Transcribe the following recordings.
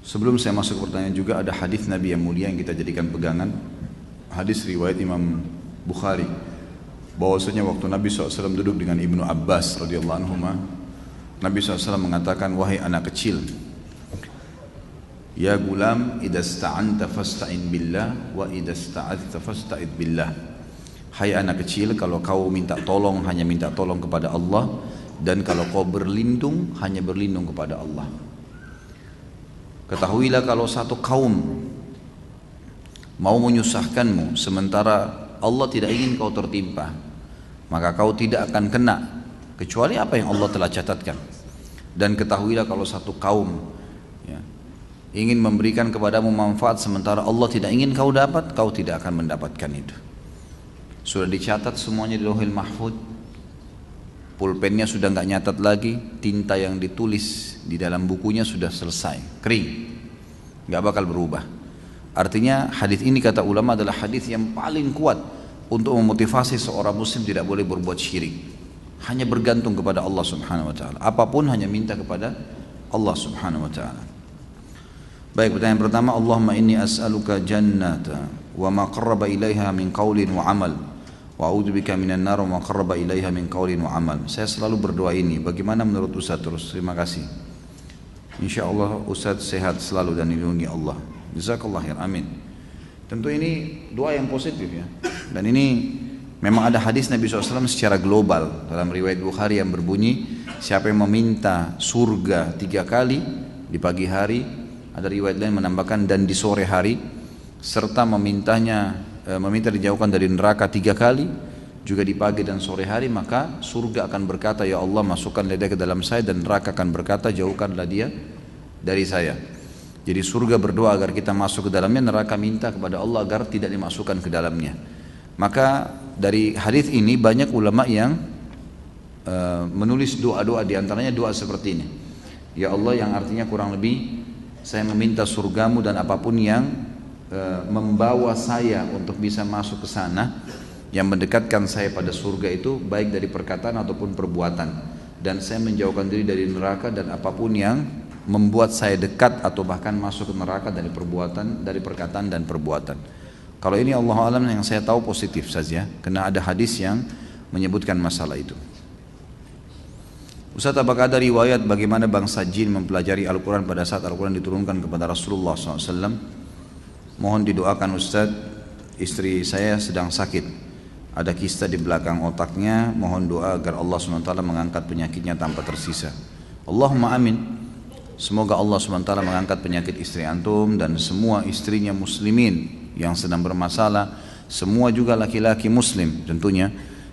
Sebelum saya masuk ke pertanyaan juga ada hadis Nabi yang mulia yang kita jadikan pegangan. Hadis riwayat Imam Bukhari. Bahwasanya waktu Nabi SAW duduk dengan Ibnu Abbas radhiyallahu anhu, Nabi SAW mengatakan, wahai anak kecil, ya gulam, idza sta'anta fasta'in billah wa idza sta'adta fasta'id billah. Hai anak kecil, kalau kau minta tolong hanya minta tolong kepada Allah, dan kalau kau berlindung hanya berlindung kepada Allah. Ketahuilah kalau satu kaum mau menyusahkanmu sementara Allah tidak ingin kau tertimpa, maka kau tidak akan kena kecuali apa yang Allah telah catatkan. Dan ketahuilah kalau satu kaum ingin memberikan kepadamu manfaat sementara Allah tidak ingin kau dapat, kau tidak akan mendapatkan itu. Sudah dicatat semuanya di Lauhil Mahfuz. Pulpennya sudah nggak nyatat lagi, tinta yang ditulis di dalam bukunya sudah selesai, kering, nggak bakal berubah. Artinya hadis ini kata ulama adalah hadis yang paling kuat untuk memotivasi seorang muslim tidak boleh berbuat syirik, hanya bergantung kepada Allah Subhanahu Wa Taala. Apapun hanya minta kepada Allah Subhanahu Wa Taala. Baik, pertanyaan pertama, Allahumma inni as'aluka jannata wa ma qarraba ilaiha min qaulin wa amal, wa a'udzubika minan nar wa ma qarraba ilaiha min qaulin wa amal. Saya selalu berdoa ini. Bagaimana menurut Ustaz? Terus terima kasih. Insyaallah Ustaz sehat selalu dan dilindungi Allah. Jazakallah khair. Amin. Tentu ini doa yang positif ya. Dan ini memang ada hadis Nabi SAW secara global dalam riwayat Bukhari yang berbunyi, siapa yang meminta surga 3 kali di pagi hari, ada riwayat lain menambahkan dan di sore hari, serta meminta dijauhkan dari neraka 3 kali juga di pagi dan sore hari, maka surga akan berkata, ya Allah masukkanlah dia ke dalam saya, dan neraka akan berkata, jauhkanlah dia dari saya. Jadi surga berdoa agar kita masuk ke dalamnya, neraka minta kepada Allah agar tidak dimasukkan ke dalamnya. Maka dari hadis ini banyak ulama yang menulis doa-doa, diantaranya doa seperti ini, ya Allah, yang artinya kurang lebih saya meminta surgamu dan apapun yang membawa saya untuk bisa masuk ke sana, yang mendekatkan saya pada surga itu baik dari perkataan ataupun perbuatan, dan saya menjauhkan diri dari neraka dan apapun yang membuat saya dekat atau bahkan masuk ke neraka dari perbuatan, dari perkataan dan perbuatan. Kalau ini Allah alam yang saya tahu positif saja, karena ada hadis yang menyebutkan masalah itu. Ustaz, apakah ada riwayat bagaimana bangsa jin mempelajari Al-Quran pada saat Al-Quran diturunkan kepada Rasulullah SAW? Mohon didoakan Ustaz, istri saya sedang sakit, ada kista di belakang otaknya, mohon doa agar Allah SWT mengangkat penyakitnya tanpa tersisa. Allahumma amin. Semoga Allah SWT mengangkat penyakit istri antum dan semua istrinya muslimin yang sedang bermasalah, semua juga laki-laki muslim tentunya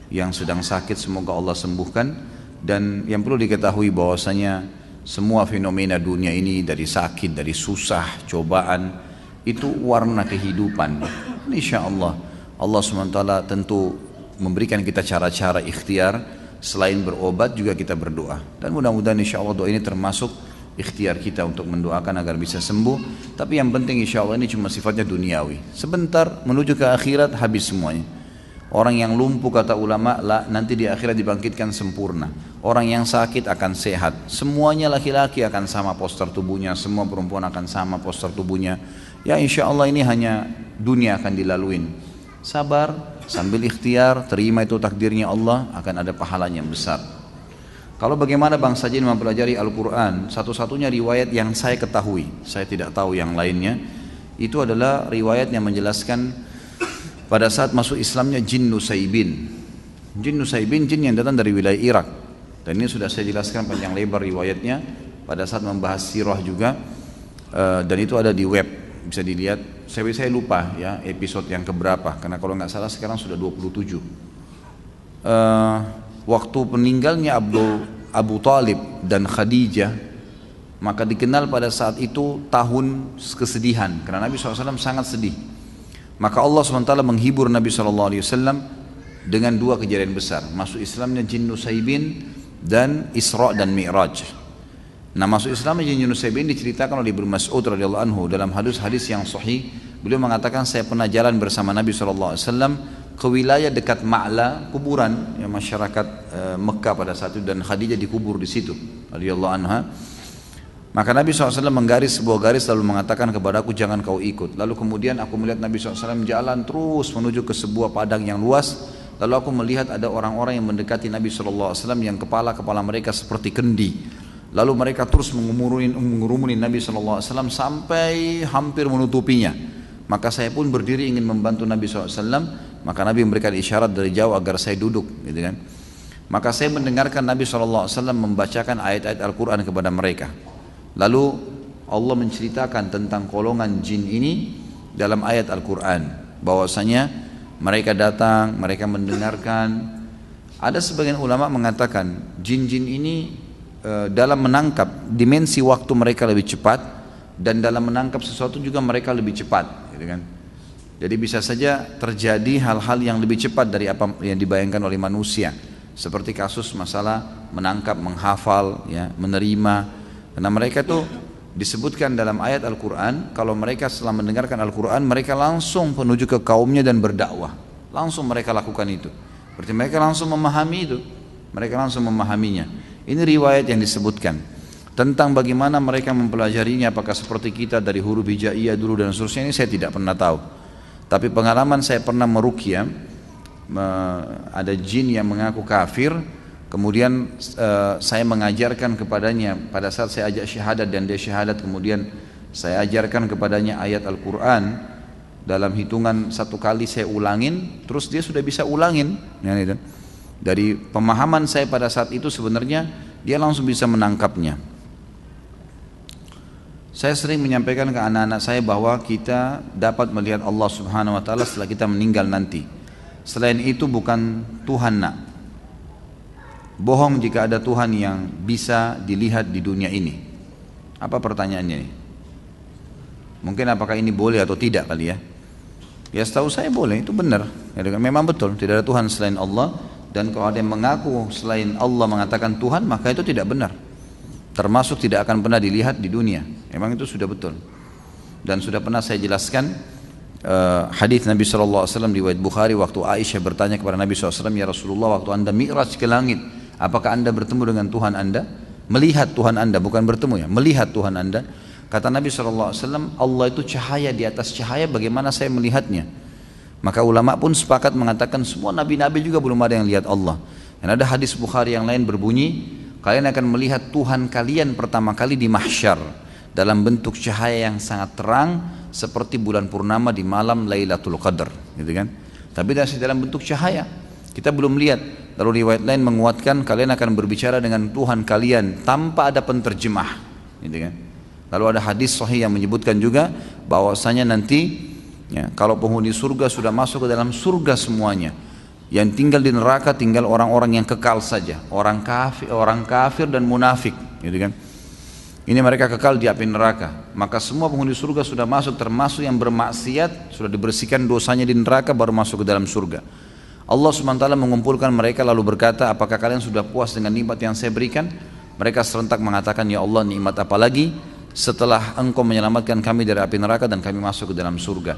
yang sedang sakit, semoga Allah sembuhkan. Dan yang perlu diketahui bahwasanya semua fenomena dunia ini, dari sakit, dari susah, cobaan, itu warna kehidupan. Insya Allah Allah SWT tentu memberikan kita cara-cara ikhtiar, selain berobat juga kita berdoa, dan mudah-mudahan insya Allah doa ini termasuk ikhtiar kita untuk mendoakan agar bisa sembuh. Tapi yang penting insya Allah ini cuma sifatnya duniawi, sebentar menuju ke akhirat habis semuanya. Orang yang lumpuh kata ulama nanti di akhirat dibangkitkan sempurna. Orang yang sakit akan sehat. Semuanya laki-laki akan sama postur tubuhnya, semua perempuan akan sama postur tubuhnya. Ya insya Allah ini hanya dunia akan dilaluin. Sabar sambil ikhtiar, terima itu takdirnya Allah, akan ada pahalanya yang besar. Kalau bagaimana bangsa jin mempelajari Al-Quran, satu-satunya riwayat yang saya ketahui, saya tidak tahu yang lainnya, itu adalah riwayat yang menjelaskan pada saat masuk Islamnya jin Nusaybin. Jin Nusaybin, jin yang datang dari wilayah Irak, dan ini sudah saya jelaskan panjang lebar riwayatnya pada saat membahas sirah juga, dan itu ada di web, bisa dilihat. Saya lupa ya episode yang keberapa, karena kalau nggak salah sekarang sudah 27. Waktu meninggalnya Abu Talib dan Khadijah, maka dikenal pada saat itu tahun kesedihan, karena Nabi SAW sangat sedih. Maka Allah SWT menghibur Nabi SAW dengan 2 kejadian besar, masuk Islamnya jin Nusaybin dan Isra dan Mi'raj. Nah, masuk Islamnya jin Nusaybin diceritakan oleh Ibnu Mas'ud radhiyallahu anhu dalam hadis-hadis yang sahih. Beliau mengatakan, saya pernah jalan bersama Nabi SAW ke wilayah dekat Ma'la, kuburan yang masyarakat Mekah pada saat itu, dan Khadijah dikubur di situ radhiyallahu anha. Maka Nabi SAW menggaris sebuah garis lalu mengatakan kepadaku, jangan kau ikut. Lalu kemudian aku melihat Nabi SAW jalan terus menuju ke sebuah padang yang luas. Lalu aku melihat ada orang-orang yang mendekati Nabi SAW yang kepala-kepala mereka seperti kendi. Lalu mereka terus mengurumuni Nabi SAW sampai hampir menutupinya. Maka saya pun berdiri ingin membantu Nabi SAW. Maka Nabi memberikan isyarat dari jauh agar saya duduk, gitu kan. Maka saya mendengarkan Nabi SAW membacakan ayat-ayat Al-Quran kepada mereka. Lalu Allah menceritakan tentang golongan jin ini dalam ayat Al-Quran, bahwasanya mereka datang, mereka mendengarkan. Ada sebagian ulama mengatakan jin-jin ini dalam menangkap dimensi waktu mereka lebih cepat, dan dalam menangkap sesuatu juga mereka lebih cepat, gitu kan. Jadi bisa saja terjadi hal-hal yang lebih cepat dari apa yang dibayangkan oleh manusia, seperti kasus masalah menangkap, menghafal, ya, menerima. Karena mereka itu disebutkan dalam ayat Al-Quran, kalau mereka setelah mendengarkan Al-Quran, mereka langsung menuju ke kaumnya dan berdakwah. Langsung mereka lakukan itu. Berarti mereka langsung memahami itu. Mereka langsung memahaminya. Ini riwayat yang disebutkan. Tentang bagaimana mereka mempelajarinya, apakah seperti kita dari huruf hijaiyah dulu dan seterusnya, ini saya tidak pernah tahu. Tapi pengalaman saya pernah meruqyah, ada jin yang mengaku kafir. Kemudian saya mengajarkan kepadanya pada saat saya ajak syahadat dan dia syahadat, kemudian saya ajarkan kepadanya ayat Al-Quran dalam hitungan 1 kali saya ulangin, terus dia sudah bisa ulangin, ya, gitu. Dari pemahaman saya pada saat itu sebenarnya dia langsung bisa menangkapnya. Saya sering menyampaikan ke anak-anak saya bahwa kita dapat melihat Allah Subhanahu wa Ta'ala setelah kita meninggal nanti. Selain itu bukan Tuhan, nak. Bohong jika ada Tuhan yang bisa dilihat di dunia ini. Apa pertanyaannya ini? Mungkin apakah ini boleh atau tidak kali ya? Ya setahu saya boleh, itu benar. Memang betul, tidak ada Tuhan selain Allah. Dan kalau ada yang mengaku selain Allah mengatakan Tuhan, maka itu tidak benar. Termasuk tidak akan pernah dilihat di dunia. Memang itu sudah betul. Dan sudah pernah saya jelaskan hadis Nabi SAW riwayat Bukhari, waktu Aisyah bertanya kepada Nabi SAW, ya Rasulullah, waktu anda mi'raj ke langit, apakah anda bertemu dengan Tuhan anda? Melihat Tuhan anda, bukan bertemu ya, melihat Tuhan anda. Kata Nabi SAW, Allah itu cahaya, di atas cahaya bagaimana saya melihatnya? Maka ulama pun sepakat mengatakan semua nabi-nabi juga belum ada yang lihat Allah. Dan ada hadis Bukhari yang lain berbunyi, kalian akan melihat Tuhan kalian pertama kali di mahsyar dalam bentuk cahaya yang sangat terang seperti bulan purnama di malam Lailatul Qadar, gitu kan. Tapi masih dalam bentuk cahaya, kita belum lihat. Lalu riwayat lain menguatkan kalian akan berbicara dengan Tuhan kalian tanpa ada penterjemah, gitu kan. Lalu ada hadis sahih yang menyebutkan juga bahwasanya nanti ya, kalau penghuni surga sudah masuk ke dalam surga semuanya, yang tinggal di neraka tinggal orang-orang yang kekal saja, orang kafir dan munafik, gitu kan. Ini mereka kekal di api neraka. Maka semua penghuni surga sudah masuk, termasuk yang bermaksiat, sudah dibersihkan dosanya di neraka baru masuk ke dalam surga. Allah SWT mengumpulkan mereka lalu berkata, apakah kalian sudah puas dengan nikmat yang saya berikan? Mereka serentak mengatakan, ya Allah, nikmat apa lagi setelah engkau menyelamatkan kami dari api neraka dan kami masuk ke dalam surga.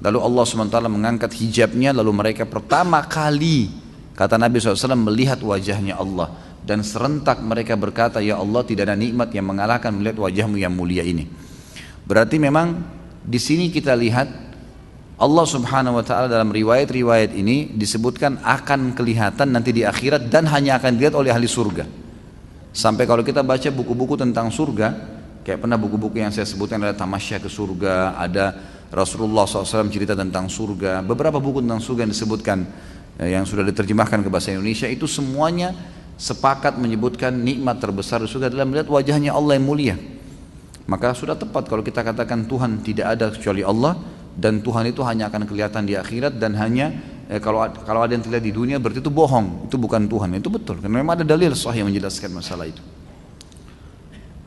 Lalu Allah SWT mengangkat hijabnya, lalu mereka pertama kali, kata Nabi SAW, melihat wajahnya Allah. Dan serentak mereka berkata, ya Allah, tidak ada nikmat yang mengalahkan melihat wajahmu yang mulia ini. Berarti memang di sini kita lihat Allah Subhanahu wa Ta'ala dalam riwayat-riwayat ini disebutkan akan kelihatan nanti di akhirat dan hanya akan dilihat oleh ahli surga. Sampai kalau kita baca buku-buku tentang surga, kayak pernah buku-buku yang saya sebutkan, ada Tamasya ke Surga, ada Rasulullah SAW cerita tentang surga, beberapa buku tentang surga yang disebutkan yang sudah diterjemahkan ke bahasa Indonesia, itu semuanya sepakat menyebutkan nikmat terbesar di surga adalah melihat wajahnya Allah yang mulia. Maka sudah tepat kalau kita katakan Tuhan tidak ada kecuali Allah, dan Tuhan itu hanya akan kelihatan di akhirat, dan hanya kalau ada yang terlihat di dunia berarti itu bohong, itu bukan Tuhan. Itu betul, karena memang ada dalil sahih yang menjelaskan masalah itu.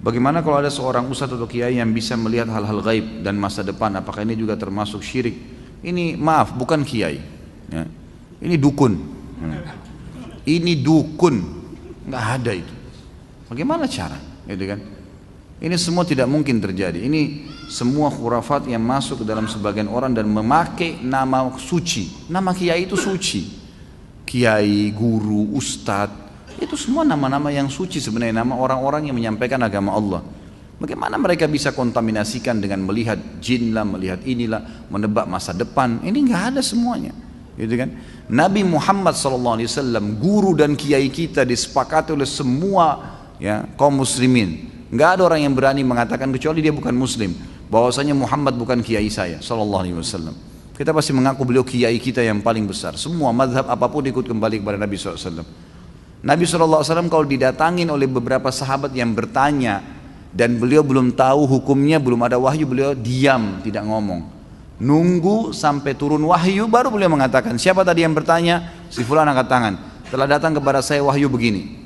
Bagaimana kalau ada seorang ustadz atau kiai yang bisa melihat hal-hal gaib dan masa depan, apakah ini juga termasuk syirik? Ini maaf, bukan kiai ya. Ini dukun. Ini dukun, nggak ada itu. Bagaimana cara, gitu kan? Ini semua tidak mungkin terjadi. Ini semua khurafat yang masuk ke dalam sebagian orang dan memakai nama suci. Nama kiai itu suci. Kiai, guru, ustadz, itu semua nama-nama yang suci sebenarnya, nama orang-orang yang menyampaikan agama Allah. Bagaimana mereka bisa kontaminasikan dengan melihat jin lah, melihat inilah, menebak masa depan? Ini nggak ada semuanya, gitu kan? Nabi Muhammad SAW, guru dan kiai kita, disepakati oleh semua ya kaum muslimin. Nggak ada orang yang berani mengatakan kecuali dia bukan muslim, bahwasanya Muhammad bukan kiai saya SAW. Kita pasti mengaku beliau kiai kita yang paling besar. Semua mazhab apapun ikut kembali kepada Nabi SAW. Nabi SAW kalau didatangin oleh beberapa sahabat yang bertanya dan beliau belum tahu hukumnya, belum ada wahyu, beliau diam, tidak ngomong. Nunggu sampai turun wahyu baru beliau mengatakan, siapa tadi yang bertanya? Si fulan angkat tangan. Telah datang kepada saya wahyu begini.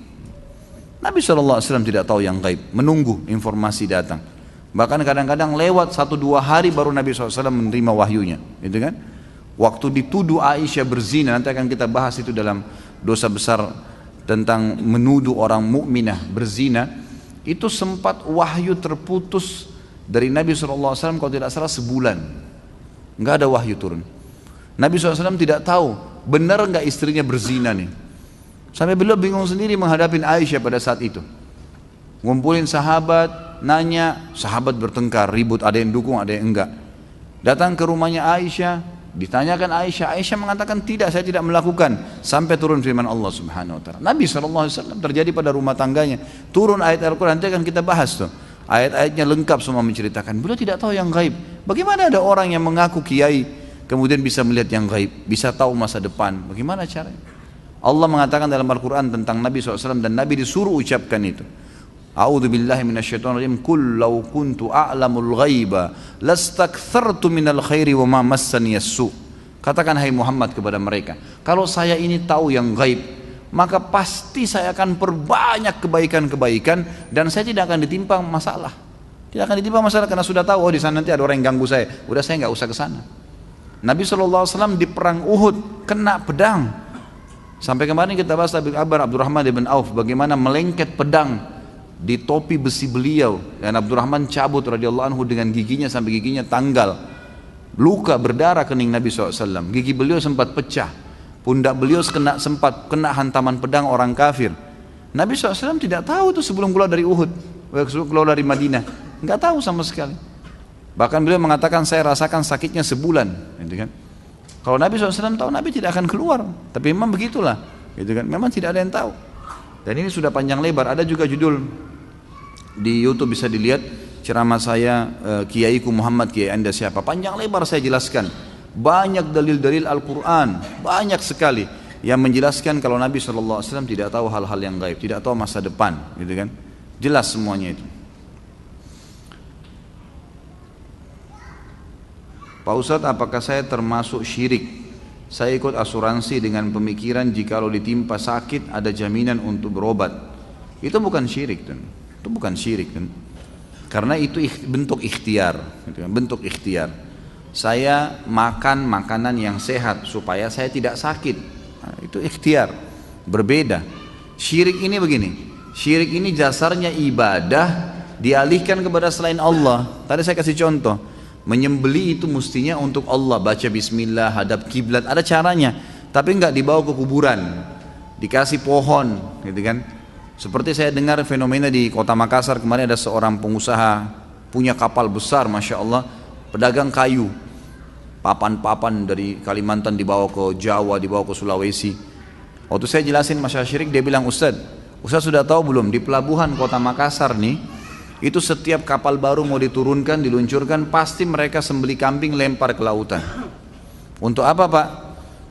Nabi SAW tidak tahu yang gaib, menunggu informasi datang. Bahkan kadang-kadang lewat 1-2 hari baru Nabi SAW menerima wahyunya, gitu kan? Waktu dituduh Aisyah berzina, nanti akan kita bahas itu dalam dosa besar tentang menuduh orang mukminah berzina, itu sempat wahyu terputus dari Nabi SAW kalau tidak salah sebulan, nggak ada wahyu turun. Nabi SAW tidak tahu benar nggak istrinya berzina nih, sampai beliau bingung sendiri menghadapi Aisyah pada saat itu. Ngumpulin sahabat, nanya, sahabat bertengkar, ribut, ada yang dukung, ada yang enggak. Datang ke rumahnya Aisyah, ditanyakan Aisyah, Aisyah mengatakan tidak, saya tidak melakukan. Sampai turun firman Allah Subhanahu Wa Taala. Nabi SAW terjadi pada rumah tangganya. Turun ayat Al-Quran, nanti akan kita bahas tuh. Ayat-ayatnya lengkap semua menceritakan. Beliau tidak tahu yang gaib. Bagaimana ada orang yang mengaku kiai, kemudian bisa melihat yang gaib, bisa tahu masa depan? Bagaimana caranya? Allah mengatakan dalam Al-Quran tentang Nabi SAW, dan Nabi disuruh ucapkan itu. A'udzu billahi minasyaitonir rajim. Qul law kuntu a'lamul ghaiba lastakthartu minal khairi wa ma massani as-su. Katakan hai Muhammad kepada mereka, kalau saya ini tahu yang gaib, maka pasti saya akan perbanyak kebaikan-kebaikan dan saya tidak akan ditimpa masalah. Tidak akan ditimpa masalah karena sudah tahu, oh di sana nanti ada orang yang ganggu saya. Udah saya nggak usah ke sana. Nabi SAW di perang Uhud kena pedang. Sampai kemarin kita bahas kabar Abdurrahman bin Auf bagaimana melengket pedang di topi besi beliau, dan Abdurrahman cabut radhiyallahu anhu dengan giginya sampai giginya tanggal, luka berdarah kening Nabi SAW. Gigi beliau sempat pecah, pundak beliau sempat kena hantaman pedang orang kafir. Nabi SAW tidak tahu itu sebelum keluar dari Uhud, sebelum keluar dari Madinah, nggak tahu sama sekali. Bahkan beliau mengatakan saya rasakan sakitnya sebulan, gitu kan. Kalau Nabi SAW tahu, Nabi tidak akan keluar. Tapi memang begitulah, gitu kan. Memang tidak ada yang tahu. Dan ini sudah panjang lebar. Ada juga judul di YouTube, bisa dilihat ceramah saya, Kiaiku Muhammad, Kiai Anda siapa. Panjang lebar saya jelaskan. Banyak dalil-dalil Al-Quran, banyak sekali yang menjelaskan kalau Nabi SAW tidak tahu hal-hal yang gaib, tidak tahu masa depan, gitu kan. Jelas semuanya itu. Pak Ustadz, apakah saya termasuk syirik? Saya ikut asuransi dengan pemikiran jikalau ditimpa sakit ada jaminan untuk berobat. Itu bukan syirik, kan? Itu bukan syirik, kan? Karena itu bentuk ikhtiar, gitu kan? Bentuk ikhtiar. Saya makan makanan yang sehat supaya saya tidak sakit. Nah, itu ikhtiar, berbeda. Syirik ini begini. Syirik ini dasarnya ibadah dialihkan kepada selain Allah. Tadi saya kasih contoh. Menyembeli itu mestinya untuk Allah, baca bismillah, hadap kiblat, ada caranya, tapi enggak dibawa ke kuburan, dikasih pohon, gitu kan. Seperti saya dengar fenomena di kota Makassar kemarin, ada seorang pengusaha punya kapal besar, masya Allah, pedagang kayu, papan-papan dari Kalimantan dibawa ke Jawa, dibawa ke Sulawesi. Waktu saya jelasin masalah syirik, dia bilang, Ustaz sudah tahu belum di pelabuhan kota Makassar nih, itu setiap kapal baru mau diturunkan, diluncurkan, pasti mereka sembeli kambing lempar ke lautan. Untuk apa Pak?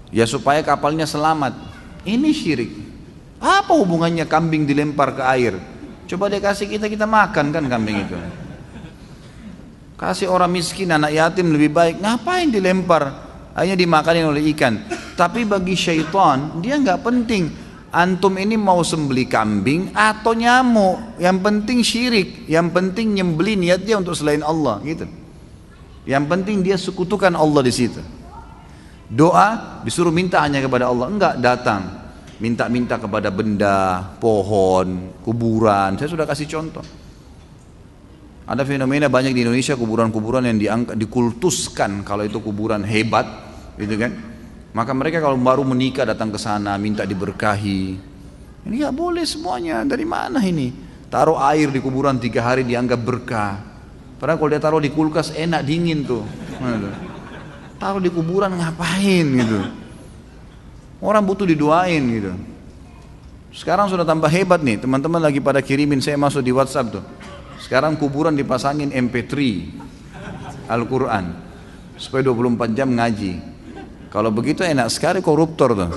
Ya supaya kapalnya selamat. Ini syirik. Apa hubungannya kambing dilempar ke air? Coba dia kasih kita makan kan kambing itu. Kasih orang miskin, anak yatim lebih baik. Ngapain dilempar? Hanya dimakanin oleh ikan. Tapi bagi syaitan dia nggak penting. Antum ini mau sembeli kambing atau nyamuk, yang penting syirik, yang penting nyembeli niat dia untuk selain Allah, gitu. Yang penting dia sekutukan Allah di situ. Doa disuruh minta hanya kepada Allah, enggak datang minta-minta kepada benda, pohon, kuburan. Saya sudah kasih contoh. Ada fenomena banyak di Indonesia, kuburan-kuburan yang dikultuskan kalau itu kuburan hebat, gitu kan. Maka mereka kalau baru menikah datang ke sana minta diberkahi. Ini nggak boleh semuanya. Dari mana ini? Taruh air di kuburan 3 hari dianggap berkah. Padahal kalau dia taruh di kulkas enak dingin tuh. Taruh di kuburan ngapain gitu. Orang butuh didoain gitu. Sekarang sudah tambah hebat nih, teman-teman lagi pada kirimin saya masuk di WhatsApp tuh. Sekarang kuburan dipasangin MP3 Al-Quran supaya 24 jam ngaji. Kalau begitu enak sekali koruptor tuh.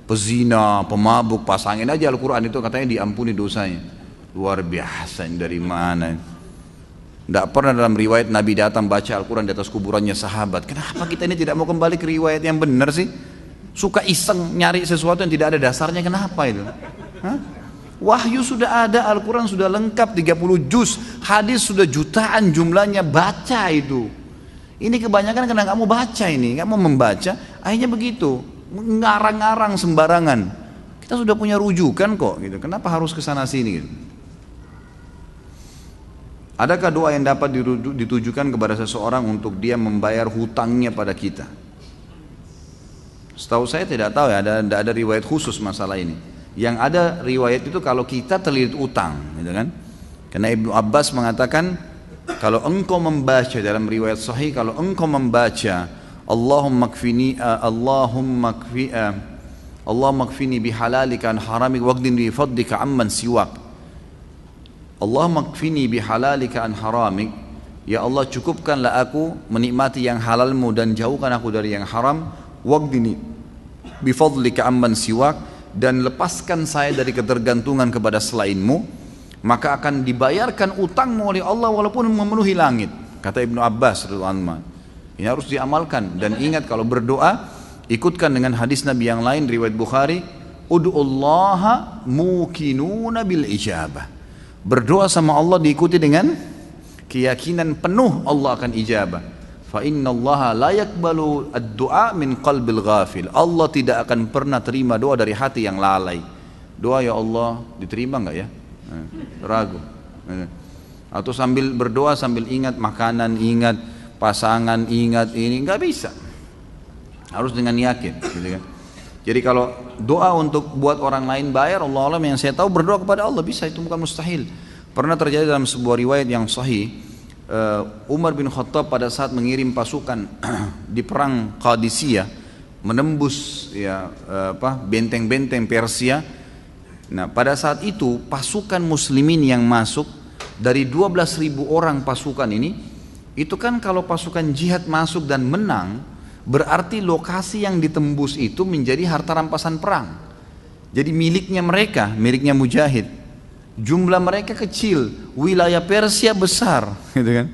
Pezina, pemabuk, pasangin aja Al-Quran itu katanya diampuni dosanya. Luar biasa, ini dari mana? Tidak pernah dalam riwayat Nabi datang baca Al-Quran di atas kuburannya sahabat. Kenapa kita ini tidak mau kembali ke riwayat yang benar sih? Suka iseng nyari sesuatu yang tidak ada dasarnya, kenapa itu? Wahyu sudah ada, Al-Quran sudah lengkap 30 juz, hadis sudah jutaan jumlahnya, baca itu. Ini kebanyakan karena kamu baca ini, kamu membaca, akhirnya begitu, ngarang-ngarang sembarangan. Kita sudah punya rujukan kok, gitu. Kenapa harus kesana sini? Gitu. Adakah doa yang dapat ditujukan kepada seseorang untuk dia membayar hutangnya pada kita? Setahu saya tidak tahu ya, ada riwayat khusus masalah ini. Yang ada riwayat itu kalau kita terlilit utang, gitu kan? Karena Ibnu Abbas mengatakan kalau engkau membaca dalam riwayat sahih, kalau engkau membaca Allahumma kfini bihalalika an haramik waqdin bi fadlika amman siwak. Allahumma kfini bihalalika an haramik. Ya Allah, cukupkanlah aku menikmati yang halalmu dan jauhkan aku dari yang haram. Waqdini bifadlika amman siwak, dan lepaskan saya dari ketergantungan kepada selainmu, maka akan dibayarkan utangmu oleh Allah walaupun memenuhi langit, kata Ibnu Abbas radhiyallahu anhu. Ini harus diamalkan. Dan ingat, kalau berdoa ikutkan dengan hadis Nabi yang lain riwayat Bukhari, ud'ullaha mukinuna bil ijabah. Berdoa sama Allah diikuti dengan keyakinan penuh Allah akan ijabah. Fa innallaha la yaqbalu ad-du'a min qalbil ghafil. Allah tidak akan pernah terima doa dari hati yang lalai. Doa ya Allah diterima enggak ya? Ragu. Atau sambil berdoa sambil ingat makanan, ingat pasangan, ingat ini, enggak bisa. Harus dengan yakin, gitu kan. Jadi kalau doa untuk buat orang lain bayar, Allah alam, yang saya tahu berdoa kepada Allah bisa, itu bukan mustahil. Pernah terjadi dalam sebuah riwayat yang sahih, Umar bin Khattab pada saat mengirim pasukan di perang Qadisiyah menembus benteng-benteng Persia. Nah, pada saat itu pasukan muslimin yang masuk dari 12.000 orang pasukan ini, itu kan kalau pasukan jihad masuk dan menang, berarti lokasi yang ditembus itu menjadi harta rampasan perang. Jadi miliknya mereka, miliknya mujahid. Jumlah mereka kecil, wilayah Persia besar, gitu kan.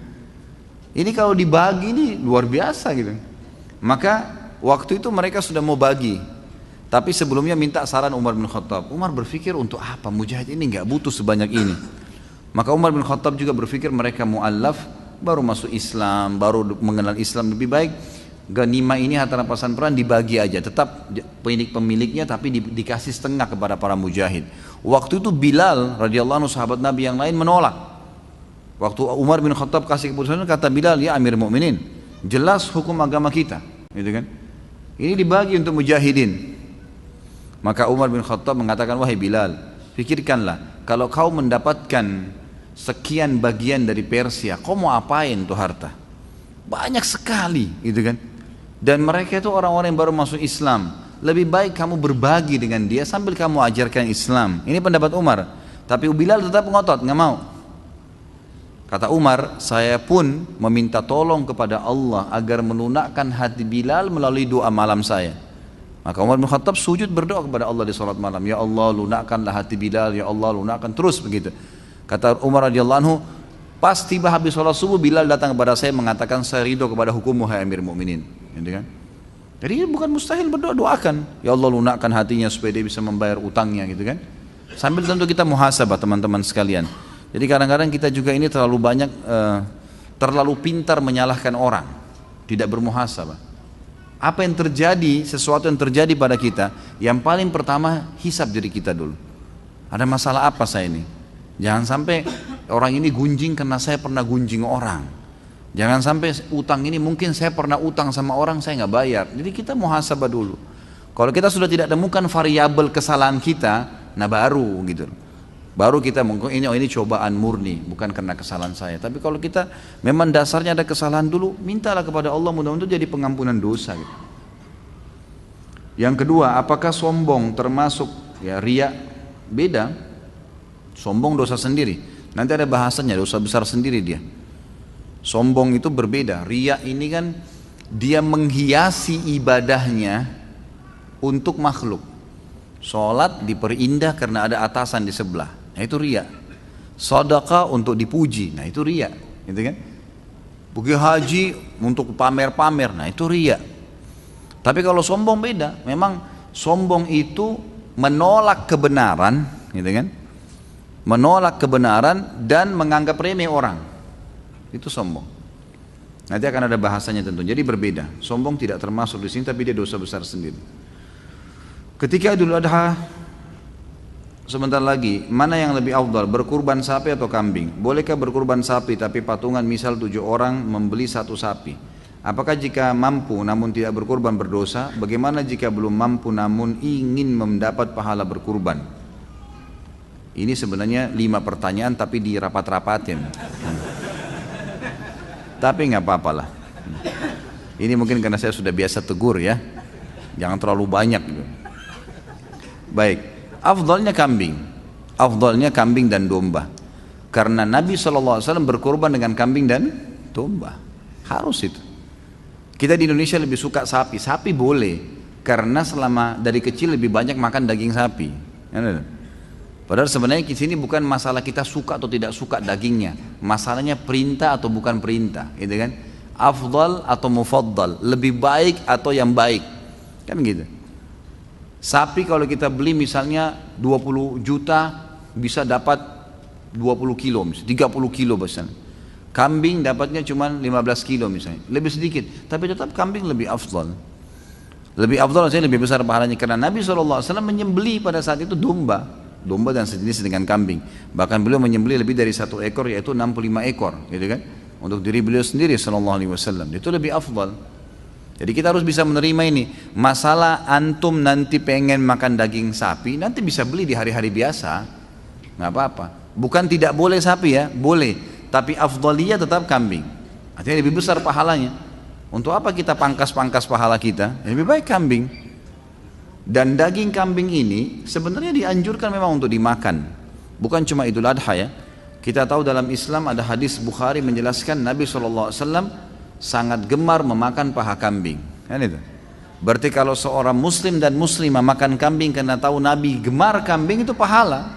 Ini kalau dibagi ini luar biasa gitu. Maka waktu itu mereka sudah mau bagi, tapi sebelumnya minta saran Umar bin Khattab. Umar berpikir, untuk apa mujahid ini nggak butuh sebanyak ini. Maka Umar bin Khattab juga berpikir mereka mu'allaf, baru masuk Islam, baru mengenal Islam, lebih baik ganima ini harta rampasan perang dibagi aja, tetap pemiliknya tapi dikasih setengah kepada para mujahid. Waktu itu Bilal radhiyallahu anhu sahabat Nabi yang lain menolak. Waktu Umar bin Khattab kasih keputusan, kata Bilal, ya Amir Mu'minin, jelas hukum agama kita, gitu kan. Ini dibagi untuk mujahidin. Maka Umar bin Khattab mengatakan, wahai Bilal, pikirkanlah, kalau kau mendapatkan sekian bagian dari Persia, kau mau apain tuh harta? Banyak sekali, gitu kan. Dan mereka itu orang-orang yang baru masuk Islam. Lebih baik kamu berbagi dengan dia sambil kamu ajarkan Islam. Ini pendapat Umar. Tapi Bilal tetap ngotot, nggak mau. Kata Umar, saya pun meminta tolong kepada Allah agar melunakkan hati Bilal melalui doa malam saya. Maka Umar bin Khattab sujud berdoa kepada Allah di salat malam. Ya Allah, lunakkanlah hati Bilal. Ya Allah, lunakkan, terus begitu. Kata Umar radhiyallahu anhu, pas tiba habis sholat subuh, Bilal datang kepada saya mengatakan, saya ridho kepada hukummu hai Amir Mu'minin, gitu kan. Jadi bukan mustahil berdoa, doakan ya Allah lunakkan hatinya supaya dia bisa membayar utangnya, gitu kan. Sambil tentu kita muhasabah teman-teman sekalian. Jadi kadang-kadang kita juga ini terlalu banyak terlalu pintar menyalahkan orang, tidak bermuhasabah. Apa yang terjadi, sesuatu yang terjadi pada kita, yang paling pertama hisab diri kita dulu. Ada masalah apa saya ini? Jangan sampai orang ini gunjing karena saya pernah gunjing orang. Jangan sampai utang ini mungkin saya pernah utang sama orang, saya nggak bayar. Jadi kita muhasabah dulu. Kalau kita sudah tidak temukan variabel kesalahan kita, nah baru gitu. Baru kita mengatakan ini cobaan murni, bukan karena kesalahan saya. Tapi kalau kita memang dasarnya ada kesalahan dulu, mintalah kepada Allah mudah-mudahan itu jadi pengampunan dosa gitu. Yang kedua, apakah sombong termasuk ya riya? Beda. Sombong dosa sendiri. Nanti ada bahasanya, dosa besar sendiri dia. Sombong itu berbeda. Riya ini kan dia menghiasi ibadahnya untuk makhluk. Sholat diperindah karena ada atasan di sebelah, nah itu riya. Sedekah untuk dipuji, nah itu riya, gitu kan? Pergi haji untuk pamer-pamer, nah itu riya. Tapi kalau sombong beda, memang sombong itu menolak kebenaran, gitu kan? Menolak kebenaran dan menganggap remeh orang, itu sombong. Nanti akan ada bahasanya tentu. Jadi berbeda. Sombong tidak termasuk di sini, tapi dia dosa besar sendiri. Ketika Idul Adha sebentar lagi, mana yang lebih afdal, berkurban sapi atau kambing? Bolehkah berkurban sapi tapi patungan misal 7 orang membeli 1 sapi? Apakah jika mampu namun tidak berkurban berdosa? Bagaimana jika belum mampu namun ingin mendapat pahala berkurban? Ini sebenarnya 5 pertanyaan tapi dirapat-rapatin. Tapi nggak apa-apalah. Ini mungkin karena saya sudah biasa tegur ya. Jangan terlalu banyak gitu. Baik, afdalnya kambing dan domba. Karena Nabi SAW berkorban dengan kambing dan domba. Harus itu. Kita di Indonesia lebih suka sapi. Sapi boleh, karena selama dari kecil lebih banyak makan daging sapi. Padahal sebenarnya di sini bukan masalah kita suka atau tidak suka dagingnya. Masalahnya perintah atau bukan perintah, gitu kan? Afdal atau mufaddal, lebih baik atau yang baik, kan gitu. Sapi kalau kita beli misalnya 20 juta bisa dapat 20 kilo misalnya, 30 kilo misalnya. Kambing dapatnya cuma 15 kilo misalnya, lebih sedikit, tapi tetap kambing lebih afdal. Lebih afdal artinya lebih besar pahalanya, karena Nabi SAW menyembelih pada saat itu domba dan sejenis dengan kambing. Bahkan beliau menyembelih lebih dari 1 ekor, yaitu 65 ekor, gitu kan? Untuk diri beliau sendiri SAW. Itu lebih afdal. Jadi kita harus bisa menerima ini. Masalah antum nanti pengen makan daging sapi, nanti bisa beli di hari-hari biasa, nggak apa-apa. Bukan tidak boleh sapi ya, boleh. Tapi afdaliyah tetap kambing. Artinya lebih besar pahalanya. Untuk apa kita pangkas-pangkas pahala kita? Lebih baik kambing. Dan daging kambing ini sebenarnya dianjurkan memang untuk dimakan. Bukan cuma Idul Adha ya. Kita tahu dalam Islam ada hadis Bukhari menjelaskan Nabi SAW sangat gemar memakan paha kambing, kan itu. Berarti kalau seorang muslim dan muslimah makan kambing karena tahu Nabi gemar kambing, itu pahala.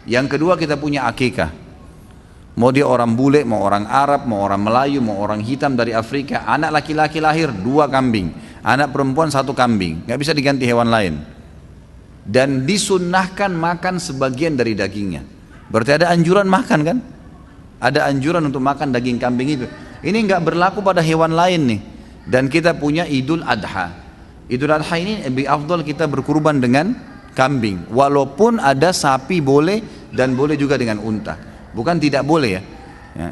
Yang kedua, kita punya akikah. Mau dia orang bule, mau orang Arab, mau orang Melayu, mau orang hitam dari Afrika, anak laki-laki lahir 2 kambing, anak perempuan 1 kambing, nggak bisa diganti hewan lain. Dan disunnahkan makan sebagian dari dagingnya. Berarti ada anjuran makan kan? Ada anjuran untuk makan daging kambing itu. Ini nggak berlaku pada hewan lain nih. Dan kita punya Idul Adha. Idul Adha ini lebih afdal kita berkurban dengan kambing. Walaupun ada sapi boleh dan boleh juga dengan unta. Bukan tidak boleh ya.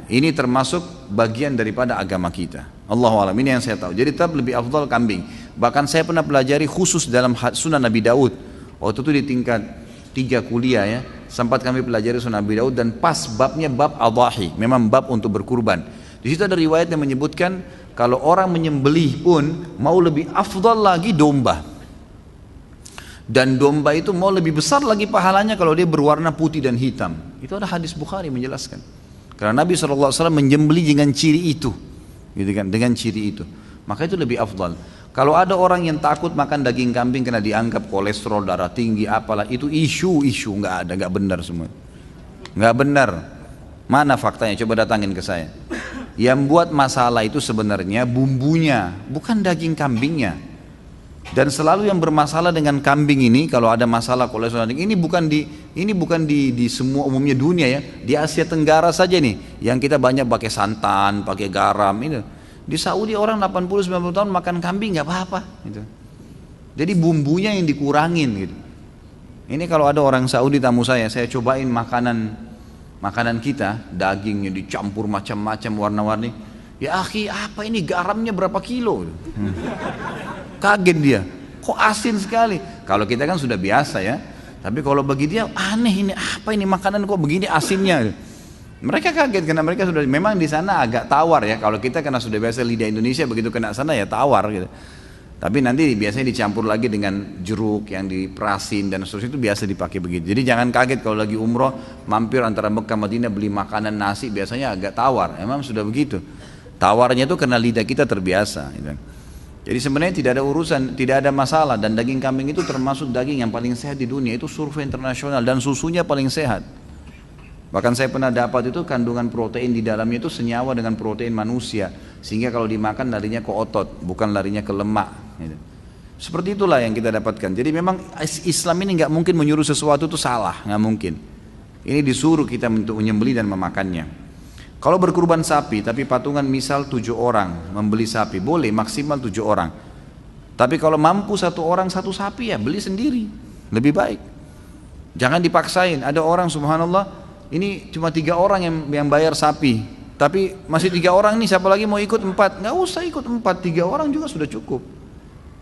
Ini termasuk bagian daripada agama kita. Allahu a'lam, ini yang saya tahu. Jadi tetap lebih afdal kambing. Bahkan saya pernah pelajari khusus dalam Sunan Nabi Daud. Waktu itu di tingkat 3 kuliah ya. Sempat kami pelajari Sunan Nabi Daud dan pas babnya bab adhahi. Memang bab untuk berkurban. Di situ ada riwayat yang menyebutkan kalau orang menyembelih pun mau lebih afdal lagi domba. Dan domba itu mau lebih besar lagi pahalanya kalau dia berwarna putih dan hitam. Itu ada hadis Bukhari menjelaskan. Karena Nabi SAW menyembelih dengan ciri itu, gitu kan? Dengan ciri itu, maka itu lebih afdal. Kalau ada orang yang takut makan daging kambing karena dianggap kolesterol, darah tinggi, apalah itu isu nggak ada, nggak benar semua, nggak benar. Mana faktanya? Coba datangin ke saya. Yang buat masalah itu sebenarnya bumbunya, bukan daging kambingnya. Dan selalu yang bermasalah dengan kambing ini, kalau ada masalah kolesterol, ini bukan di semua umumnya dunia ya, di Asia Tenggara saja nih, yang kita banyak pakai santan, pakai garam ini. Di Saudi orang 80-90 tahun makan kambing nggak apa-apa gitu. Jadi bumbunya yang dikurangin gitu. Ini kalau ada orang Saudi tamu saya cobain makanan kita, dagingnya dicampur macam-macam warna-warni. Ya akhi, apa ini garamnya berapa kilo? Kaget dia, kok asin sekali. Kalau kita kan sudah biasa ya, Tapi kalau bagi dia aneh, ini apa ini makanan kok begini asinnya. Mereka kaget karena mereka sudah memang di sana agak tawar ya. Kalau kita karena sudah biasa lidah Indonesia, begitu kena sana ya tawar gitu. Tapi nanti biasanya dicampur lagi dengan jeruk yang diperasin dan seterusnya, itu biasa dipakai begitu. Jadi jangan kaget kalau lagi umroh mampir antara Mekah Madinah beli makanan nasi, biasanya agak tawar. Memang sudah begitu. Tawarnya itu karena lidah kita terbiasa gitu. Jadi sebenarnya tidak ada urusan, tidak ada masalah, dan daging kambing itu termasuk daging yang paling sehat di dunia, itu survei internasional, dan susunya paling sehat. Bahkan saya pernah dapat itu kandungan protein di dalamnya itu senyawa dengan protein manusia, sehingga kalau dimakan larinya ke otot, bukan larinya ke lemak. Gitu. Seperti itulah yang kita dapatkan. Jadi memang Islam ini nggak mungkin menyuruh sesuatu itu salah, nggak mungkin. Ini disuruh kita untuk menyembelih dan memakannya. Kalau berkurban sapi, tapi patungan misal 7 orang membeli sapi, boleh maksimal 7 orang. Tapi kalau mampu 1 orang 1 sapi ya beli sendiri, lebih baik. Jangan dipaksain. Ada orang subhanallah, ini cuma 3 orang yang bayar sapi, tapi masih 3 orang nih, siapa lagi mau ikut 4? Nggak usah ikut 4, 3 orang juga sudah cukup.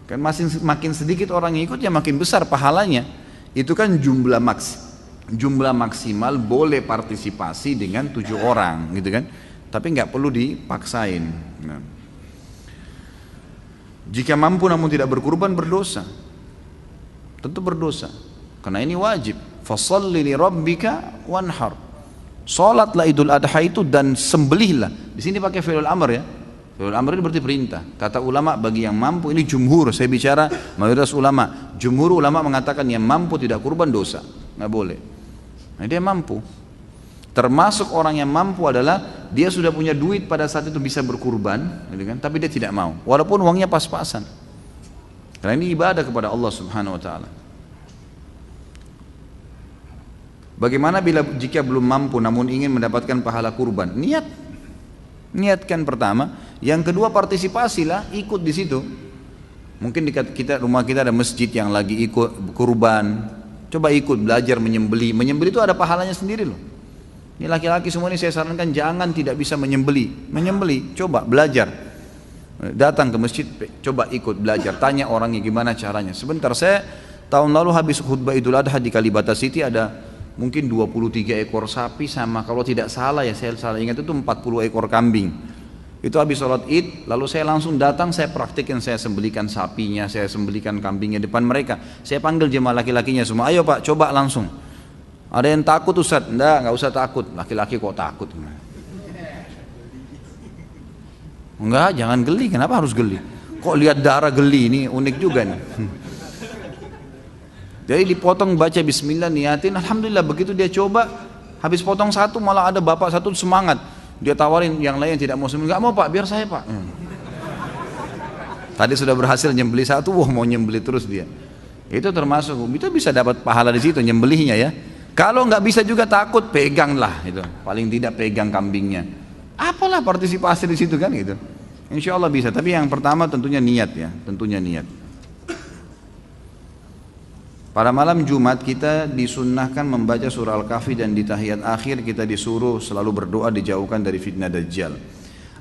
Kan makin sedikit orang yang ikut ya makin besar pahalanya. Itu kan jumlah maksimal boleh partisipasi dengan 7 orang gitu kan, tapi nggak perlu dipaksain. Nah. Jika mampu namun tidak berkurban, berdosa, tentu berdosa, karena ini wajib. Fasholli li rabbika wanhar, sholatlah Idul Adha itu dan sembelihlah. Di sini pakai fi'il amr ya. Fi'il amr ini berarti perintah. Kata ulama bagi yang mampu, ini jumhur, saya bicara mayoritas ulama. Jumhur ulama mengatakan yang mampu tidak kurban dosa, nggak boleh. Nah, dia mampu. Termasuk orang yang mampu adalah dia sudah punya duit pada saat itu bisa berkurban, gitu kan? Tapi dia tidak mau, walaupun uangnya pas-pasan. Karena ini ibadah kepada Allah Subhanahu wa taala. Bagaimana jika belum mampu namun ingin mendapatkan pahala kurban? Niatkan pertama, yang kedua partisipasilah, ikut di situ. Mungkin di rumah kita ada masjid yang lagi ikut kurban. Coba ikut belajar menyembeli. Menyembeli itu ada pahalanya sendiri loh. Ini laki-laki semua ini saya sarankan jangan tidak bisa menyembeli. Menyembeli, coba belajar. Datang ke masjid, coba ikut belajar. Tanya orangnya gimana caranya. Sebentar, saya tahun lalu habis khutbah Idul Adha di Kalibata City, ada mungkin 23 ekor sapi sama, kalau tidak salah ya, saya salah ingat itu 40 ekor kambing. Itu habis sholat id, lalu saya langsung datang, saya praktikin, saya sembelikan sapinya, saya sembelikan kambingnya depan mereka. Saya panggil jemaah laki-lakinya semua, ayo pak coba langsung. Ada yang takut Ustaz? Nggak usah takut. Laki-laki kok takut? Enggak, jangan geli. Kenapa harus geli? Kok lihat darah geli? Ini unik juga nih. Jadi dipotong, baca bismillah, niatin, alhamdulillah. Begitu dia coba, habis potong satu malah ada bapak satu semangat. Dia tawarin yang lain yang tidak mau sembelih, nggak mau pak, biar saya pak. Tadi sudah berhasil nyembelih satu, wah mau nyembelih terus dia. Itu termasuk, itu bisa dapat pahala di situ nyembelihnya ya. Kalau nggak bisa juga takut, peganglah itu. Paling tidak pegang kambingnya. Apalah partisipasi di situ kan gitu. Insya Allah bisa. Tapi yang pertama tentunya niat ya, tentunya niat. Pada malam Jumat kita disunnahkan membaca surah Al-Kahfi dan di tahiyat akhir kita disuruh selalu berdoa dijauhkan dari fitnah Dajjal.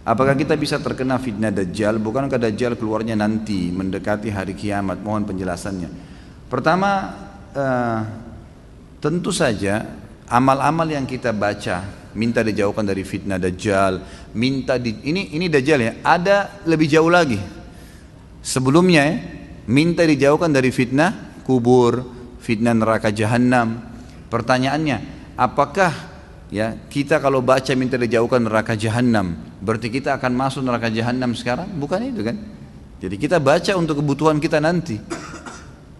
Apakah kita bisa terkena fitnah Dajjal? Bukankah Dajjal keluarnya nanti mendekati hari kiamat? Mohon penjelasannya. Pertama, tentu saja amal-amal yang kita baca minta dijauhkan dari fitnah Dajjal, ini Dajjal ya. Ada lebih jauh lagi. Sebelumnya ya, minta dijauhkan dari fitnah kubur, fitnah neraka jahanam. Pertanyaannya, apakah ya kita kalau baca minta dijauhkan neraka jahanam, berarti kita akan masuk neraka jahanam sekarang? Bukan itu kan? Jadi kita baca untuk kebutuhan kita nanti.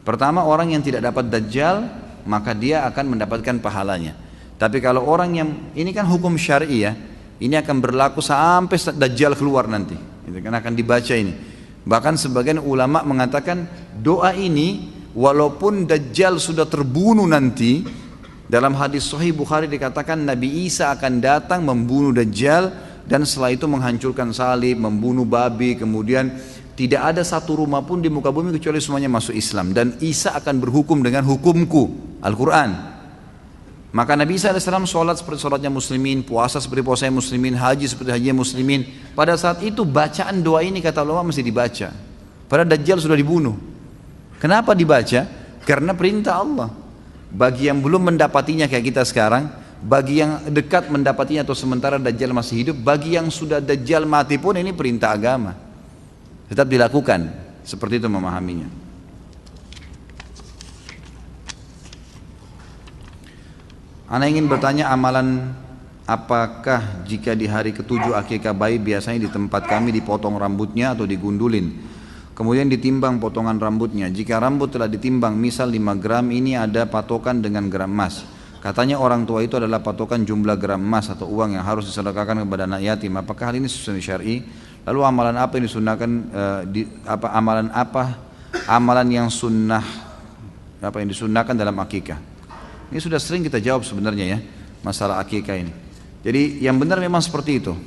Pertama, orang yang tidak dapat Dajjal, maka dia akan mendapatkan pahalanya. Tapi kalau orang yang, ini kan hukum syar'i ya, ini akan berlaku sampai Dajjal keluar nanti. Itu kan akan dibaca ini. Bahkan sebagian ulama mengatakan doa ini walaupun Dajjal sudah terbunuh nanti, dalam hadis Sahih Bukhari dikatakan Nabi Isa akan datang membunuh Dajjal dan setelah itu menghancurkan salib, membunuh babi, kemudian tidak ada satu rumah pun di muka bumi kecuali semuanya masuk Islam, dan Isa akan berhukum dengan hukumku, Al-Quran. Maka Nabi Isa AS sholat seperti sholatnya muslimin, puasa seperti puasanya muslimin, haji seperti hajinya muslimin. Pada saat itu bacaan doa ini kata ulama mesti dibaca, padahal Dajjal sudah dibunuh. Kenapa dibaca? Karena perintah Allah. Bagi yang belum mendapatinya kayak kita sekarang, bagi yang dekat mendapatinya atau sementara Dajjal masih hidup, bagi yang sudah Dajjal mati pun ini perintah agama. Tetap dilakukan, seperti itu memahaminya. Ana ingin bertanya amalan apakah jika di hari ketujuh akikah bayi biasanya di tempat kami dipotong rambutnya atau digundulin. Kemudian ditimbang potongan rambutnya. Jika rambut telah ditimbang misal 5 gram ini ada patokan dengan gram emas. Katanya orang tua itu adalah patokan jumlah gram emas atau uang yang harus disedekahkan kepada anak yatim. Apakah hal ini sesuai syar'i? Lalu amalan apa yang disunnahkan amalan yang sunnah apa yang disunnahkan dalam akikah? Ini sudah sering kita jawab sebenarnya ya, masalah akikah ini. Jadi yang benar memang seperti itu.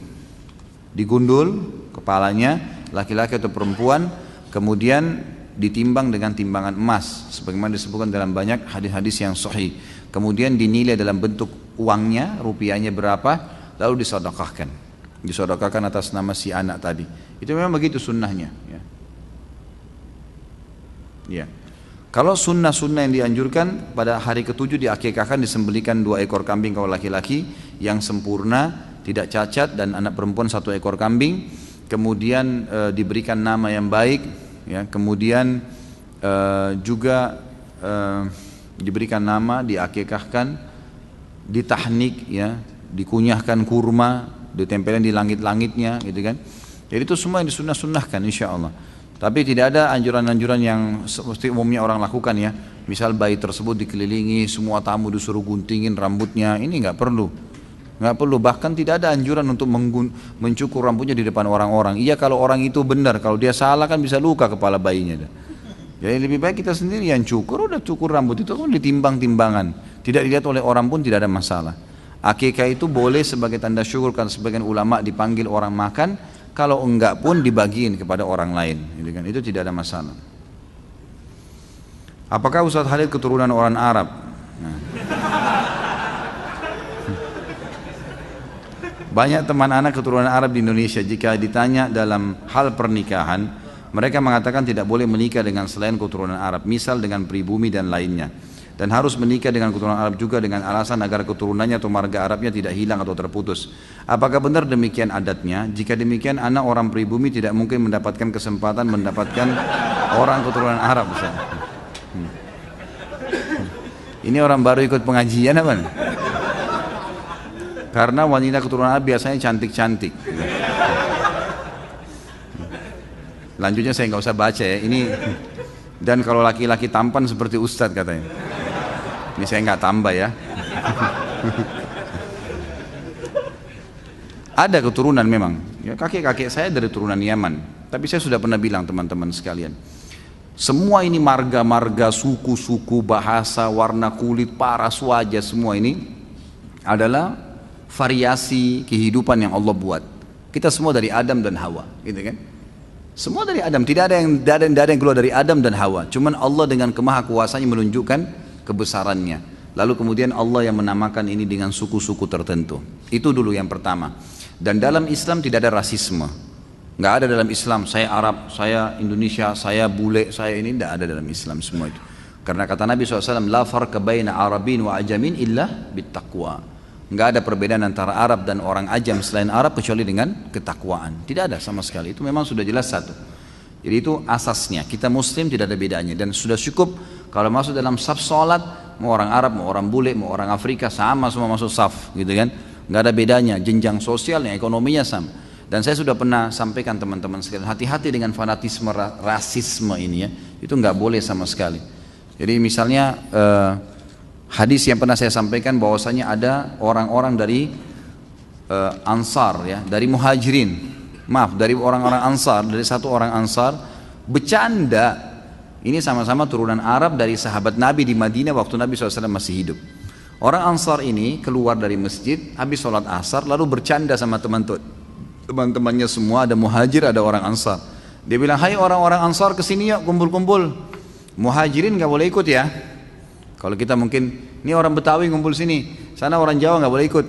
Digundul kepalanya laki-laki atau perempuan, kemudian ditimbang dengan timbangan emas sebagaimana disebutkan dalam banyak hadis-hadis yang sahih. Kemudian dinilai dalam bentuk uangnya, rupiahnya berapa, lalu disedekahkan. Disedekahkan atas nama si anak tadi. Itu memang begitu sunnahnya ya. Ya. Kalau sunnah-sunnah yang dianjurkan pada hari ketujuh diakikahkan disembelikan 2 ekor kambing kalau laki-laki yang sempurna, tidak cacat, dan anak perempuan 1 ekor kambing. Kemudian diberikan nama yang baik, ya. Kemudian juga diberikan nama, diakikahkan, ditahnik, ya, dikunyahkan kurma, ditempelin di langit-langitnya, gitu kan. Jadi itu semua yang disunnah-sunnahkan insya Allah. Tapi tidak ada anjuran-anjuran yang seperti umumnya orang lakukan ya. Misal bayi tersebut dikelilingi, semua tamu disuruh guntingin rambutnya, ini nggak perlu. Nggak perlu, bahkan tidak ada anjuran untuk mencukur rambutnya di depan orang-orang. Iya kalau orang itu benar, kalau dia salah kan bisa luka kepala bayinya. Jadi lebih baik kita sendiri yang cukur, udah cukur rambut itu kan ditimbang-timbangan. Tidak dilihat oleh orang pun tidak ada masalah. Akikah itu boleh sebagai tanda syukur kan sebagian ulama dipanggil orang makan, kalau enggak pun dibagiin kepada orang lain. Itu tidak ada masalah. Apakah Ustaz Khalid keturunan orang Arab? Nah. Banyak teman anak keturunan Arab di Indonesia jika ditanya dalam hal pernikahan, mereka mengatakan tidak boleh menikah dengan selain keturunan Arab, misal dengan pribumi dan lainnya. Dan harus menikah dengan keturunan Arab juga dengan alasan agar keturunannya atau marga Arabnya tidak hilang atau terputus. Apakah benar demikian adatnya? Jika demikian anak orang pribumi tidak mungkin mendapatkan kesempatan mendapatkan orang keturunan Arab. Ini orang baru ikut pengajian apa nih? Karena wanita keturunan Arab biasanya cantik-cantik. Lanjutnya saya nggak usah baca ya. Ini dan kalau laki-laki tampan seperti Ustadz katanya. Ini saya nggak tambah ya. Ada keturunan memang. Ya, kakek-kakek saya dari turunan Yaman. Tapi saya sudah pernah bilang teman-teman sekalian. Semua ini marga-marga, suku-suku, bahasa, warna kulit, paras wajah, semua ini adalah variasi kehidupan yang Allah buat. Kita semua dari Adam dan Hawa, gitu kan? Semua dari Adam, tidak ada yang keluar dari Adam dan Hawa. Cuman Allah dengan kemahakuasanya menunjukkan kebesarannya. Lalu kemudian Allah yang menamakan ini dengan suku-suku tertentu. Itu dulu yang pertama. Dan dalam Islam tidak ada rasisme. Nggak ada dalam Islam, saya Arab, saya Indonesia, saya bule, saya ini, tidak ada dalam Islam semua itu. Karena kata Nabi SAW, la farqa baina Arabin wa ajamin illa bittaqwa. Nggak ada perbedaan antara Arab dan orang ajam selain Arab kecuali dengan ketakwaan. Tidak ada sama sekali, itu memang sudah jelas satu. Jadi itu asasnya, kita Muslim tidak ada bedanya. Dan sudah cukup kalau masuk dalam saf sholat, mau orang Arab, mau orang bule, mau orang Afrika, sama semua masuk saf, gitu kan. Nggak ada bedanya, jenjang sosialnya, ekonominya sama. Dan saya sudah pernah sampaikan teman-teman sekalian, hati-hati dengan fanatisme rasisme ini ya, itu nggak boleh sama sekali. Jadi misalnya hadis yang pernah saya sampaikan bahwasanya ada orang-orang dari Ansar ya, dari Muhajirin, dari orang-orang Ansar, dari satu orang Ansar bercanda. Ini sama-sama turunan Arab dari sahabat Nabi di Madinah waktu Nabi SAW masih hidup. Orang Ansar ini keluar dari masjid habis sholat asar lalu bercanda sama teman-temannya semua, ada Muhajir, ada orang Ansar. Dia bilang, hai orang-orang Ansar kesini yuk kumpul-kumpul. Muhajirin gak boleh ikut ya. Kalau kita mungkin, ini orang Betawi ngumpul sini, sana orang Jawa gak boleh ikut.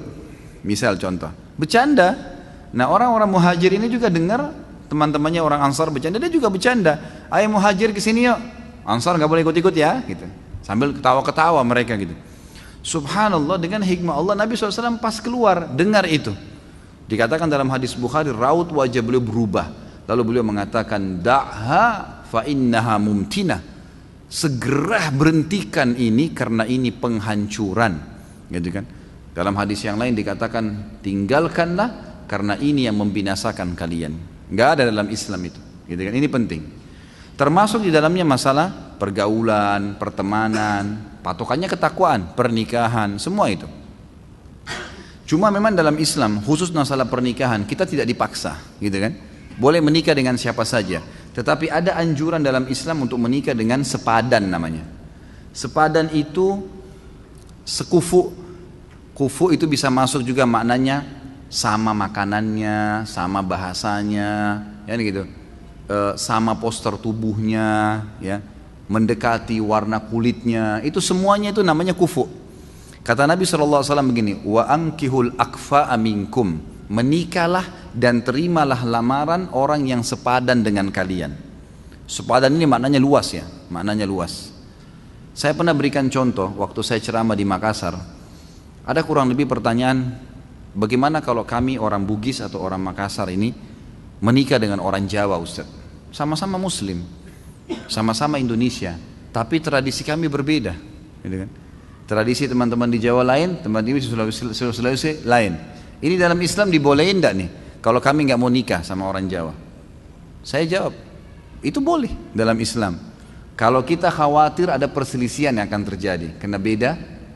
Misal contoh, bercanda. Nah orang-orang Muhajir ini juga dengar teman-temannya orang Ansar bercanda, dia juga bercanda. Ayo Muhajir kesini yuk. Ansar gak boleh ikut-ikut ya, gitu. Sambil ketawa-ketawa mereka gitu. Subhanallah, dengan hikmah Allah Nabi SAW pas keluar dengar itu. Dikatakan dalam hadis Bukhari, raut wajah beliau berubah. Lalu beliau mengatakan, da'ha fa innaha mumtinah. Segera berhentikan ini karena ini penghancuran. Gitu kan? Dalam hadis yang lain dikatakan, tinggalkanlah karena ini yang membinasakan kalian. Enggak ada dalam Islam itu. Gitu kan? Ini penting. Termasuk di dalamnya masalah pergaulan, pertemanan, patokannya ketakwaan, pernikahan, semua itu. Cuma memang dalam Islam, khusus masalah pernikahan, kita tidak dipaksa, gitu kan? Boleh menikah dengan siapa saja, tetapi ada anjuran dalam Islam untuk menikah dengan sepadan namanya. Sepadan itu sekufu, kufu itu bisa masuk juga maknanya sama makanannya, sama bahasanya, ya gitu. Sama poster tubuhnya, ya, mendekati warna kulitnya, itu semuanya itu namanya kufu. Kata Nabi SAW begini, wa ankihul akfa'a minkum, menikahlah dan terimalah lamaran orang yang sepadan dengan kalian. Sepadan ini maknanya luas ya, maknanya luas. Saya pernah berikan contoh waktu saya ceramah di Makassar, ada kurang lebih pertanyaan, bagaimana kalau kami orang Bugis atau orang Makassar ini menikah dengan orang Jawa, Ustaz? Sama-sama Muslim, sama-sama Indonesia, tapi tradisi kami berbeda, gitu kan? Tradisi teman-teman di Jawa lain, teman-teman di Sulawesi lain. Ini dalam Islam dibolehin enggak nih? Kalau kami nggak mau nikah sama orang Jawa, saya jawab, itu boleh dalam Islam. Kalau kita khawatir ada perselisihan yang akan terjadi, karena beda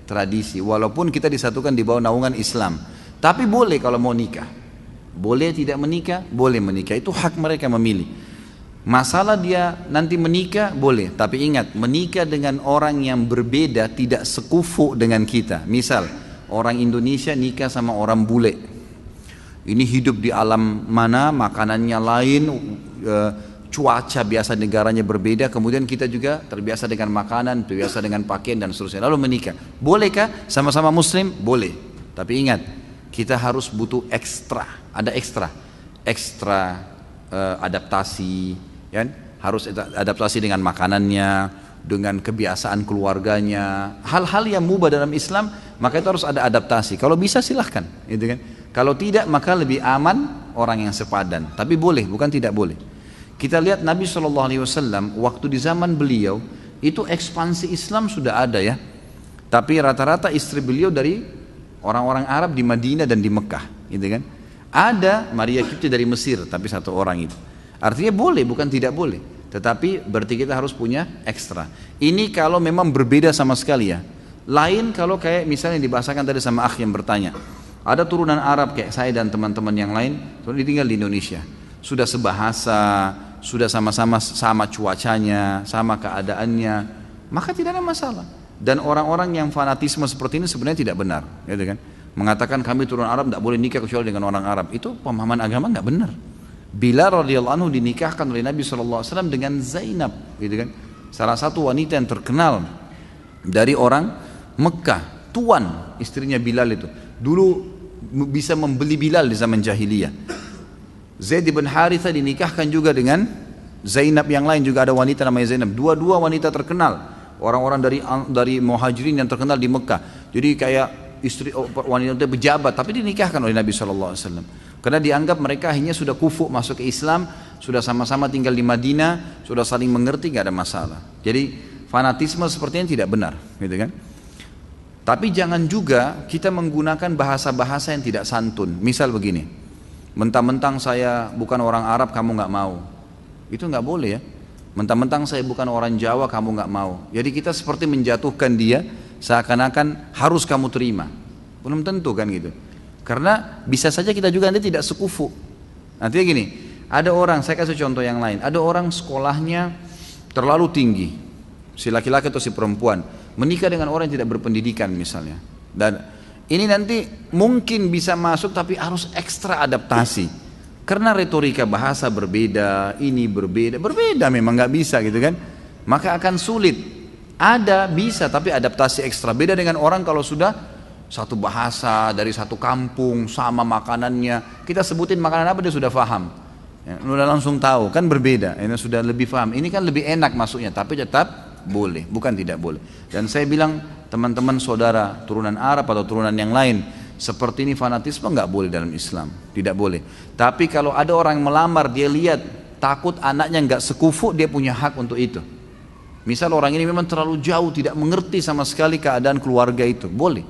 tradisi, walaupun kita disatukan di bawah naungan Islam, tapi boleh kalau mau nikah. Boleh tidak menikah, boleh menikah, itu hak mereka memilih. Masalah dia nanti menikah boleh, tapi ingat, menikah dengan orang yang berbeda tidak sekufu dengan kita. Misal orang Indonesia nikah sama orang bule, ini hidup di alam mana, makanannya lain, cuaca biasa negaranya berbeda, kemudian kita juga terbiasa dengan makanan, terbiasa dengan pakaian dan seterusnya, lalu menikah. Bolehkah sama-sama Muslim? Boleh, tapi ingat, kita harus butuh ekstra, ada ekstra adaptasi, kan? Harus adaptasi dengan makanannya, dengan kebiasaan keluarganya, hal-hal yang mubah dalam Islam, maka itu harus ada adaptasi. Kalau bisa silahkan, gitu kan? Kalau tidak, maka lebih aman orang yang sepadan. Tapi boleh, bukan tidak boleh. Kita lihat Nabi SAW waktu di zaman beliau itu ekspansi Islam sudah ada ya, tapi rata-rata istri beliau dari orang-orang Arab di Madinah dan di Mekah, gitu kan? Ada Maria Kipti dari Mesir, tapi satu orang itu. Artinya boleh, bukan tidak boleh. Tetapi berarti kita harus punya ekstra. Ini kalau memang berbeda sama sekali ya. Lain kalau kayak misalnya dibahasakan tadi sama akh yang bertanya. Ada turunan Arab kayak saya dan teman-teman yang lain, tinggal di Indonesia. Sudah sebahasa, sudah sama-sama sama cuacanya, sama keadaannya, maka tidak ada masalah. Dan orang-orang yang fanatisme seperti ini sebenarnya tidak benar, gitu kan? Mengatakan kami turunan Arab tidak boleh nikah kecuali dengan orang Arab, itu pemahaman agama nggak benar. Bilal radhiyallahu anhu dinikahkan oleh Nabi SAW dengan Zainab, gitu kan? Salah satu wanita yang terkenal dari orang Mekah, tuan istrinya Bilal itu. Dulu bisa membeli Bilal di zaman jahiliyah. Zaid bin Haritha dinikahkan juga dengan Zainab, yang lain juga ada wanita namanya Zainab. Dua-dua wanita terkenal, orang-orang dari Muhajirin yang terkenal di Mekah. Jadi kayak istri wanita pejabat, tapi dinikahkan oleh Nabi SAW. Karena dianggap mereka akhirnya sudah kufu masuk ke Islam, sudah sama-sama tinggal di Madinah, sudah saling mengerti, nggak ada masalah. Jadi fanatisme sepertinya tidak benar, gitu kan? Tapi jangan juga kita menggunakan bahasa-bahasa yang tidak santun. Misal begini, mentang-mentang saya bukan orang Arab kamu nggak mau, itu nggak boleh ya. Mentang-mentang saya bukan orang Jawa kamu nggak mau. Jadi kita seperti menjatuhkan dia, seakan-akan harus kamu terima. Belum tentu kan gitu. Karena bisa saja kita juga nanti tidak sekufu. Nantinya gini, ada orang, saya kasih contoh yang lain, ada orang sekolahnya terlalu tinggi, si laki-laki atau si perempuan, menikah dengan orang yang tidak berpendidikan misalnya. Dan ini nanti mungkin bisa masuk tapi harus ekstra adaptasi. Karena retorika bahasa berbeda, ini berbeda memang nggak bisa gitu kan. Maka akan sulit. Ada bisa tapi adaptasi ekstra. Beda dengan orang kalau sudah satu bahasa dari satu kampung sama makanannya, kita sebutin makanan apa dia sudah paham, ya, sudah langsung tahu kan berbeda. Ini sudah lebih paham. Ini kan lebih enak masuknya, tapi tetap boleh, bukan tidak boleh. Dan saya bilang teman-teman saudara turunan Arab atau turunan yang lain, seperti ini fanatisme nggak boleh dalam Islam, tidak boleh. Tapi kalau ada orang yang melamar, dia lihat takut anaknya nggak sekufu, dia punya hak untuk itu. Misal orang ini memang terlalu jauh, tidak mengerti sama sekali keadaan keluarga itu, boleh.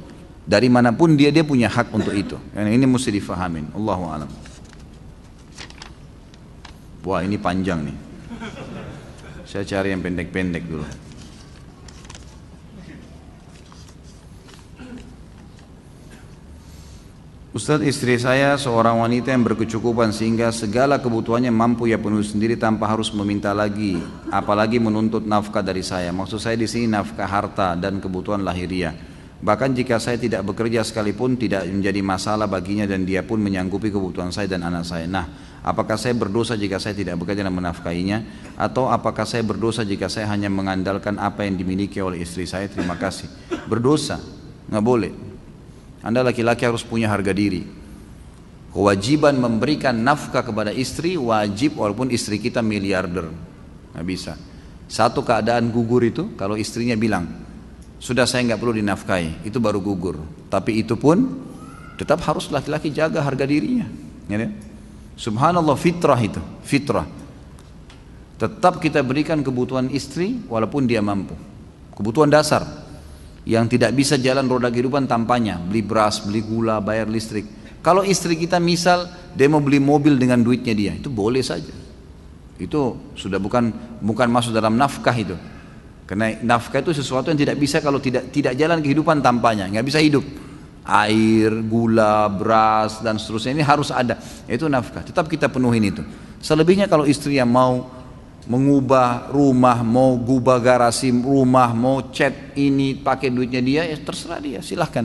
Dari manapun dia punya hak untuk itu. Ini mesti difahamin. Allahu a'lam. Wah, ini panjang nih. Saya cari yang pendek-pendek dulu. Ustadz, istri saya seorang wanita yang berkecukupan sehingga segala kebutuhannya mampu ia penuhi sendiri tanpa harus meminta lagi, apalagi menuntut nafkah dari saya. Maksud saya di sini nafkah harta dan kebutuhan lahiriah. Bahkan jika saya tidak bekerja sekalipun tidak menjadi masalah baginya dan dia pun menyanggupi kebutuhan saya dan anak saya. Nah, apakah saya berdosa jika saya tidak bekerja dan menafkahinya? Atau apakah saya berdosa jika saya hanya mengandalkan apa yang dimiliki oleh istri saya? Terima kasih. Berdosa, nggak boleh. Anda laki-laki harus punya harga diri. Kewajiban memberikan nafkah kepada istri wajib walaupun istri kita miliarder. Nggak bisa. Satu keadaan gugur itu kalau istrinya bilang, sudah saya nggak perlu dinafkahi, itu baru gugur. Tapi itu pun tetap harus laki-laki jaga harga dirinya. Ya, subhanallah, fitrah itu, fitrah. Tetap kita berikan kebutuhan istri walaupun dia mampu. Kebutuhan dasar yang tidak bisa jalan roda kehidupan tanpanya, beli beras, beli gula, bayar listrik. Kalau istri kita misal dia mau beli mobil dengan duitnya dia, itu boleh saja. Itu sudah bukan masuk dalam nafkah itu. Karena nafkah itu sesuatu yang tidak bisa kalau tidak jalan kehidupan tanpanya, nggak bisa hidup. Air, gula, beras dan seterusnya ini harus ada. Itu nafkah. Tetap kita penuhin itu. Selebihnya kalau istri yang mau mengubah rumah, mau gubah garasi rumah, mau cat ini pakai duitnya dia, ya terserah dia, silahkan,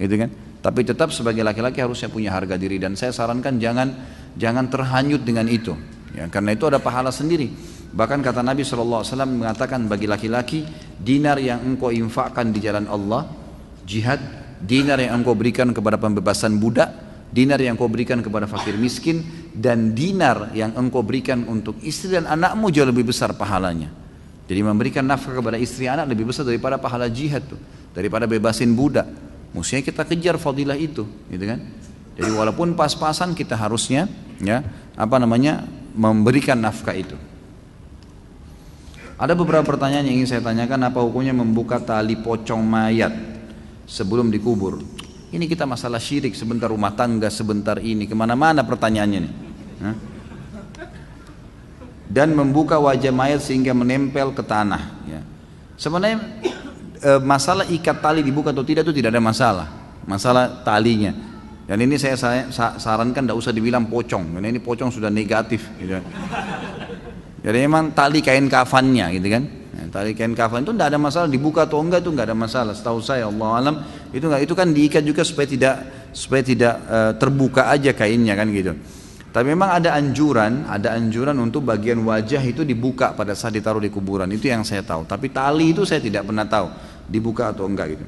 gitu kan. Tapi tetap sebagai laki-laki harusnya punya harga diri dan saya sarankan jangan terhanyut dengan itu, ya, karena itu ada pahala sendiri. Bahkan kata Nabi SAW mengatakan bagi laki-laki, dinar yang engkau infakkan di jalan Allah, jihad, dinar yang engkau berikan kepada pembebasan budak, dinar yang engkau berikan kepada fakir miskin, dan dinar yang engkau berikan untuk istri dan anakmu jauh lebih besar pahalanya. Jadi memberikan nafkah kepada istri anak lebih besar daripada pahala jihad tuh, daripada bebasin budak. Mestinya kita kejar fadilah itu, gitu kan? Jadi walaupun pas-pasan kita harusnya ya memberikan nafkah itu. Ada beberapa pertanyaan yang ingin saya tanyakan. Apa hukumnya membuka tali pocong mayat sebelum dikubur? Ini kita masalah syirik, sebentar rumah tangga, sebentar ini, kemana-mana pertanyaannya nih. Dan membuka wajah mayat sehingga menempel ke tanah. Ya. Sebenarnya masalah ikat tali dibuka atau tidak itu tidak ada masalah. Masalah talinya. Dan ini saya sarankan tidak usah dibilang pocong, karena ini pocong sudah negatif. Gitu. Jadi memang tali kain kafannya, gitu kan? Tali kain kafan itu tidak ada masalah, dibuka atau enggak itu enggak ada masalah. Setahu saya, Allah alam, itu kan diikat juga supaya tidak terbuka aja kainnya kan gitu. Tapi memang ada anjuran untuk bagian wajah itu dibuka pada saat ditaruh di kuburan. Itu yang saya tahu. Tapi tali itu saya tidak pernah tahu dibuka atau enggak gitu.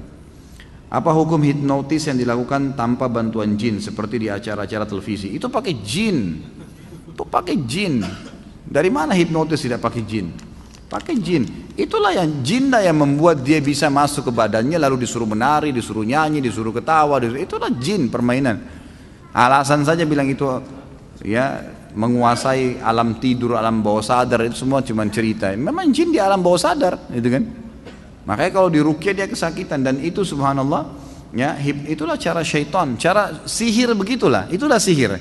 Apa hukum hipnotis yang dilakukan tanpa bantuan jin seperti di acara-acara televisi? Itu pakai jin. Itu pakai jin. Dari mana hipnotis tidak pakai jin? Pakai jin. Itulah yang jin yang membuat dia bisa masuk ke badannya lalu disuruh menari, disuruh nyanyi, disuruh ketawa. Itulah jin permainan. Alasan saja bilang itu ya menguasai alam tidur, alam bawah sadar, itu semua cuma cerita. Memang jin di alam bawah sadar, gitu kan? Makanya kalau diruqyah dia kesakitan dan itu subhanallah, ya itulah cara syaitan, cara sihir begitulah. Itulah sihir.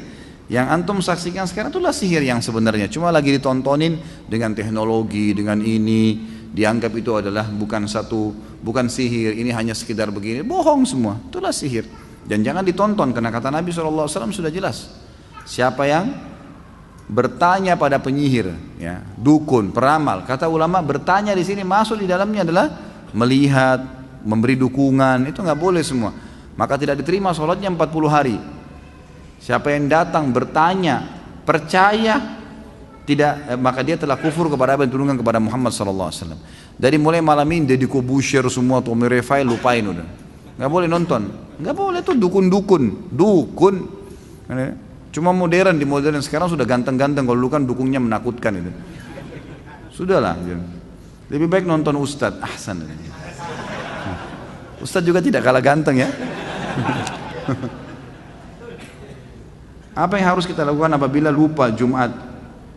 Yang antum saksikan sekarang itulah sihir yang sebenarnya. Cuma lagi ditontonin dengan teknologi, dengan ini dianggap itu adalah bukan sihir, ini hanya sekedar begini, bohong semua. Itulah sihir. Dan jangan ditonton karena kata Nabi SAW sudah jelas. Siapa yang bertanya pada penyihir, ya, dukun, peramal, kata ulama bertanya di sini masuk di dalamnya adalah melihat, memberi dukungan, itu nggak boleh semua. Maka tidak diterima sholatnya 40 hari. Siapa yang datang bertanya, percaya tidak, maka dia telah kufur kepada apa yang diturunkan kepada Muhammad SAW. Dari mulai malam ini Deddy Corbuzier semua, Tommy Revai lupain udah. Nggak boleh nonton, nggak boleh tuh dukun. Cuma modern, di modern sekarang sudah ganteng-ganteng. Kalau dulu kan dukungnya menakutkan itu. Sudahlah. Lebih baik nonton Ustadz, ahsan. Ustadz juga tidak kalah ganteng ya. Apa yang harus kita lakukan apabila lupa Jumat,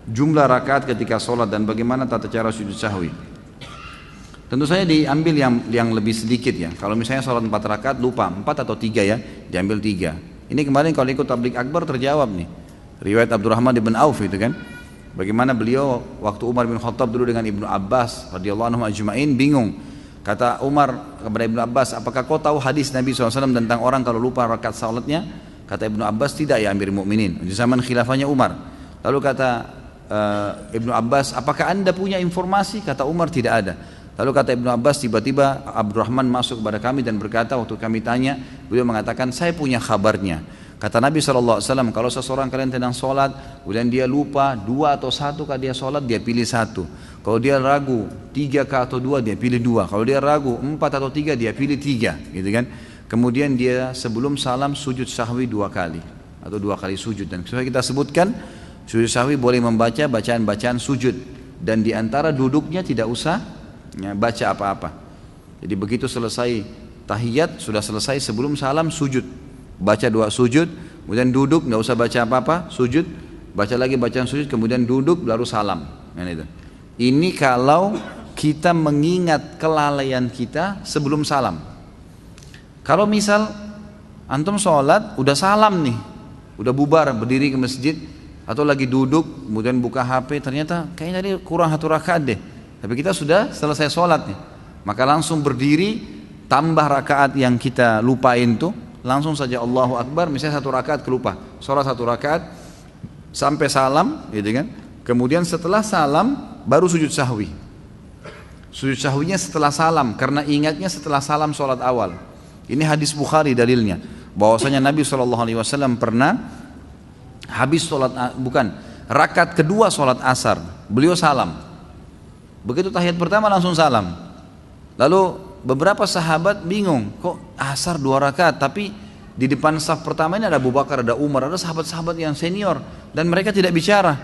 jumlah rakaat ketika sholat, dan bagaimana tata cara sujud sahwi? Tentu saja diambil yang lebih sedikit ya. Kalau misalnya sholat 4 rakaat lupa 4 atau 3 ya, diambil 3. Ini kemarin kalau ikut tablik akbar terjawab nih. Riwayat Abdurrahman bin Auf itu kan. Bagaimana beliau waktu Umar bin Khattab dulu dengan Ibnu Abbas radhiyallahu anhu ajma'in bingung. Kata Umar kepada Ibnu Abbas, apakah kau tahu hadis Nabi SAW tentang orang kalau lupa rakaat salatnya? Kata Ibnu Abbas, tidak ya Amirul Mukminin. Di zaman khilafahnya Umar. Lalu kata Ibnu Abbas, apakah anda punya informasi? Kata Umar, tidak ada. Lalu kata Ibnu Abbas, tiba-tiba Abdurrahman masuk kepada kami dan berkata, waktu kami tanya, beliau mengatakan, saya punya kabarnya. Kata Nabi SAW, kalau seseorang kalian sedang sholat, kemudian dia lupa 2 atau 1 kah dia sholat, dia pilih 1. Kalau dia ragu 3 kah atau 2, dia pilih 2. Kalau dia ragu 4 atau 3, dia pilih 3, gitu kan? Kemudian dia sebelum salam sujud sahwi 2 kali atau 2 kali sujud. Dan sesuai kita sebutkan, sujud sahwi boleh membaca bacaan-bacaan sujud, dan di antara duduknya tidak usah ya, baca apa-apa. Jadi begitu selesai tahiyat, sudah selesai, sebelum salam sujud, baca 2 sujud, kemudian duduk, nggak usah baca apa-apa, sujud, baca lagi bacaan sujud, kemudian duduk, baru salam. Ini kalau kita mengingat kelalaian kita sebelum salam. Kalau misal antum sholat, udah salam nih, udah bubar, berdiri ke masjid, atau lagi duduk, kemudian buka HP, ternyata kayaknya tadi kurang 1 rakaat deh. Tapi kita sudah selesai sholat nih, maka langsung berdiri, tambah rakaat yang kita lupain tuh, langsung saja Allahu Akbar, misalnya 1 rakaat kelupa, sholat 1 rakaat sampai salam, gitu kan? Kemudian setelah salam baru sujud sahwi. Sujud sahwinya setelah salam, karena ingatnya setelah salam sholat awal. Ini hadis Bukhari dalilnya, bahwasanya Nabi SAW pernah habis sholat, rakaat kedua sholat asar, beliau salam. Begitu tahiyat pertama langsung salam. Lalu beberapa sahabat bingung, kok asar 2 rakaat, tapi di depan saf pertama ini ada Abu Bakar, ada Umar, ada sahabat-sahabat yang senior, dan mereka tidak bicara.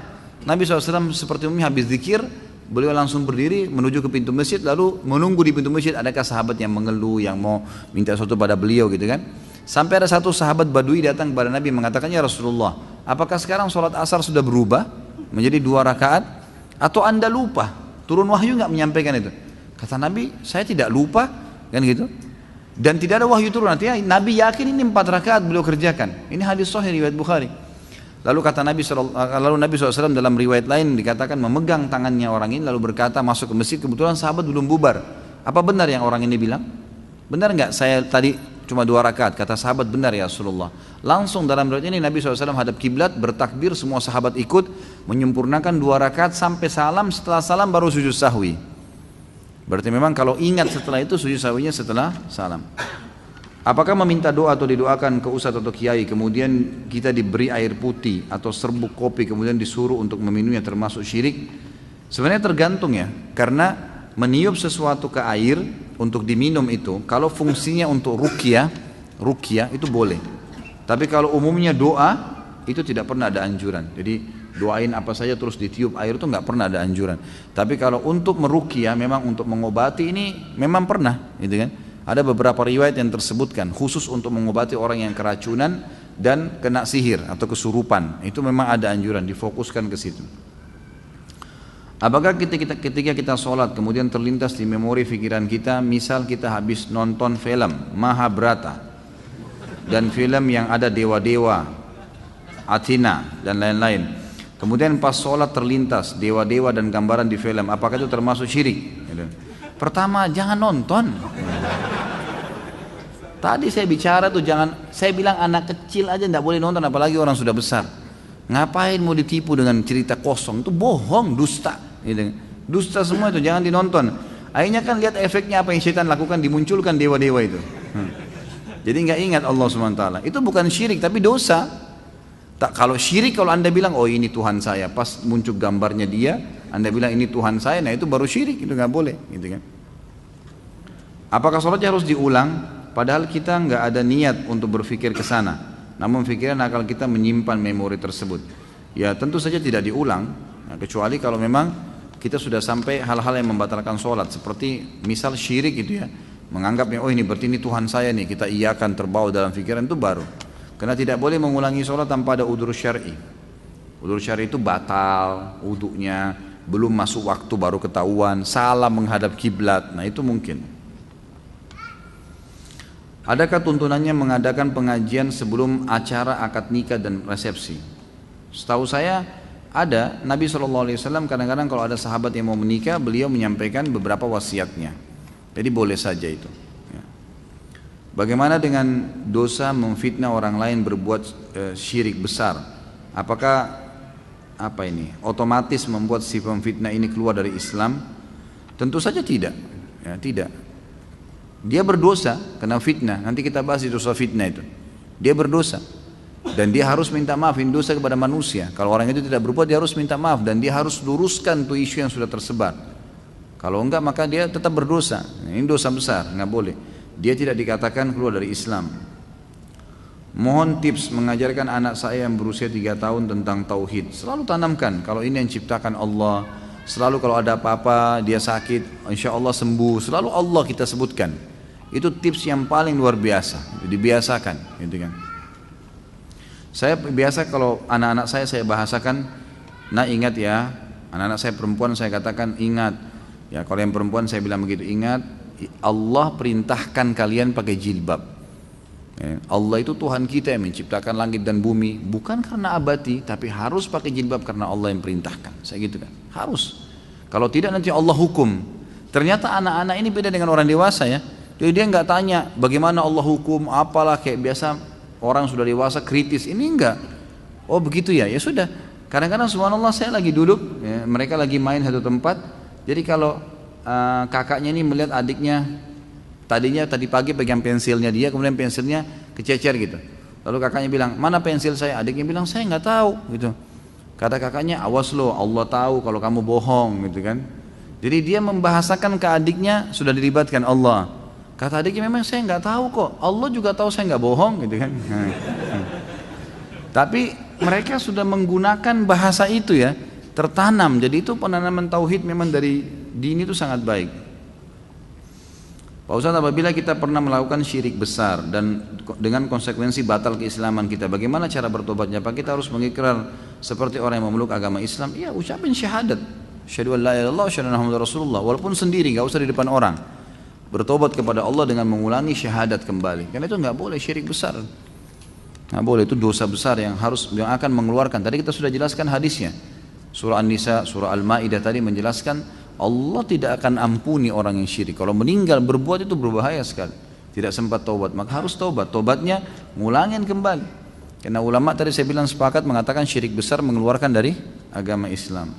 Nabi SAW seperti umumnya habis zikir, beliau langsung berdiri menuju ke pintu masjid, lalu menunggu di pintu masjid adakah sahabat yang mengeluh, yang mau minta sesuatu pada beliau gitu kan. Sampai ada satu sahabat Badui datang kepada Nabi mengatakan, ya Rasulullah, apakah sekarang sholat asar sudah berubah menjadi 2 rakaat, atau anda lupa? Turun wahyu nggak menyampaikan itu? Kata Nabi, saya tidak lupa, kan gitu. Dan tidak ada wahyu turun, artinya Nabi yakin ini 4 rakaat beliau kerjakan. Ini hadis sahih riwayat Bukhari. Lalu kata Nabi SAW dalam riwayat lain dikatakan memegang tangannya orang ini lalu berkata, masuk ke masjid, kebetulan sahabat belum bubar. Apa benar yang orang ini bilang? Benar nggak saya tadi cuma 2 rakaat? Kata sahabat, benar ya Rasulullah. Langsung dalam riwayat ini Nabi SAW hadap kiblat, bertakbir, semua sahabat ikut, menyempurnakan 2 rakaat sampai salam, setelah salam baru sujud sahwi. Berarti memang kalau ingat setelah itu sujud sahwinya setelah salam. Apakah meminta doa atau didoakan ke ustadz atau kiai, kemudian kita diberi air putih atau serbuk kopi kemudian disuruh untuk meminumnya termasuk syirik? Sebenarnya tergantung ya, karena meniup sesuatu ke air untuk diminum itu, kalau fungsinya untuk ruqyah itu boleh. Tapi kalau umumnya doa, itu tidak pernah ada anjuran. Jadi doain apa saja terus ditiup air itu nggak pernah ada anjuran. Tapi kalau untuk meruqyah, memang untuk mengobati, ini memang pernah, gitu kan? Ada beberapa riwayat yang tersebutkan khusus untuk mengobati orang yang keracunan dan kena sihir atau kesurupan. Itu memang ada anjuran, difokuskan ke situ. Apakah ketika kita sholat kemudian terlintas di memori pikiran kita, misal kita habis nonton film Mahabharata dan film yang ada dewa-dewa, Athena dan lain-lain, kemudian pas sholat terlintas dewa-dewa dan gambaran di film, apakah itu termasuk syirik? Pertama, jangan nonton. Tadi saya bicara tuh jangan, saya bilang anak kecil aja tidak boleh nonton, apalagi orang sudah besar. Ngapain mau ditipu dengan cerita kosong? Itu bohong, dusta. Dusta semua itu, jangan dinonton. Akhirnya kan lihat efeknya apa yang syaitan lakukan, dimunculkan dewa-dewa itu. Jadi nggak ingat Allah SWT. Itu bukan syirik tapi dosa. Tak, kalau syirik, kalau anda bilang oh ini Tuhan saya, pas muncul gambarnya dia, anda bilang ini Tuhan saya, nah itu baru syirik, itu nggak boleh, gitu kan? Apakah sholatnya harus diulang? Padahal kita nggak ada niat untuk berpikir ke sana, namun pikiran akal kita menyimpan memori tersebut. Ya tentu saja tidak diulang, nah, kecuali kalau memang kita sudah sampai hal-hal yang membatalkan sholat, seperti misal syirik itu ya, menganggapnya oh ini berarti ini Tuhan saya nih, kita iakan terbawa dalam pikiran, itu baru. Karena tidak boleh mengulangi sholat tanpa ada udzur syar'i. Udzur syar'i itu batal wudunya, belum masuk waktu baru ketahuan, salah menghadap kiblat, nah itu mungkin. Adakah tuntunannya mengadakan pengajian sebelum acara akad nikah dan resepsi? Setahu saya ada. Nabi SAW kadang-kadang kalau ada sahabat yang mau menikah, beliau menyampaikan beberapa wasiatnya. Jadi boleh saja itu. Bagaimana dengan dosa memfitnah orang lain berbuat syirik besar? Apakah otomatis membuat si pemfitnah ini keluar dari Islam? Tentu saja tidak. Ya, tidak. Dia berdosa kena fitnah. Nanti kita bahas dosa fitnah itu. Dia berdosa dan dia harus minta maaf, ini dosa kepada manusia. Kalau orang itu tidak berbuat, dia harus minta maaf dan dia harus luruskan tuh isu yang sudah tersebar. Kalau enggak maka dia tetap berdosa. Ini dosa besar, nggak boleh. Dia tidak dikatakan keluar dari Islam. Mohon tips mengajarkan anak saya yang berusia 3 tahun tentang tauhid. Selalu tanamkan kalau ini yang ciptakan Allah. Selalu kalau ada apa-apa dia sakit, insya Allah sembuh. Selalu Allah kita sebutkan. Itu tips yang paling luar biasa. Dibiasakan, gitu kan. Saya biasa kalau anak-anak saya bahasakan, nah ingat ya, anak-anak saya perempuan saya katakan ingat. Ya kalau yang perempuan saya bilang begitu, ingat Allah perintahkan kalian pakai jilbab. Allah itu Tuhan kita yang menciptakan langit dan bumi, bukan karena abadi, tapi harus pakai jilbab karena Allah yang perintahkan. Saya gitu kan, harus. Kalau tidak nanti Allah hukum. Ternyata anak-anak ini beda dengan orang dewasa ya. Jadi dia nggak tanya bagaimana Allah hukum, apalah kayak biasa orang sudah dewasa kritis. Ini enggak. Oh begitu ya, ya sudah. Kadang-kadang subhanallah saya lagi duduk, ya, mereka lagi main satu tempat. Jadi kalau kakaknya ini melihat adiknya, tadi pagi pegang pensilnya dia, kemudian pensilnya kececer gitu. Lalu kakaknya bilang, mana pensil saya? Adiknya bilang, saya nggak tahu gitu. Kata kakaknya, awas lo, Allah tahu kalau kamu bohong gitu kan. Jadi dia membahasakan ke adiknya sudah dilibatkan Allah. Kata adiknya, memang saya nggak tahu kok, Allah juga tahu saya nggak bohong gitu kan. Tapi mereka sudah menggunakan bahasa itu ya, tertanam. Jadi itu penanaman tauhid memang dari dini itu sangat baik. Pak Ustadz, apabila kita pernah melakukan syirik besar dan dengan konsekuensi batal keislaman kita, bagaimana cara bertobatnya? Apa kita harus mengikrar seperti orang yang memeluk agama Islam? Ya ucapin syahadat, asyhadu an la ilaha illallah wa asyhadu anna muhammadar rasulullah, walaupun sendiri, nggak usah di depan orang. Bertobat kepada Allah dengan mengulangi syahadat kembali. Karena itu nggak boleh syirik besar. Nggak boleh, itu dosa besar yang akan mengeluarkan. Tadi kita sudah jelaskan hadisnya. Surah An-Nisa, surah Al-Maidah tadi menjelaskan Allah tidak akan ampuni orang yang syirik. Kalau meninggal berbuat itu berbahaya sekali. Tidak sempat taubat, maka harus taubat. Taubatnya ngulangin kembali. Karena ulama tadi saya bilang sepakat mengatakan syirik besar mengeluarkan dari agama Islam.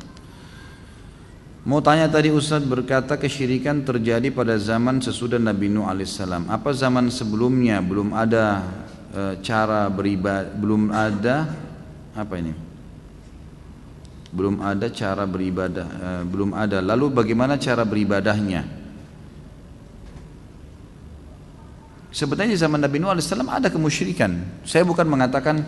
Mau tanya tadi Ustadz berkata kesyirikan terjadi pada zaman sesudah Nabi Nuh alaihissalam. Apa zaman sebelumnya belum ada cara beribadah, belum ada belum ada cara beribadah, belum ada. Lalu bagaimana cara beribadahnya? Sebetulnya di zaman Nabi Nuh alaihissalam ada kemusyrikan. Saya bukan mengatakan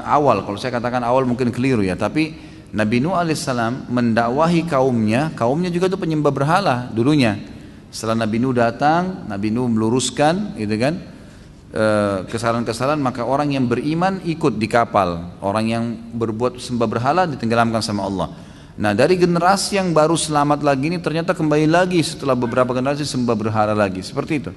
awal. Kalau saya katakan awal mungkin keliru ya. Tapi Nabi Nuh alaihissalam mendakwahi kaumnya juga itu penyembah berhala dulunya. Setelah Nabi Nuh datang, Nabi Nuh meluruskan, gitu kan, kesalahan-kesalahan, maka orang yang beriman ikut di kapal, orang yang berbuat sembah berhala ditenggelamkan sama Allah. Nah dari generasi yang baru selamat lagi ini ternyata kembali lagi setelah beberapa generasi sembah berhala lagi, seperti itu.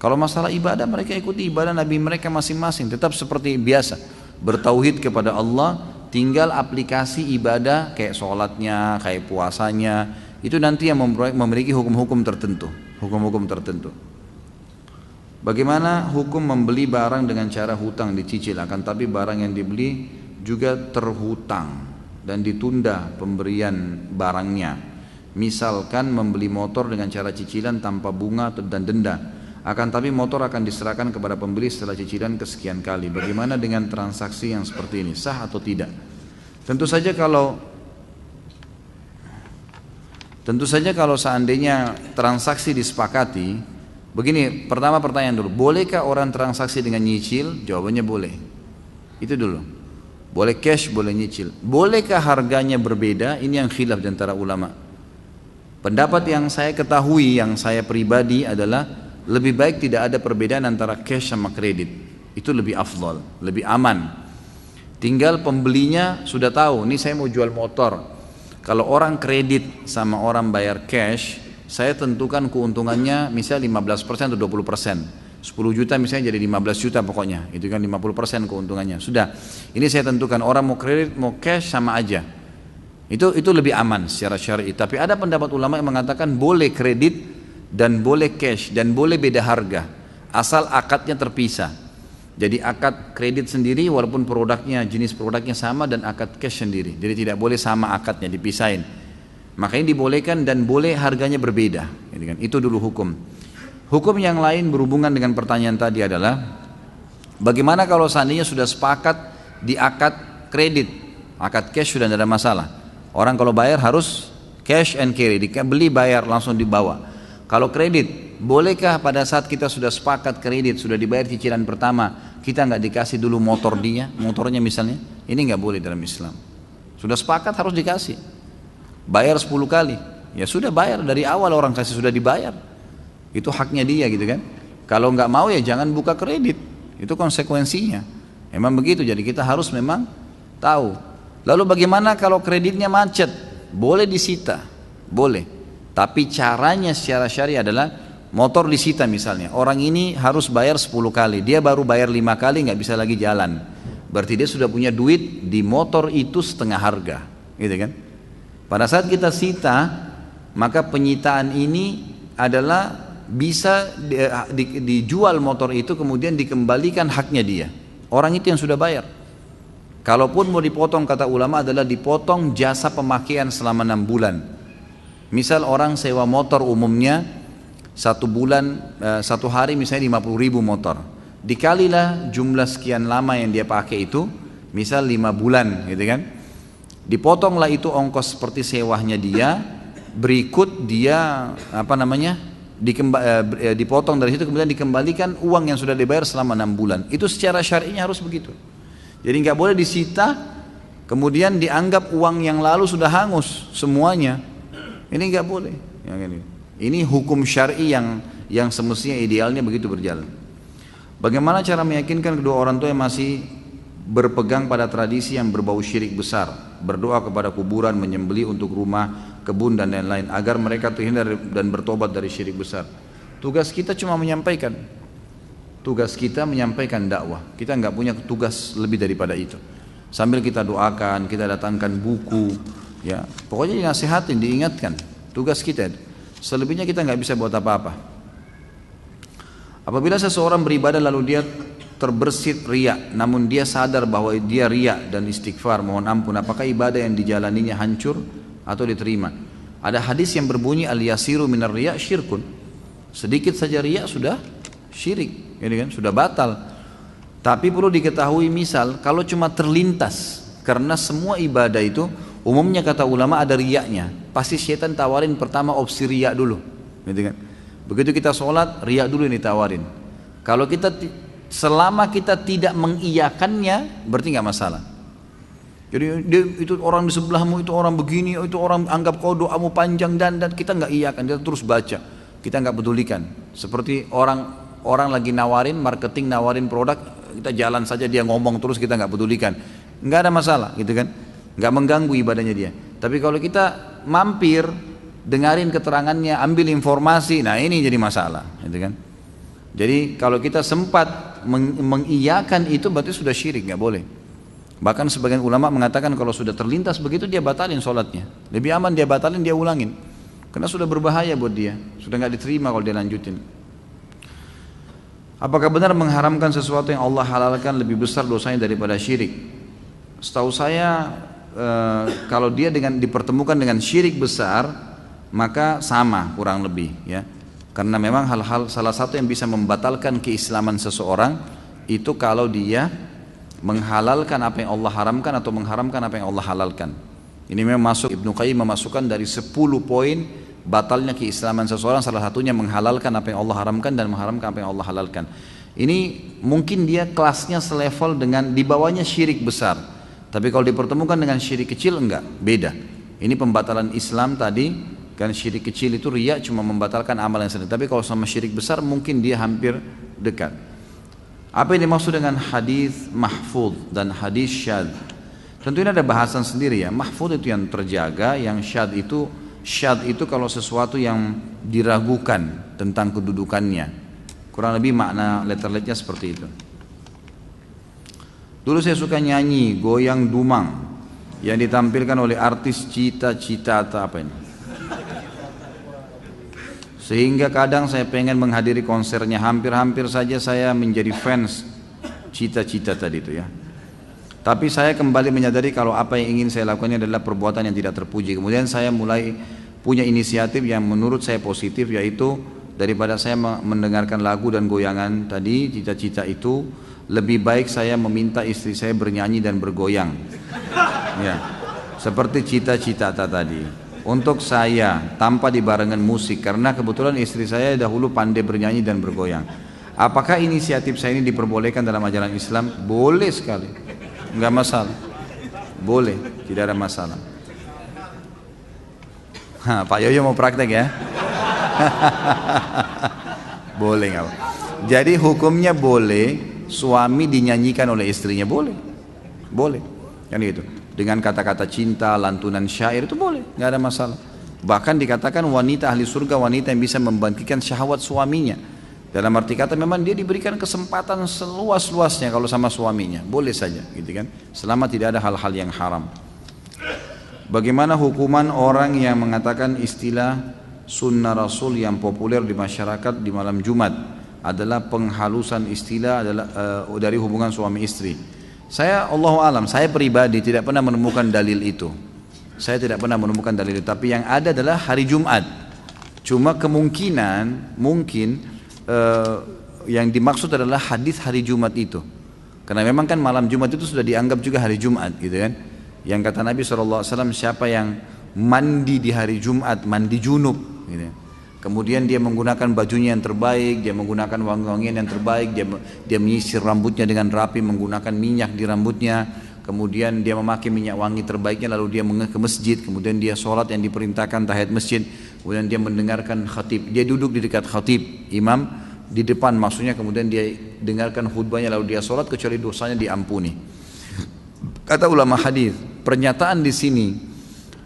Kalau masalah ibadah mereka ikuti ibadah Nabi mereka masing-masing, tetap seperti biasa bertauhid kepada Allah, tinggal aplikasi ibadah kayak sholatnya, kayak puasanya, itu nanti yang memiliki hukum-hukum tertentu, Bagaimana hukum membeli barang dengan cara hutang dicicil, akan tapi barang yang dibeli juga terhutang dan ditunda pemberian barangnya. Misalkan membeli motor dengan cara cicilan tanpa bunga dan denda, akan tapi motor akan diserahkan kepada pembeli setelah cicilan kesekian kali. Bagaimana dengan transaksi yang seperti ini, sah atau tidak? Tentu saja kalau seandainya transaksi disepakati. Begini, pertama pertanyaan dulu, bolehkah orang transaksi dengan nyicil? Jawabannya boleh. Itu dulu. Boleh cash, boleh nyicil. Bolehkah harganya berbeda? Ini yang khilaf di antara ulama. Pendapat yang saya ketahui, yang saya pribadi adalah lebih baik tidak ada perbedaan antara cash sama kredit. Itu lebih afdal, lebih aman. Tinggal pembelinya sudah tahu, ini saya mau jual motor. Kalau orang kredit sama orang bayar cash, saya tentukan keuntungannya misalnya 15% atau 20%. 10 juta misalnya jadi 15 juta pokoknya, itu kan 50% keuntungannya. Sudah, ini saya tentukan, orang mau kredit mau cash sama aja. Itu lebih aman secara syar'i. Tapi ada pendapat ulama yang mengatakan boleh kredit dan boleh cash dan boleh beda harga, asal akadnya terpisah. Jadi akad kredit sendiri walaupun produknya, jenis produknya sama, dan akad cash sendiri. Jadi tidak boleh sama akadnya, dipisahin. Makanya dibolehkan dan boleh harganya berbeda. Itu dulu hukum. Hukum yang lain berhubungan dengan pertanyaan tadi adalah bagaimana kalau seandainya sudah sepakat di akad kredit, akad cash sudah tidak ada masalah. Orang kalau bayar harus cash and carry, beli bayar langsung dibawa. Kalau kredit, bolehkah pada saat kita sudah sepakat kredit, sudah dibayar cicilan pertama, kita nggak dikasih dulu motornya misalnya? Ini nggak boleh dalam Islam. Sudah sepakat harus dikasih. Bayar 10 kali, ya sudah bayar dari awal, orang kasih sudah dibayar. Itu haknya dia gitu kan. Kalau nggak mau ya jangan buka kredit. Itu konsekuensinya. Memang begitu, jadi kita harus memang tahu. Lalu bagaimana kalau kreditnya macet? Boleh disita, boleh. Tapi caranya secara syariah adalah motor disita misalnya. Orang ini harus bayar 10 kali, dia baru bayar 5 kali nggak bisa lagi jalan. Berarti dia sudah punya duit di motor itu setengah harga, gitu kan? Pada saat kita sita, maka penyitaan ini adalah bisa dijual motor itu kemudian dikembalikan haknya dia. Orang itu yang sudah bayar. Kalaupun mau dipotong, kata ulama adalah dipotong jasa pemakaian selama 6 bulan. Misal orang sewa motor umumnya 1 bulan, 1 hari misalnya 50.000 motor. Dikalilah jumlah sekian lama yang dia pakai itu, misal 5 bulan gitu kan. Dipotonglah itu ongkos seperti sewahnya dia, berikut dia dipotong dari situ, kemudian dikembalikan uang yang sudah dibayar selama 6 bulan. Itu secara syar'inya harus begitu. Jadi nggak boleh disita kemudian dianggap uang yang lalu sudah hangus semuanya. Ini nggak boleh. Ini hukum syar'i yang semestinya idealnya begitu berjalan. Bagaimana cara meyakinkan kedua orang tua yang masih berpegang pada tradisi yang berbau syirik besar, berdoa kepada kuburan, menyembelih untuk rumah, kebun dan lain-lain, agar mereka terhindar dan bertobat dari syirik besar? Tugas kita cuma menyampaikan. Tugas kita menyampaikan dakwah. Kita nggak punya tugas lebih daripada itu. Sambil kita doakan, kita datangkan buku, ya pokoknya dinasihatin, diingatkan. Tugas kita itu. Selebihnya kita nggak bisa buat apa-apa. Apabila seseorang beribadah lalu dia terbersit riya, namun dia sadar bahwa dia riya dan istighfar mohon ampun, apakah ibadah yang dijalaninya hancur atau diterima? Ada hadis yang berbunyi al-yasiru minar riya syirkun. Sedikit saja riya sudah syirik, ini kan sudah batal. Tapi perlu diketahui, misal kalau cuma terlintas, karena semua ibadah itu umumnya kata ulama ada riyaknya. Pasti syaitan tawarin pertama opsi riya dulu, gitu kan. Begitu kita sholat, riya dulu yang ditawarin. Kalau kita selama kita tidak mengiyakannya, berarti nggak masalah. Jadi itu orang di sebelahmu, itu orang begini, itu orang anggap kau doamu panjang dan kita nggak iyakan, kita terus baca, kita nggak pedulikan. Seperti orang lagi nawarin marketing, nawarin produk, kita jalan saja dia ngomong terus, kita nggak pedulikan, nggak ada masalah, gitu kan. Nggak mengganggu ibadahnya dia. Tapi kalau kita mampir, dengarin keterangannya, ambil informasi, nah ini jadi masalah, gitu kan. Jadi kalau kita sempat mengiyakan itu berarti sudah syirik, nggak boleh. Bahkan sebagian ulama mengatakan kalau sudah terlintas begitu dia batalin sholatnya. Lebih aman dia batalin, dia ulangin, karena sudah berbahaya buat dia, sudah nggak diterima kalau dia lanjutin. Apakah benar mengharamkan sesuatu yang Allah halalkan lebih besar dosanya daripada syirik? Setahu saya kalau dia dipertemukan dengan syirik besar, maka sama kurang lebih, ya. Karena memang hal-hal salah satu yang bisa membatalkan keislaman seseorang itu kalau dia menghalalkan apa yang Allah haramkan atau mengharamkan apa yang Allah halalkan. Ini memang masuk, Ibnu Qayyim memasukkan dari 10 poin batalnya keislaman seseorang, salah satunya menghalalkan apa yang Allah haramkan dan mengharamkan apa yang Allah halalkan. Ini mungkin dia kelasnya selevel dengan di bawahnya syirik besar, tapi kalau dipertemukan dengan syirik kecil enggak, beda. Ini pembatalan Islam tadi Kan syirik kecil itu riya cuma membatalkan amal yang sedang. Tapi kalau sama syirik besar mungkin dia hampir dekat. Apa yang dimaksud dengan hadis mahfuz dan hadis syadz? Tentu ini ada bahasan sendiri ya. Mahfuz itu yang terjaga, yang syadz itu kalau sesuatu yang diragukan tentang kedudukannya. Kurang lebih makna letter-letternya seperti itu. Dulu saya suka nyanyi goyang dumang yang ditampilkan oleh artis Cita-Cita atau apa ini. Sehingga kadang saya pengen menghadiri konsernya, hampir-hampir saja saya menjadi fans Cita-Cita tadi itu ya. Tapi saya kembali menyadari kalau apa yang ingin saya lakukan adalah perbuatan yang tidak terpuji. Kemudian saya mulai punya inisiatif yang menurut saya positif, yaitu daripada saya mendengarkan lagu dan goyangan tadi Cita-Cita itu, lebih baik saya meminta istri saya bernyanyi dan bergoyang ya, seperti Cita-Cita tadi. Untuk saya tanpa dibarengan musik, karena kebetulan istri saya dahulu pandai bernyanyi dan bergoyang. Apakah inisiatif saya ini diperbolehkan dalam ajaran Islam? Boleh sekali, enggak masalah, boleh, tidak ada masalah. Pak Yoyo mau praktek ya? Boleh nggak? Jadi hukumnya boleh suami dinyanyikan oleh istrinya, boleh, boleh, kan gitu. Dengan kata-kata cinta, lantunan syair itu boleh, nggak ada masalah. Bahkan dikatakan wanita ahli surga wanita yang bisa membangkitkan syahwat suaminya. Dalam arti kata memang dia diberikan kesempatan seluas-luasnya kalau sama suaminya, boleh saja, gitu kan? Selama tidak ada hal-hal yang haram. Bagaimana hukuman orang yang mengatakan istilah sunnah Rasul yang populer di masyarakat di malam Jumat adalah penghalusan istilah dari hubungan suami istri? Saya Allahu alam, saya pribadi tidak pernah menemukan dalil itu. Saya tidak pernah menemukan dalil itu. Tapi yang ada adalah hari Jumat. Cuma kemungkinan mungkin yang dimaksud adalah hadis hari Jumat itu. Karena memang kan malam Jumat itu sudah dianggap juga hari Jumat, gitu kan? Yang kata Nabi SAW, siapa yang mandi di hari Jumat, mandi junub, gitu. Kemudian dia menggunakan bajunya yang terbaik, dia menggunakan wangi-wangian yang terbaik, dia menyisir rambutnya dengan rapi, menggunakan minyak di rambutnya, kemudian dia memakai minyak wangi terbaiknya, lalu dia ke masjid, kemudian dia sholat yang diperintahkan tahiyat masjid, kemudian dia mendengarkan khatib, dia duduk di dekat khatib, imam di depan maksudnya, kemudian dia dengarkan khutbahnya, lalu dia sholat kecuali dosanya diampuni. Kata ulama hadis, pernyataan di sini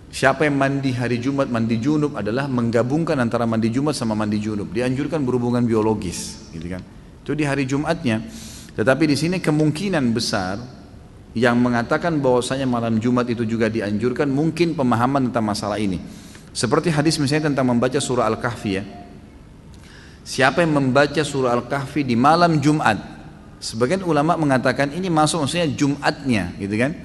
siapa yang mandi hari Jumat, mandi junub adalah menggabungkan antara mandi Jumat sama mandi junub. Dianjurkan berhubungan biologis, gitu kan? Itu di hari Jumatnya. Tetapi di sini kemungkinan besar yang mengatakan bahwasanya malam Jumat itu juga dianjurkan, mungkin pemahaman tentang masalah ini. Seperti hadis misalnya tentang membaca surah Al-Kahfi ya. Siapa yang membaca surah Al-Kahfi di malam Jumat, sebagian ulama mengatakan ini masuk maksudnya Jumatnya, gitu kan?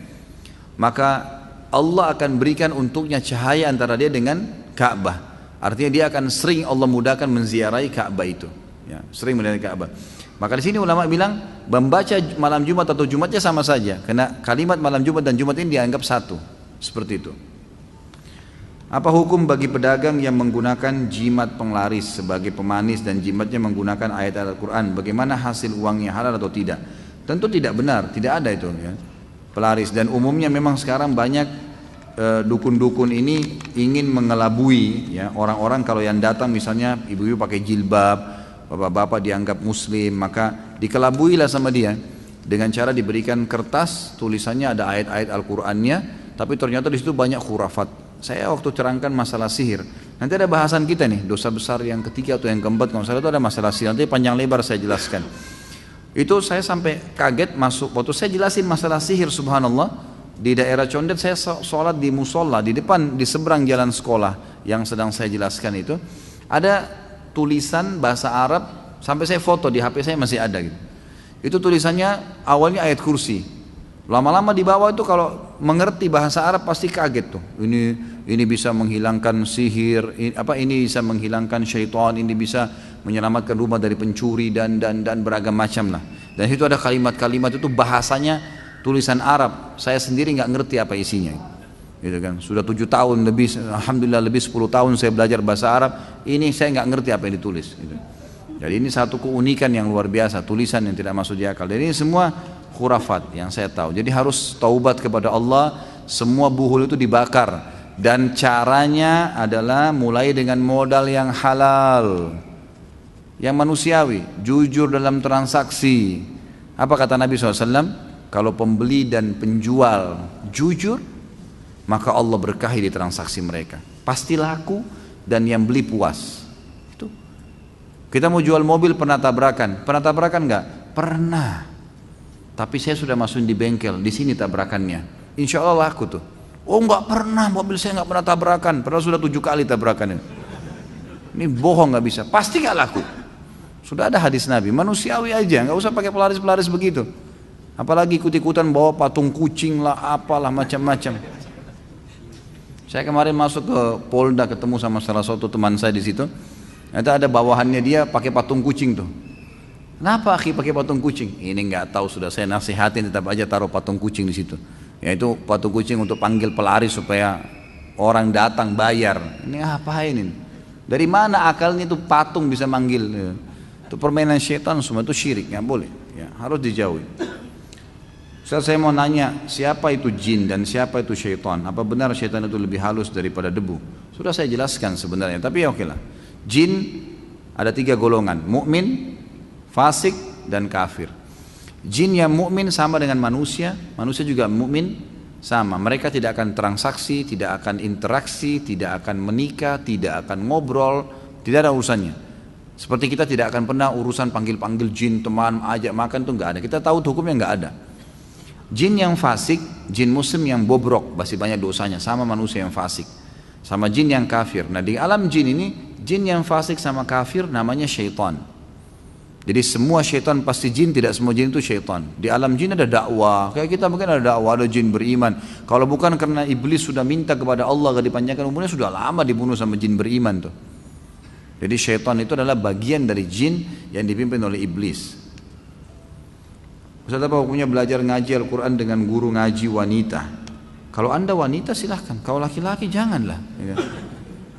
Maka Allah akan berikan untuknya cahaya antara dia dengan Ka'bah. Artinya dia akan sering Allah mudahkan menziarahi Ka'bah itu. Ya, sering menziarahi Ka'bah. Maka di sini ulama bilang membaca malam Jumat atau Jumatnya sama saja, karena kalimat malam Jumat dan Jumat ini dianggap satu. Seperti itu. Apa hukum bagi pedagang yang menggunakan jimat penglaris sebagai pemanis dan jimatnya menggunakan ayat Al-Quran? Bagaimana hasil uangnya, halal atau tidak? Tentu tidak benar, tidak ada itu ya. Pelaris, dan umumnya memang sekarang banyak dukun-dukun ini ingin mengelabui ya orang-orang. Kalau yang datang misalnya ibu-ibu pakai jilbab, bapak-bapak dianggap muslim, maka dikelabuilah sama dia dengan cara diberikan kertas tulisannya ada ayat-ayat Al-Qur'annya, tapi ternyata di situ banyak khurafat. Saya waktu terangkan masalah sihir, nanti ada bahasan kita nih, dosa besar yang ketiga atau yang keempat kalau salah itu ada masalah sihir, nanti panjang lebar saya jelaskan. Itu saya sampai kaget masuk, waktu saya jelasin masalah sihir, subhanallah, di daerah Condet saya sholat di musola, di depan, di seberang jalan sekolah yang sedang saya jelaskan itu, ada tulisan bahasa Arab, sampai saya foto di HP saya masih ada gitu. Itu tulisannya awalnya ayat kursi, lama-lama di bawah itu kalau mengerti bahasa Arab pasti kaget tuh, ini bisa menghilangkan sihir, ini bisa menghilangkan syaitan, ini bisa menyelamatkan rumah dari pencuri dan beragam macam lah. Dan itu ada kalimat-kalimat itu bahasanya tulisan Arab. Saya sendiri nggak ngerti apa isinya. Gitu kan. Sudah 7 tahun lebih, alhamdulillah lebih 10 tahun saya belajar bahasa Arab. Ini saya nggak ngerti apa yang ditulis. Gitu. Jadi ini satu keunikan yang luar biasa, tulisan yang tidak masuk di akal. Dan ini semua khurafat yang saya tahu. Jadi harus taubat kepada Allah. Semua buhul itu dibakar. Dan caranya adalah mulai dengan modal yang halal, yang manusiawi, jujur dalam transaksi. Apa kata Nabi SAW? Kalau pembeli dan penjual jujur, maka Allah berkahi di transaksi mereka. Pasti laku dan yang beli puas. Itu. Kita mau jual mobil, pernah tabrakan? Pernah tabrakan nggak? Pernah. Tapi saya sudah masukin di bengkel, di sini tabrakannya. Insya Allah laku tuh. Oh nggak pernah, mobil saya nggak pernah tabrakan. Padahal sudah 7 kali tabrakan ini. Ini bohong, nggak bisa. Pasti nggak laku. Sudah ada hadis Nabi, manusiawi aja, nggak usah pakai pelaris-pelaris begitu. Apalagi ikut-ikutan bawa patung kucing lah, apalah macam-macam. Saya kemarin masuk ke Polda, ketemu sama salah satu teman saya di situ. Ternyata ada bawahannya dia pakai patung kucing tuh. Kenapa akhi pakai patung kucing? Ini nggak tahu, sudah saya nasihatin tetap aja taruh patung kucing di situ. Yaitu patung kucing untuk panggil pelaris supaya orang datang bayar. Ini apain ini? Dari mana akalnya itu patung bisa manggil? Itu permainan syaitan semua, itu syirik, nggak boleh. Ya, harus dijauhi. Setelah saya mau nanya, siapa itu jin dan siapa itu syaitan? Apa benar syaitan itu lebih halus daripada debu? Sudah saya jelaskan sebenarnya, tapi ya oke lah. Jin ada 3 golongan, mukmin, fasik, dan kafir. Jin yang mukmin sama dengan manusia, manusia juga mukmin sama. Mereka tidak akan transaksi, tidak akan interaksi, tidak akan menikah, tidak akan ngobrol, tidak ada urusannya. Seperti kita tidak akan pernah urusan panggil-panggil jin, teman, ajak makan, itu nggak ada. Kita tahu hukumnya nggak ada. Jin yang fasik, jin muslim yang bobrok, masih banyak dosanya, sama manusia yang fasik, sama jin yang kafir. Nah di alam jin ini, jin yang fasik sama kafir namanya syaitan. Jadi semua syaitan pasti jin, tidak semua jin itu syaitan. Di alam jin ada dakwah, kayak kita mungkin ada dakwah, ada jin beriman. Kalau bukan karena iblis sudah minta kepada Allah agar dipanjangkan umurnya, sudah lama dibunuh sama jin beriman tuh. Jadi syaitan itu adalah bagian dari jin yang dipimpin oleh iblis. Ustaz, apa hukumnya belajar ngaji Al-Quran dengan guru ngaji wanita? Kalau anda wanita silahkan, kalau laki-laki janganlah.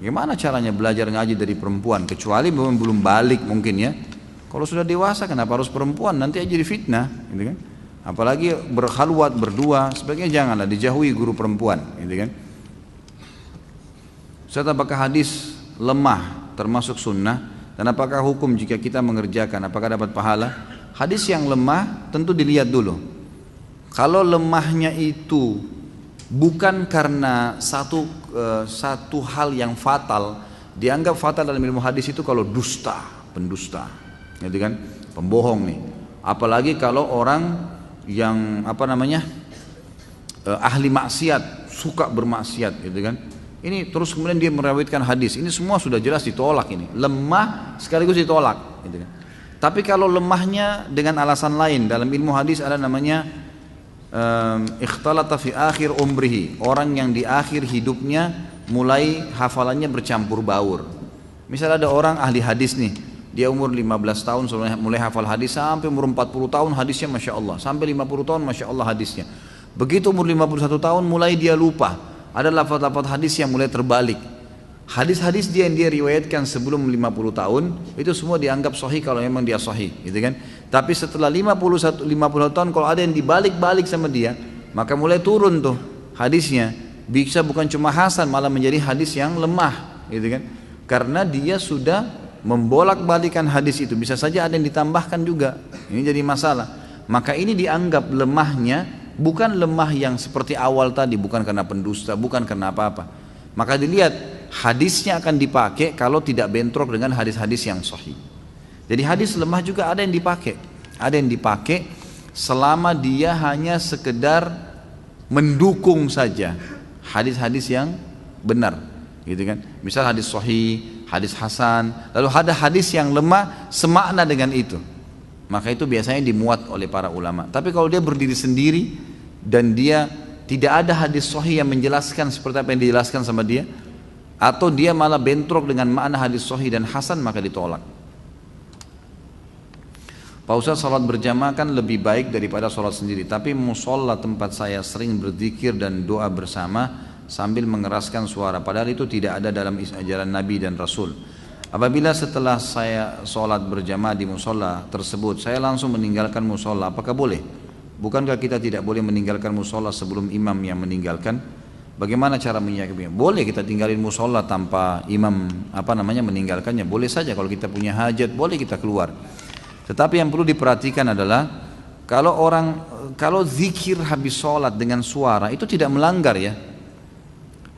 Gimana caranya belajar ngaji dari perempuan? Kecuali belum balik mungkin ya. Kalau sudah dewasa kenapa harus perempuan? Nanti aja jadi fitnah, gitu kan? Apalagi berkhalwat berdua, sebaiknya janganlah, dijauhi guru perempuan, gitu kan? Ustaz, apakah hadis lemah termasuk sunnah? Dan apakah hukum jika kita mengerjakan? Apakah dapat pahala? Hadis yang lemah tentu dilihat dulu. Kalau lemahnya itu bukan karena satu hal yang fatal, dianggap fatal dalam ilmu hadis itu kalau dusta, pendusta, gitu kan, pembohong nih. Apalagi kalau orang yang ahli maksiat, suka bermaksiat, gitu kan. Ini terus kemudian dia meriwayatkan hadis, ini semua sudah jelas ditolak, ini lemah sekaligus ditolak, gitu kan. Tapi kalau lemahnya dengan alasan lain, dalam ilmu hadis ada namanya ikhtalata fi akhir umrihi, orang yang di akhir hidupnya mulai hafalannya bercampur baur. Misal ada orang ahli hadis nih, dia umur 15 tahun mulai hafal hadis, sampai umur 40 tahun hadisnya Masya Allah, sampai 50 tahun Masya Allah hadisnya. Begitu umur 51 tahun mulai dia lupa, ada lafaz-lafaz hadis yang mulai terbalik. Hadis-hadis dia yang dia riwayatkan sebelum 50 tahun itu semua dianggap sahih kalau memang dia sahih, gitu kan. Tapi setelah 50 tahun kalau ada yang dibalik-balik sama dia, maka mulai turun tuh hadisnya. Bisa bukan cuma hasan, malah menjadi hadis yang lemah, gitu kan. Karena dia sudah membolak-balikan hadis itu, bisa saja ada yang ditambahkan juga. Ini jadi masalah. Maka ini dianggap lemahnya bukan lemah yang seperti awal tadi, bukan karena pendusta, bukan karena apa-apa. Maka dilihat hadisnya akan dipakai kalau tidak bentrok dengan hadis-hadis yang sahih. Jadi hadis lemah juga ada yang dipakai. Ada yang dipakai selama dia hanya sekedar mendukung saja hadis-hadis yang benar, gitu kan. Misal hadis sahih, hadis hasan, lalu ada hadis yang lemah semakna dengan itu. Maka itu biasanya dimuat oleh para ulama. Tapi kalau dia berdiri sendiri dan dia tidak ada hadis sahih yang menjelaskan seperti apa yang dijelaskan sama dia, atau dia malah bentrok dengan makna hadis sahih dan hasan, maka ditolak. Pak Ustaz, salat berjamaah kan lebih baik daripada salat sendiri, tapi musola tempat saya sering berzikir dan doa bersama sambil mengeraskan suara, padahal itu tidak ada dalam ajaran Nabi dan Rasul. Apabila setelah saya salat berjamaah di musola tersebut saya langsung meninggalkan musola, apakah boleh? Bukankah kita tidak boleh meninggalkan musola sebelum imam yang meninggalkan? Bagaimana cara menyikapinya? Boleh kita tinggalin musola tanpa imam meninggalkannya, boleh saja. Kalau kita punya hajat, boleh kita keluar. Tetapi yang perlu diperhatikan adalah kalau zikir habis sholat dengan suara itu tidak melanggar ya.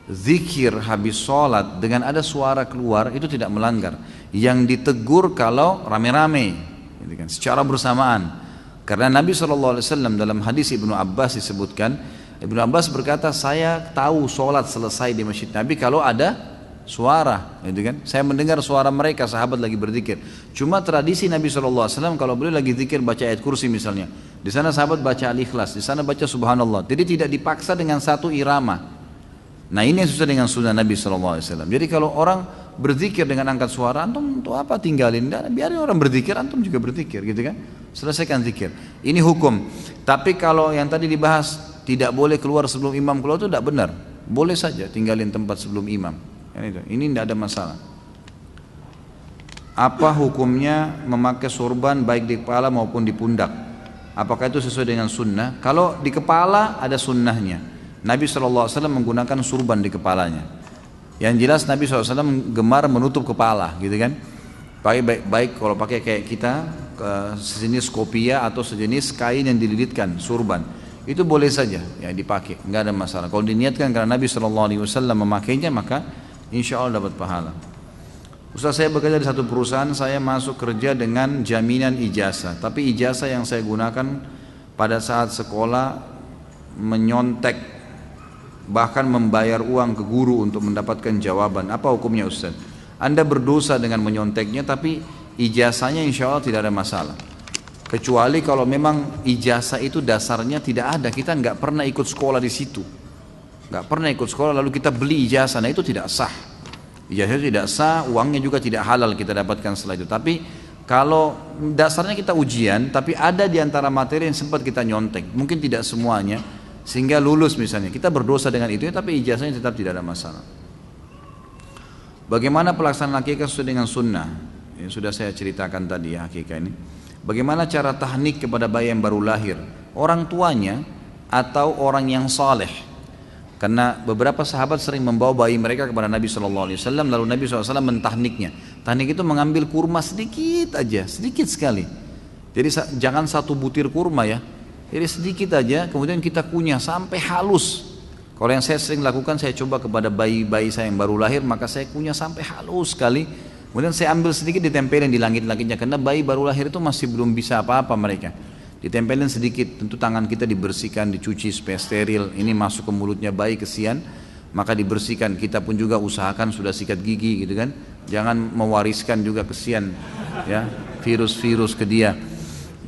Zikir habis sholat dengan ada suara keluar itu tidak melanggar. Yang ditegur kalau rame-rame, gitu kan, secara bersamaan. Karena Nabi SAW dalam hadis Ibnu Abbas disebutkan, Ibnu Abbas berkata, saya tahu sholat selesai di masjid Nabi kalau ada suara, gitu kan. Saya mendengar suara mereka, sahabat lagi berzikir. Cuma tradisi Nabi SAW kalau beliau lagi zikir baca ayat kursi misalnya, di sana sahabat baca Al-Ikhlas, di sana baca Subhanallah. Jadi tidak dipaksa dengan satu irama. Nah ini yang susah dengan sunnah Nabi SAW. Jadi kalau orang berzikir dengan angkat suara, antum untuk apa tinggalin? Biarin orang berzikir, antum juga berzikir, gitu kan. Selesaikan zikir. Ini hukum. Tapi kalau yang tadi dibahas tidak boleh keluar sebelum imam keluar itu tidak benar. Boleh saja tinggalin tempat sebelum imam. Ini tidak ada masalah. Apa hukumnya memakai sorban baik di kepala maupun di pundak? Apakah itu sesuai dengan sunnah? Kalau di kepala ada sunnahnya. Nabi SAW menggunakan surban di kepalanya. Yang jelas Nabi SAW gemar menutup kepala, gitu kan. Baik kalau pakai kayak kita, sejenis kopia atau sejenis kain yang dililitkan, surban. Itu boleh saja ya dipakai, nggak ada masalah. Kalau diniatkan karena Nabi SAW memakainya, maka insya Allah dapat pahala. Ustaz, saya bekerja di satu perusahaan, saya masuk kerja dengan jaminan ijazah. Tapi ijazah yang saya gunakan pada saat sekolah menyontek, bahkan membayar uang ke guru untuk mendapatkan jawaban. Apa hukumnya Ustaz? Anda berdosa dengan menyonteknya, tapi ijazahnya insya Allah tidak ada masalah. Kecuali kalau memang ijazah itu dasarnya tidak ada, kita nggak pernah ikut sekolah di situ, nggak pernah ikut sekolah lalu kita beli ijazah, nah itu tidak sah. Ijazah itu tidak sah, uangnya juga tidak halal kita dapatkan setelah itu. Tapi kalau dasarnya kita ujian, tapi ada di antara materi yang sempat kita nyontek, mungkin tidak semuanya, sehingga lulus misalnya, kita berdosa dengan itu, tapi ijazahnya tetap tidak ada masalah. Bagaimana pelaksanaan akikah sesuai dengan sunnah? Yang sudah saya ceritakan tadi ya, akikah ini. Bagaimana cara tahnik kepada bayi yang baru lahir? Orang tuanya atau orang yang saleh? Karena beberapa sahabat sering membawa bayi mereka kepada Nabi SAW, lalu Nabi SAW mentahniknya. Tahnik itu mengambil kurma sedikit aja, sedikit sekali. Jadi jangan satu butir kurma ya, jadi sedikit aja, kemudian kita kunyah sampai halus. Kalau yang saya sering lakukan, saya coba kepada bayi-bayi saya yang baru lahir, maka saya kunyah sampai halus sekali. Kemudian saya ambil sedikit ditempelin di langit-langitnya, karena bayi baru lahir itu masih belum bisa apa-apa mereka. Ditempelin sedikit, tentu tangan kita dibersihkan, dicuci supaya steril. Ini masuk ke mulutnya bayi, kesian, maka dibersihkan. Kita pun juga usahakan sudah sikat gigi, gitu kan. Jangan mewariskan juga, kesian ya, virus-virus ke dia.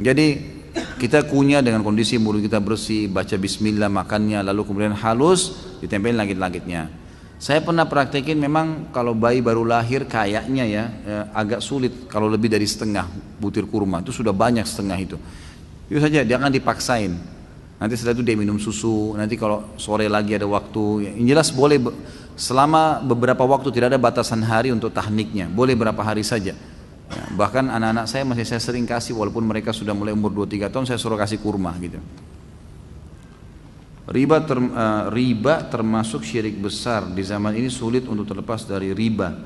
Jadi kita kunyah dengan kondisi mulut kita bersih, baca bismillah makannya, lalu kemudian halus ditempelin langit-langitnya. Saya pernah praktekin, memang kalau bayi baru lahir kayaknya ya agak sulit kalau lebih dari setengah butir kurma, itu sudah banyak setengah itu. Itu saja, jangan dipaksain. Nanti setelah itu dia minum susu, nanti kalau sore lagi ada waktu, yang jelas boleh selama beberapa waktu, tidak ada batasan hari untuk tahniknya, boleh berapa hari saja. Ya, bahkan anak-anak saya masih saya sering kasih, walaupun mereka sudah mulai umur 2-3 tahun, saya suruh kasih kurma gitu. Riba termasuk syirik besar. Di zaman ini sulit untuk terlepas dari riba.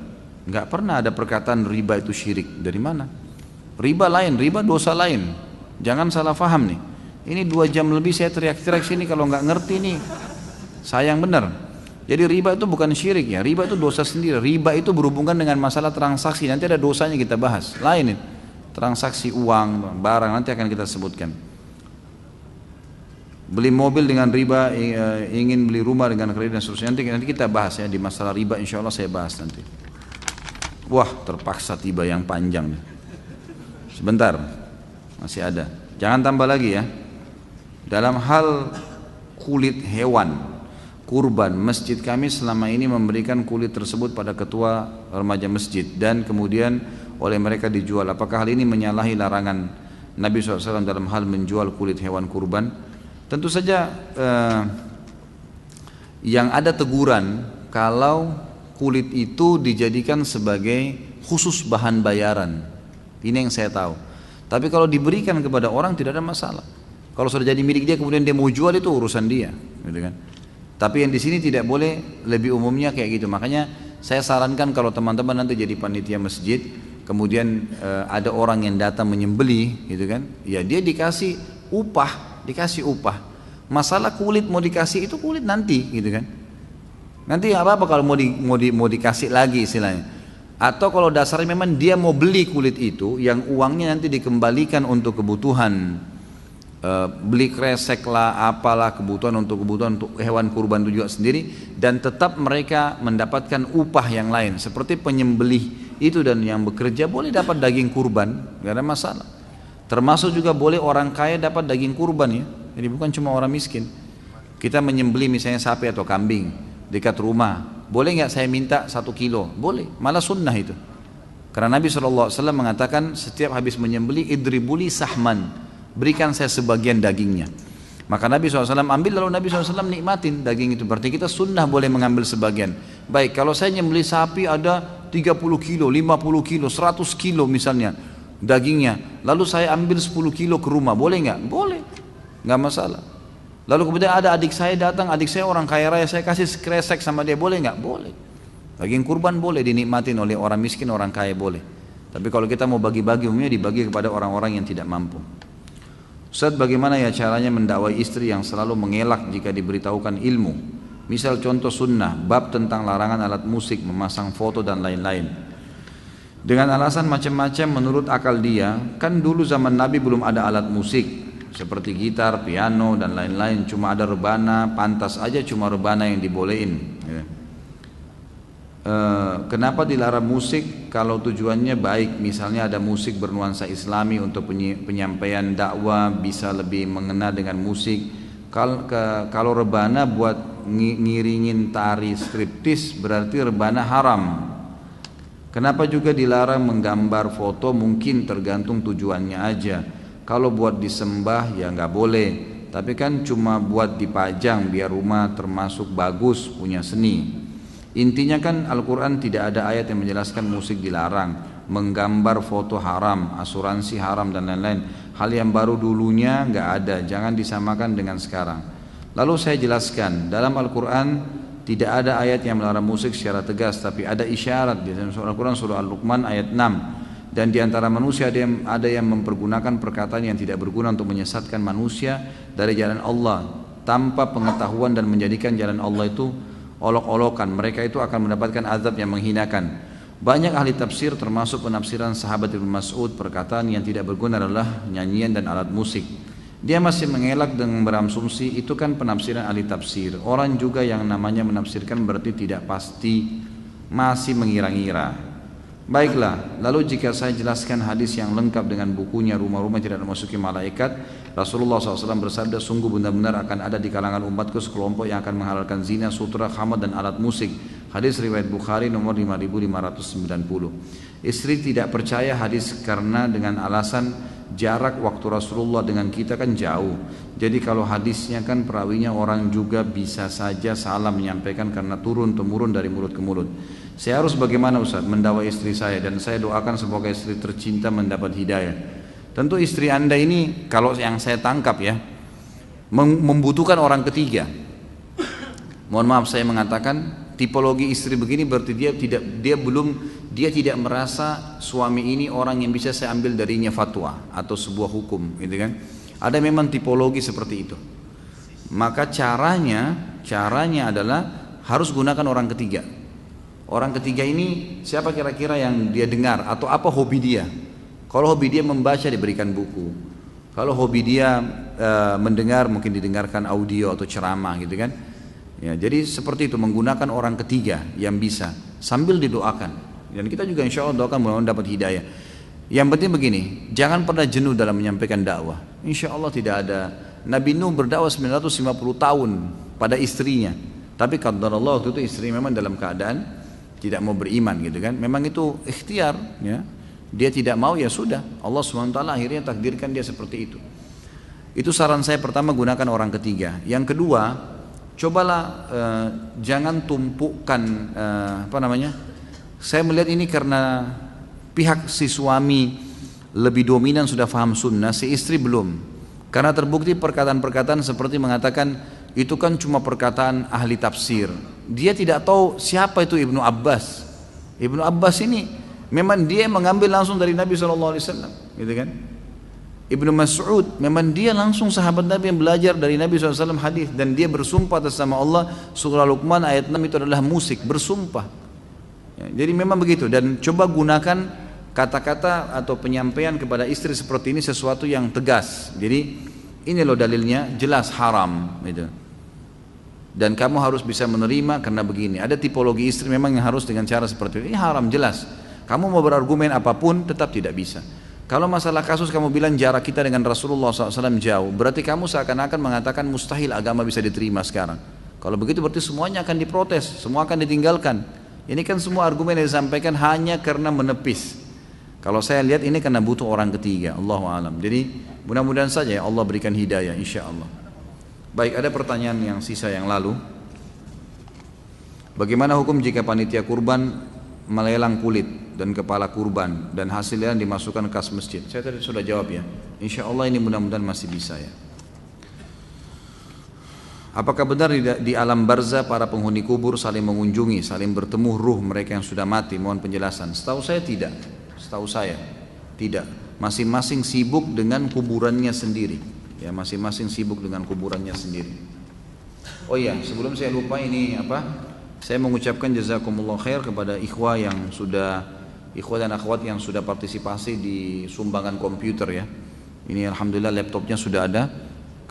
Nggak pernah ada perkataan riba itu syirik. Dari mana? Riba lain, riba dosa lain. Jangan salah faham nih. Ini 2 jam lebih saya teriak-teriak sini, kalau nggak ngerti nih sayang benar. Jadi riba itu bukan syirik ya, riba itu dosa sendiri. Riba itu berhubungan dengan masalah transaksi, nanti ada dosanya kita bahas. Lain nih, transaksi uang, barang, nanti akan kita sebutkan. Beli mobil dengan riba, ingin beli rumah dengan kredit dan seterusnya, nanti kita bahas ya di masalah riba, insya Allah saya bahas nanti. Wah, terpaksa tiba yang panjang nih. Sebentar, masih ada. Jangan tambah lagi ya. Dalam hal kulit hewan kurban, masjid kami selama ini memberikan kulit tersebut pada ketua remaja masjid dan kemudian oleh mereka dijual. Apakah hal ini menyalahi larangan Nabi SAW dalam hal menjual kulit hewan kurban? Tentu saja yang ada teguran kalau kulit itu dijadikan sebagai khusus bahan bayaran. Ini yang saya tahu. Tapi kalau diberikan kepada orang tidak ada masalah. Kalau sudah jadi milik dia kemudian dia mau jual, itu urusan dia, gitu kan. Tapi yang di sini tidak boleh, lebih umumnya kayak gitu. Makanya saya sarankan kalau teman-teman nanti jadi panitia masjid, kemudian ada orang yang datang menyembelih, gitu kan? Ya dia dikasih upah. Masalah kulit mau dikasih itu kulit nanti, gitu kan? Nanti apa kalau mau dikasih lagi istilahnya. Atau kalau dasarnya memang dia mau beli kulit itu, yang uangnya nanti dikembalikan untuk kebutuhan beli kresek lah, apalah kebutuhan untuk hewan kurban itu juga sendiri, dan tetap mereka mendapatkan upah yang lain seperti penyembelih itu, dan yang bekerja boleh dapat daging kurban, gak ada masalah. Termasuk juga boleh orang kaya dapat daging kurban ya, jadi bukan cuma orang miskin. Kita menyembelih misalnya sapi atau kambing dekat rumah, boleh nggak saya minta 1 kilo? Boleh, malah sunnah itu. Karena Nabi SAW mengatakan setiap habis menyembelih idribuli sahman, berikan saya sebagian dagingnya. Maka Nabi SAW ambil, lalu Nabi SAW nikmatin daging itu. Berarti kita sunnah boleh mengambil sebagian. Baik, kalau saya nyembelih sapi ada 30 kilo, 50 kilo, 100 kilo misalnya dagingnya, lalu saya ambil 10 kilo ke rumah, boleh nggak? Boleh, nggak masalah. Lalu kemudian ada adik saya datang, adik saya orang kaya raya, saya kasih kresek sama dia, boleh nggak? Boleh. Daging kurban boleh dinikmatin oleh orang miskin, orang kaya boleh. Tapi kalau kita mau bagi-bagi, umumnya dibagi kepada orang-orang yang tidak mampu. Ustaz, bagaimana ya caranya mendakwai istri yang selalu mengelak jika diberitahukan ilmu? Misal contoh sunnah, bab tentang larangan alat musik, memasang foto dan lain-lain. Dengan alasan macam-macam menurut akal dia, kan dulu zaman Nabi belum ada alat musik seperti gitar, piano dan lain-lain, cuma ada rebana, pantas aja cuma rebana yang dibolehin. Kenapa dilarang musik kalau tujuannya baik? Misalnya ada musik bernuansa islami untuk penyampaian dakwah, bisa lebih mengena dengan musik. Kalau rebana buat ngiringin tari striptis, berarti rebana haram. Kenapa juga dilarang menggambar foto? Mungkin tergantung tujuannya aja. Kalau buat disembah ya nggak boleh, tapi kan cuma buat dipajang biar rumah termasuk bagus, punya seni. Intinya kan Al-Quran tidak ada ayat yang menjelaskan musik dilarang, menggambar foto haram, asuransi haram dan lain-lain. Hal yang baru dulunya nggak ada, jangan disamakan dengan sekarang. Lalu saya jelaskan, dalam Al-Quran tidak ada ayat yang melarang musik secara tegas, tapi ada isyarat di dalam Al-Quran surah Al-Luqman ayat 6. Dan di antara manusia ada yang mempergunakan perkataan yang tidak berguna untuk menyesatkan manusia dari jalan Allah tanpa pengetahuan dan menjadikan jalan Allah itu olok-olokan. Mereka itu akan mendapatkan azab yang menghinakan. Banyak ahli tafsir termasuk penafsiran sahabat Ibnu Mas'ud, perkataan yang tidak berguna adalah nyanyian dan alat musik. Dia masih mengelak dengan berasumsi itu kan penafsiran ahli tafsir. Orang juga yang namanya menafsirkan berarti tidak pasti, masih mengira-ngira. Baiklah, lalu jika saya jelaskan hadis yang lengkap dengan bukunya Rumah-Rumah Tidak Dimasuki Malaikat, Rasulullah SAW bersabda, sungguh benar-benar akan ada di kalangan umatku sekelompok yang akan menghalalkan zina, sutra, khamar dan alat musik. Hadis riwayat Bukhari nomor 5590. Istri tidak percaya hadis karena dengan alasan jarak waktu Rasulullah dengan kita kan jauh. Jadi kalau hadisnya kan perawinya orang juga bisa saja salah menyampaikan karena turun-temurun dari mulut ke mulut. Saya harus bagaimana Ustaz mendakwai istri saya, dan saya doakan semoga istri tercinta mendapat hidayah. Tentu istri Anda ini kalau yang saya tangkap ya membutuhkan orang ketiga. Mohon maaf saya mengatakan tipologi istri begini berarti dia tidak merasa suami ini orang yang bisa saya ambil darinya fatwa atau sebuah hukum, gitu kan? Ada memang tipologi seperti itu. Maka caranya adalah harus gunakan orang ketiga. Orang ketiga ini siapa kira-kira yang dia dengar atau apa hobi dia? Kalau hobi dia membaca, diberikan buku. Kalau hobi dia mendengar, mungkin didengarkan audio atau ceramah, gitu kan? Ya, jadi seperti itu, menggunakan orang ketiga yang bisa sambil didoakan. Dan kita juga insya Allah doakan mudah-mudahan dapat hidayah. Yang penting begini, jangan pernah jenuh dalam menyampaikan dakwah. Insya Allah tidak ada. Nabi Nuh berdakwah 950 tahun pada istrinya. Tapi qadarullah waktu itu istri memang dalam keadaan tidak mau beriman, gitu kan. Memang itu ikhtiar, ya. Dia tidak mau, ya sudah. Allah SWT akhirnya takdirkan dia seperti itu. Itu saran saya pertama, gunakan orang ketiga. Yang kedua, cobalah jangan tumpukan saya melihat ini karena pihak si suami lebih dominan sudah faham sunnah, si istri belum. Karena terbukti perkataan-perkataan seperti mengatakan itu kan cuma perkataan ahli tafsir. Dia tidak tahu siapa itu Ibnu Abbas. Ibnu Abbas ini memang dia mengambil langsung dari Nabi SAW, gitu kan? Ibnu Mas'ud memang dia langsung sahabat Nabi yang belajar dari Nabi SAW hadis, dan dia bersumpah atas nama Allah, surah Luqman ayat 6 itu adalah musik, bersumpah. Ya, jadi memang begitu, dan coba gunakan kata-kata atau penyampaian kepada istri seperti ini sesuatu yang tegas. Jadi ini loh dalilnya, jelas haram gitu. Dan kamu harus bisa menerima karena begini. Ada tipologi istri memang yang harus dengan cara seperti ini haram jelas. Kamu mau berargumen apapun tetap tidak bisa. Kalau masalah kasus kamu bilang jarak kita dengan Rasulullah SAW jauh, berarti kamu seakan-akan mengatakan mustahil agama bisa diterima sekarang. Kalau begitu berarti semuanya akan diprotes, semua akan ditinggalkan. Ini kan semua argumen yang disampaikan hanya karena menepis. Kalau saya lihat ini karena butuh orang ketiga, Allahu a'lam. Jadi mudah-mudahan saja ya Allah berikan hidayah insyaallah. Baik, ada pertanyaan yang sisa yang lalu. Bagaimana hukum jika panitia kurban melelang kulit dan kepala kurban dan hasil lelang dimasukkan ke kas masjid? Saya tadi sudah jawab ya. Insya Allah ini mudah-mudahan masih bisa ya. Apakah benar di alam barzah para penghuni kubur saling mengunjungi, saling bertemu ruh mereka yang sudah mati? Mohon penjelasan. Setahu saya tidak. Setahu saya tidak. Masing-masing sibuk dengan kuburannya sendiri. Ya, masing-masing sibuk dengan kuburannya sendiri. Oh iya, sebelum saya lupa ini saya mengucapkan jazakumullah khair kepada ikhwah dan akhwat yang sudah partisipasi di sumbangan komputer ya. Ini alhamdulillah laptopnya sudah ada.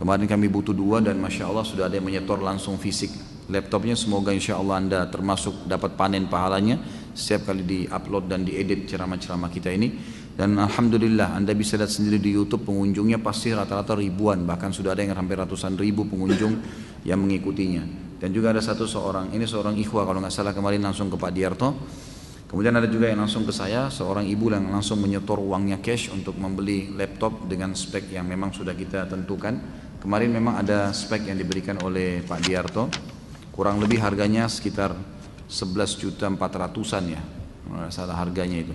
Kemarin kami butuh 2 dan masya Allah sudah ada yang menyetor langsung fisik laptopnya. Semoga insya Allah Anda termasuk dapat panen pahalanya setiap kali di-upload dan diedit ceramah-ceramah kita ini. Dan alhamdulillah Anda bisa lihat sendiri di YouTube pengunjungnya pasti rata-rata ribuan, bahkan sudah ada yang hampir ratusan ribu pengunjung yang mengikutinya. Dan juga ada seorang ikhwah kalau nggak salah kemarin langsung ke Pak Diarto. Kemudian ada juga yang langsung ke saya, seorang ibu yang langsung menyetor uangnya cash untuk membeli laptop dengan spek yang memang sudah kita tentukan. Kemarin memang ada spek yang diberikan oleh Pak Diarto, kurang lebih harganya sekitar 11.400.000-an ya, salah harganya itu.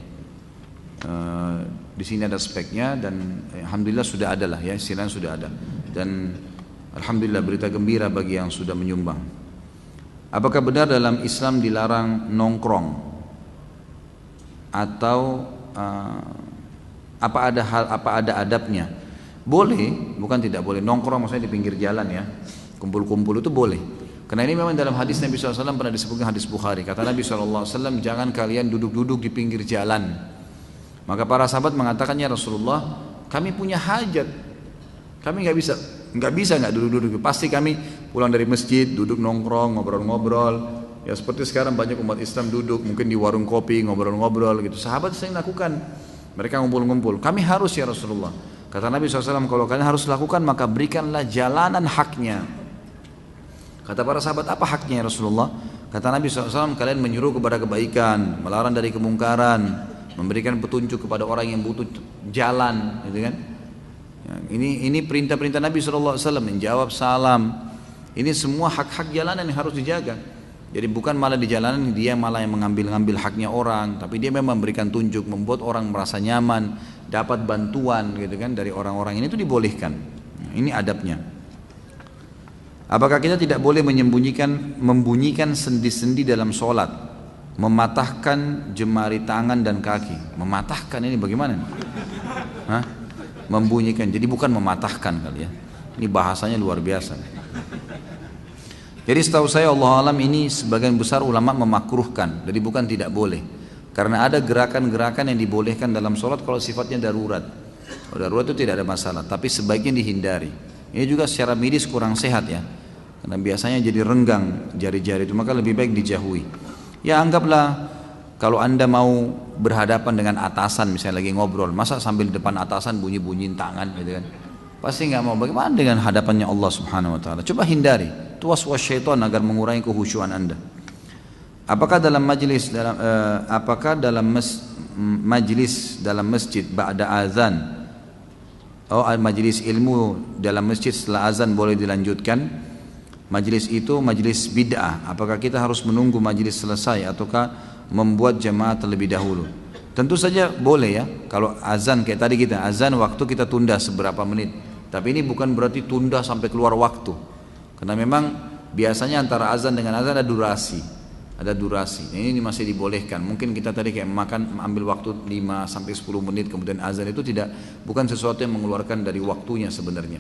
Di sini ada speknya dan alhamdulillah sudah ada lah ya, istilahnya sudah ada. Dan alhamdulillah berita gembira bagi yang sudah menyumbang. Apakah benar dalam Islam dilarang nongkrong atau apa ada adabnya? Boleh, bukan tidak boleh. Nongkrong maksudnya di pinggir jalan ya, kumpul-kumpul itu boleh. Karena ini memang dalam hadis Nabi SAW pernah disebutkan, hadis Bukhari. Kata Nabi SAW, jangan kalian duduk-duduk di pinggir jalan. Maka para sahabat mengatakannya, Rasulullah, kami punya hajat, kami nggak bisa nggak duduk-duduk. Pasti kami pulang dari masjid, duduk nongkrong, ngobrol-ngobrol. Ya seperti sekarang banyak umat Islam duduk, mungkin di warung kopi, ngobrol-ngobrol gitu. Sahabat sering lakukan, mereka ngumpul-ngumpul. Kami harus ya Rasulullah. Kata Nabi SAW, kalau kalian harus lakukan maka berikanlah jalanan haknya. Kata para sahabat, apa haknya ya Rasulullah? Kata Nabi SAW, kalian menyuruh kepada kebaikan, melarang dari kemungkaran, memberikan petunjuk kepada orang yang butuh jalan, gitu kan? Ya, ini perintah-perintah Nabi SAW, menjawab salam. Ini semua hak-hak jalanan yang harus dijaga. Jadi bukan malah di jalanan dia malah yang mengambil haknya orang, tapi dia memang memberikan tunjuk, membuat orang merasa nyaman, dapat bantuan, gitu kan? Dari orang-orang ini itu dibolehkan. Ini adabnya. Apakah kita tidak boleh membunyikan sendi-sendi dalam sholat, mematahkan jemari tangan dan kaki? Mematahkan ini bagaimana? Hah? Membunyikan, jadi bukan mematahkan kali ya. Ini bahasanya luar biasa. Jadi setahu saya Allah alam ini sebagian besar ulama memakruhkan, jadi bukan tidak boleh. Karena ada gerakan-gerakan yang dibolehkan dalam sholat kalau sifatnya darurat. Kalau darurat itu tidak ada masalah, tapi sebaiknya dihindari. Ini juga secara medis kurang sehat ya. Karena biasanya jadi renggang jari-jari itu, maka lebih baik dijauhi. Ya anggaplah kalau Anda mau berhadapan dengan atasan misalnya lagi ngobrol, masa sambil depan atasan bunyi-bunyiin tangan gitu kan? Pasti nggak mau. Bagaimana dengan hadapannya Allah Subhanahu wa taala? Coba hindari. Itu waswas syaitan agar mengurangi kekhusyuan Anda. Apakah dalam majlis dalam masjid ba'da azan, majlis ilmu dalam masjid setelah azan boleh dilanjutkan? Majlis itu majlis bid'ah. Apakah kita harus menunggu majlis selesai ataukah membuat jamaah terlebih dahulu? Tentu saja boleh ya. Kalau azan kayak tadi azan waktu kita tunda seberapa menit. Tapi ini bukan berarti tunda sampai keluar waktu. Karena memang biasanya antara azan dengan azan ada durasi. Ada durasi. Ini masih dibolehkan. Mungkin kita tadi kayak makan ambil waktu 5 sampai 10 menit kemudian azan itu bukan sesuatu yang mengeluarkan dari waktunya sebenarnya.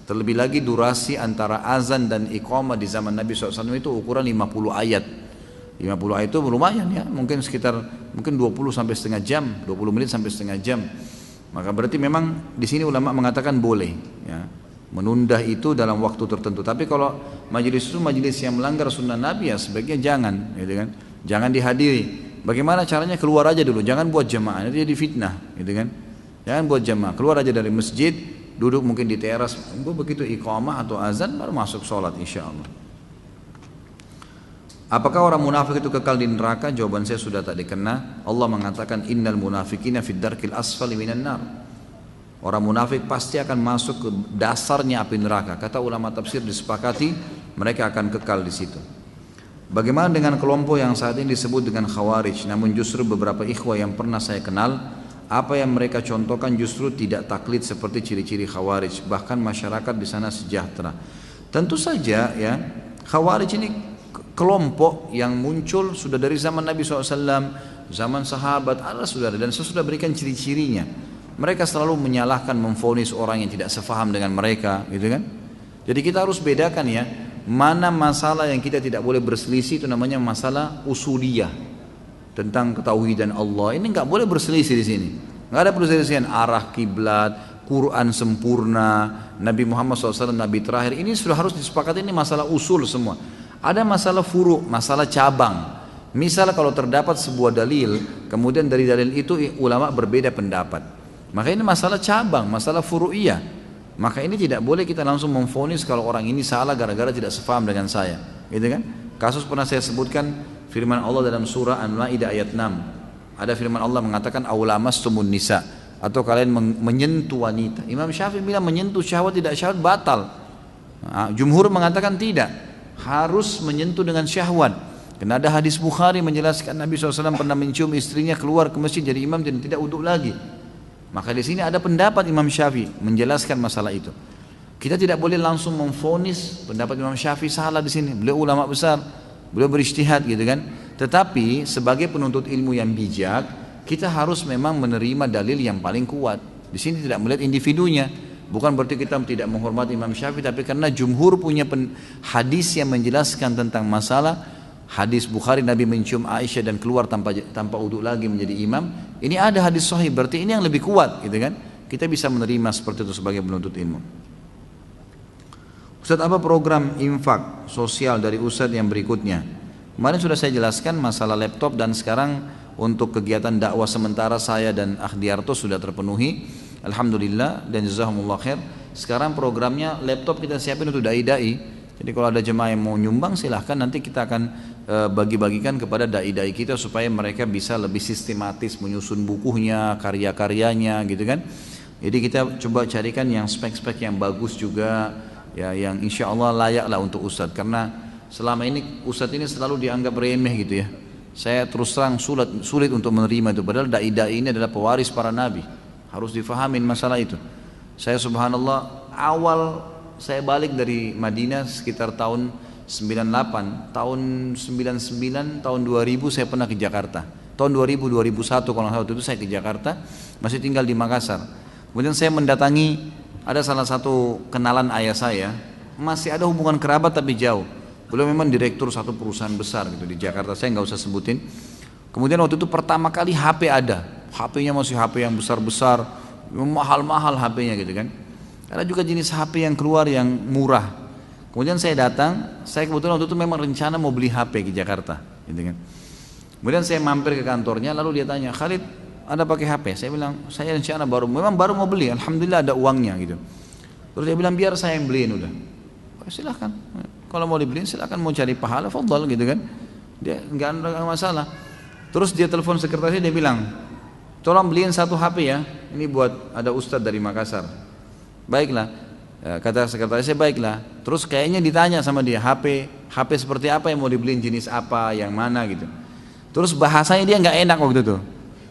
Terlebih lagi durasi antara azan dan iqamah di zaman Nabi SAW itu ukuran 50 ayat. 50 ayat itu lumayan ya, mungkin 20 sampai setengah jam, 20 menit sampai setengah jam. Maka berarti memang di sini ulama mengatakan boleh ya, menunda itu dalam waktu tertentu. Tapi kalau majelis itu majelis yang melanggar sunnah Nabi ya sebaiknya jangan, gitu kan? Jangan dihadiri. Bagaimana caranya? Keluar aja dulu, jangan buat jamaah, itu jadi fitnah, gitu kan? Jangan buat jamaah, keluar aja dari masjid, duduk mungkin di teras, begitu iqamah atau azan baru masuk sholat insya Allah. Apakah orang munafik itu kekal di neraka? Jawaban saya sudah tak dikena. Allah mengatakan innal munafikina fid darkil asfali minan nar. Orang munafik pasti akan masuk ke dasarnya api neraka. Kata ulama tafsir disepakati mereka akan kekal di situ. Bagaimana dengan kelompok yang saat ini disebut dengan Khawarij, namun justru beberapa ikhwah yang pernah saya kenal, apa yang mereka contohkan justru tidak taklid seperti ciri-ciri Khawarij, bahkan masyarakat di sana sejahtera. Tentu saja ya, Khawarij ini kelompok yang muncul sudah dari zaman Nabi SAW, zaman sahabat, Allah sudah ada, dan saya sudah berikan ciri-cirinya. Mereka selalu menyalahkan, memvonis orang yang tidak sefaham dengan mereka, gitu kan? Jadi kita harus bedakan ya, mana masalah yang kita tidak boleh berselisih, itu namanya masalah usuliyah tentang ketauhidan Allah. Ini nggak boleh berselisih di sini. Nggak ada perselisihan arah kiblat, Quran sempurna, Nabi Muhammad SAW Nabi terakhir. Ini sudah harus disepakati, ini masalah usul semua. Ada masalah furu, masalah cabang. Misal kalau terdapat sebuah dalil, kemudian dari dalil itu ulama berbeda pendapat, maka ini masalah cabang, masalah furu'iyah. Maka ini tidak boleh kita langsung memvonis kalau orang ini salah gara-gara tidak sepaham dengan saya, gitu kan? Kasus pernah saya sebutkan firman Allah dalam surah An-Maidah ayat 6. Ada firman Allah mengatakan aulamastumun nisa, atau kalian menyentuh wanita. Imam Syafi'i bilang menyentuh syahwat tidak syahwat batal. Jumhur mengatakan tidak, harus menyentuh dengan syahwat. Karena ada hadis Bukhari menjelaskan Nabi SAW pernah mencium istrinya keluar ke masjid jadi imam dan tidak wudhu lagi. Maka di sini ada pendapat Imam Syafi'i menjelaskan masalah itu. Kita tidak boleh langsung memvonis pendapat Imam Syafi'i salah di sini. Beliau ulama besar, beliau berijtihad gitu kan. Tetapi sebagai penuntut ilmu yang bijak, kita harus memang menerima dalil yang paling kuat. Di sini tidak melihat individunya. Bukan berarti kita tidak menghormati Imam Syafi'i, tapi karena jumhur punya hadis yang menjelaskan tentang masalah hadis Bukhari Nabi mencium Aisyah dan keluar tanpa uduk lagi menjadi imam. Ini ada hadis sahih, berarti ini yang lebih kuat, gitu kan? Kita bisa menerima seperti itu sebagai penuntut ilmu. Ustaz, apa program infak sosial dari Ustaz yang berikutnya? Kemarin sudah saya jelaskan masalah laptop, dan sekarang untuk kegiatan dakwah sementara saya dan Akhdiarto sudah terpenuhi. Alhamdulillah dan jazakumullah khair. Sekarang programnya laptop kita siapin untuk dai-dai. Jadi kalau ada jemaah yang mau nyumbang silahkan, nanti kita akan bagi-bagikan kepada dai-dai kita supaya mereka bisa lebih sistematis menyusun bukunya, karya-karyanya gitu kan. Jadi kita coba carikan yang spek-spek yang bagus juga ya, yang insya Allah layak lah untuk Ustadz. Karena selama ini Ustadz ini selalu dianggap remeh gitu ya. Saya terus terang sulit untuk menerima itu. Padahal dai-dai ini adalah pewaris para nabi. Harus difahamin masalah itu. Saya subhanallah awal saya balik dari Madinah sekitar tahun 98, tahun 99, tahun 2000 saya pernah ke Jakarta. Tahun 2000, 2001 kalau waktu itu saya ke Jakarta, masih tinggal di Makassar. Kemudian saya mendatangi, ada salah satu kenalan ayah saya, masih ada hubungan kerabat tapi jauh. Beliau memang direktur satu perusahaan besar gitu di Jakarta, saya nggak usah sebutin. Kemudian waktu itu pertama kali HP ada. HP-nya masih HP yang besar-besar, mahal-mahal HP-nya gitu kan. Ada juga jenis HP yang keluar yang murah. Kemudian saya datang, saya kebetulan waktu itu memang rencana mau beli HP ke Jakarta gitu kan. Kemudian saya mampir ke kantornya, lalu dia tanya, Khalid ada pakai HP? Saya bilang, saya rencana memang baru mau beli, alhamdulillah ada uangnya gitu. Terus dia bilang, biar saya yang beliin udah. Silahkan, kalau mau dibeliin silahkan, mau cari pahala, fadhal gitu kan. Dia nggak ada masalah. Terus dia telepon sekretarisnya, dia bilang, tolong beliin satu HP ya, ini buat ada ustadz dari Makassar. Baiklah, kata sekretarisnya baiklah. Terus kayaknya ditanya sama dia, HP seperti apa yang mau dibeliin, jenis apa, yang mana gitu. Terus bahasanya dia nggak enak waktu itu.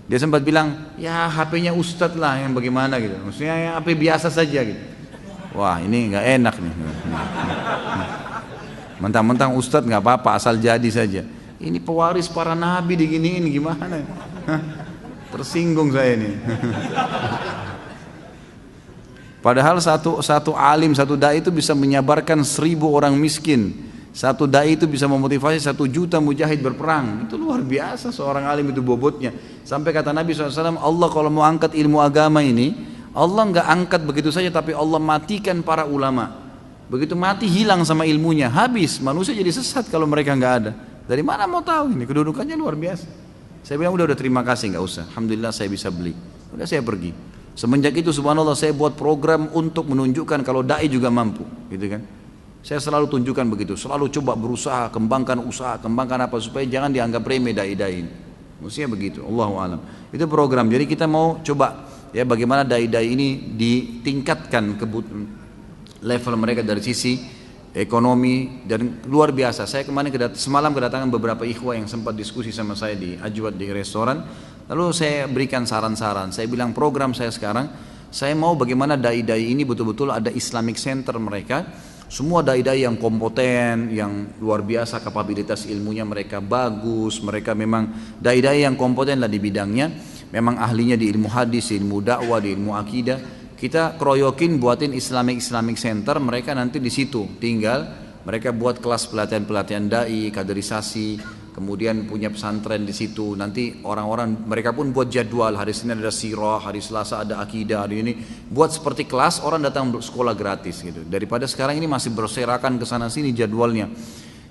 Dia sempat bilang, ya HP-nya ustadz lah yang bagaimana gitu. Maksudnya yang HP biasa saja gitu. Wah ini nggak enak nih. Mentang-mentang ustadz nggak apa-apa, asal jadi saja. Ini pewaris para nabi diginiin gimana? Hah? Tersinggung saya ini. Padahal satu alim, satu dai itu bisa menyabarkan 1000 orang miskin. Satu dai itu bisa memotivasi 1 juta mujahid berperang. Itu luar biasa seorang alim itu bobotnya. Sampai kata Nabi SAW, Allah kalau mau angkat ilmu agama ini, Allah nggak angkat begitu saja, tapi Allah matikan para ulama. Begitu mati hilang sama ilmunya, habis, manusia jadi sesat kalau mereka nggak ada. Dari mana mau tahu ini, kedudukannya luar biasa. Saya bilang udah terima kasih, nggak usah. Alhamdulillah saya bisa beli. Udah saya pergi. Semenjak itu subhanallah saya buat program untuk menunjukkan kalau dai juga mampu, gitu kan. Saya selalu tunjukkan begitu, selalu coba berusaha, kembangkan usaha, kembangkan apa supaya jangan dianggap remeh dai-dai ini. Mestinya begitu, Allahu alam. Itu program. Jadi kita mau coba ya bagaimana dai-dai ini ditingkatkan level mereka dari sisi ekonomi dan luar biasa. Saya kemarin semalam kedatangan beberapa ikhwah yang sempat diskusi sama saya di Ajwad di restoran. Lalu saya berikan saran-saran. Saya bilang program saya sekarang, saya mau bagaimana dai-dai ini betul-betul ada Islamic Center mereka. Semua dai-dai yang kompeten, yang luar biasa kapabilitas ilmunya mereka bagus. Mereka memang dai-dai yang kompeten lah di bidangnya. Memang ahlinya di ilmu hadis, di ilmu dakwah, di ilmu akidah. Kita keroyokin buatin Islamic Center, mereka nanti di situ tinggal, mereka buat kelas pelatihan dai, kaderisasi, kemudian punya pesantren di situ. Nanti orang-orang mereka pun buat jadwal, hari Senin ada sirah, hari Selasa ada akidah, hari ini buat seperti kelas, orang datang sekolah gratis gitu. Daripada sekarang ini masih berserakan ke sana sini jadwalnya.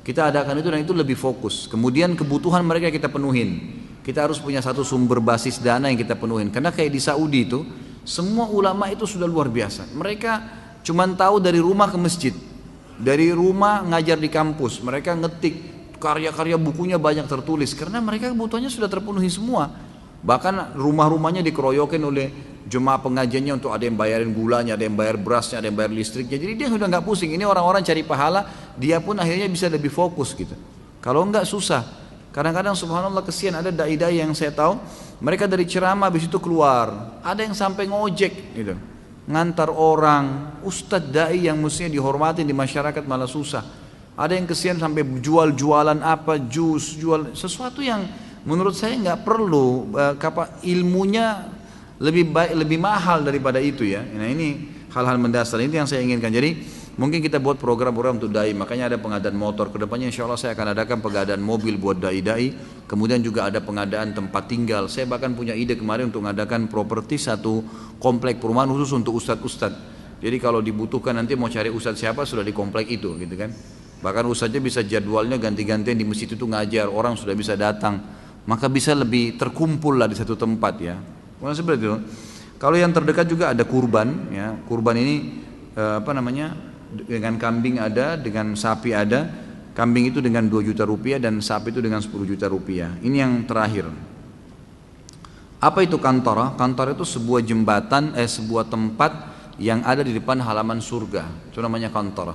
Kita adakan itu dan itu lebih fokus. Kemudian kebutuhan mereka kita penuhin. Kita harus punya satu sumber basis dana yang kita penuhin. Karena kayak di Saudi itu semua ulama itu sudah luar biasa. Mereka cuma tahu dari rumah ke masjid, dari rumah ngajar di kampus. Mereka ngetik karya-karya bukunya banyak tertulis karena mereka kebutuhannya sudah terpenuhi semua. Bahkan rumah-rumahnya dikeroyokin oleh jemaah pengajiannya untuk ada yang bayarin gulanya, ada yang bayar berasnya, ada yang bayar listriknya. Jadi dia sudah nggak pusing. Ini orang-orang cari pahala, dia pun akhirnya bisa lebih fokus gitu. Kalau nggak susah. Kadang-kadang subhanallah kesian ada dai-dai yang saya tahu mereka dari ceramah habis itu keluar, ada yang sampai ngojek gitu, ngantar orang, ustadz dai yang mestinya dihormati di masyarakat malah susah. Ada yang kesian sampai jual-jualan apa, jus, jual sesuatu yang menurut saya nggak perlu, ilmunya lebih baik, lebih mahal daripada itu ya. Nah ini hal-hal mendasar ini yang saya inginkan. Jadi mungkin kita buat program-program untuk dai, makanya ada pengadaan motor. Kedepannya insya Allah saya akan adakan pengadaan mobil buat dai-dai. Kemudian juga ada pengadaan tempat tinggal. Saya bahkan punya ide kemarin untuk mengadakan properti satu komplek perumahan khusus untuk ustadz-ustadz. Jadi kalau dibutuhkan nanti mau cari ustadz siapa sudah di komplek itu gitu kan. Bahkan ustadznya bisa jadwalnya ganti-gantian di masjid itu ngajar, orang sudah bisa datang. Maka bisa lebih terkumpul lah di satu tempat ya. Bukan seperti itu. Kalau yang terdekat juga ada kurban ya. Kurban ini dengan kambing ada, dengan sapi ada. Kambing itu dengan 2 juta rupiah dan sapi itu dengan 10 juta rupiah. Ini yang terakhir. Apa itu kantara? Kantara itu sebuah jembatan, sebuah tempat yang ada di depan halaman surga. Itu namanya kantara.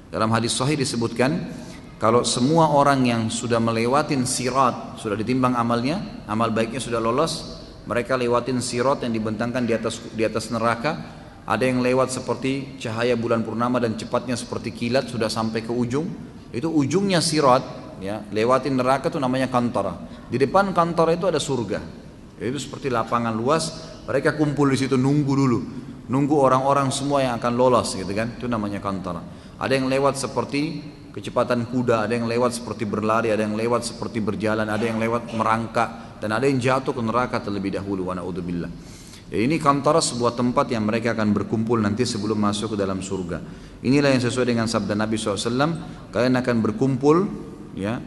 Dalam hadis sahih disebutkan, kalau semua orang yang sudah melewatin sirat, sudah ditimbang amalnya, amal baiknya sudah lolos, mereka lewatin sirat yang dibentangkan di atas neraka. Ada yang lewat seperti cahaya bulan purnama dan cepatnya seperti kilat sudah sampai ke ujung. Itu ujungnya sirat ya, lewatin neraka itu namanya kantara. Di depan kantara itu ada surga. Itu seperti lapangan luas, mereka kumpul di situ nunggu dulu. Nunggu orang-orang semua yang akan lolos gitu kan. Itu namanya kantara. Ada yang lewat seperti kecepatan kuda, ada yang lewat seperti berlari, ada yang lewat seperti berjalan, ada yang lewat merangkak, dan ada yang jatuh ke neraka terlebih dahulu. Wa na'udzubillah. Ya, ini kantara sebuah tempat yang mereka akan berkumpul nanti sebelum masuk ke dalam surga. Inilah yang sesuai dengan sabda Nabi SAW. Kalian akan berkumpul ya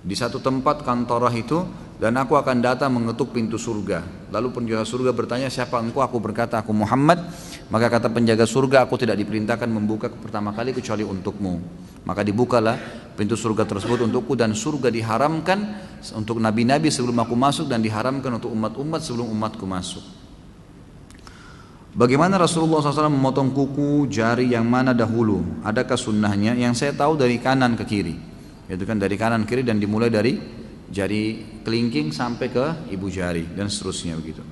di satu tempat kantara itu, dan aku akan datang mengetuk pintu surga. Lalu penjaga surga bertanya, siapa engkau? Aku berkata, aku Muhammad. Maka kata penjaga surga, aku tidak diperintahkan membuka pertama kali kecuali untukmu. Maka dibukalah pintu surga tersebut untukku, dan surga diharamkan untuk nabi-nabi sebelum aku masuk, dan diharamkan untuk umat-umat sebelum umatku masuk. Bagaimana Rasulullah SAW memotong kuku jari yang mana dahulu? Adakah sunnahnya? Yang saya tahu dari kanan ke kiri, yaitu kan dari kanan ke kiri, dan dimulai dari jari kelingking sampai ke ibu jari dan seterusnya begitu.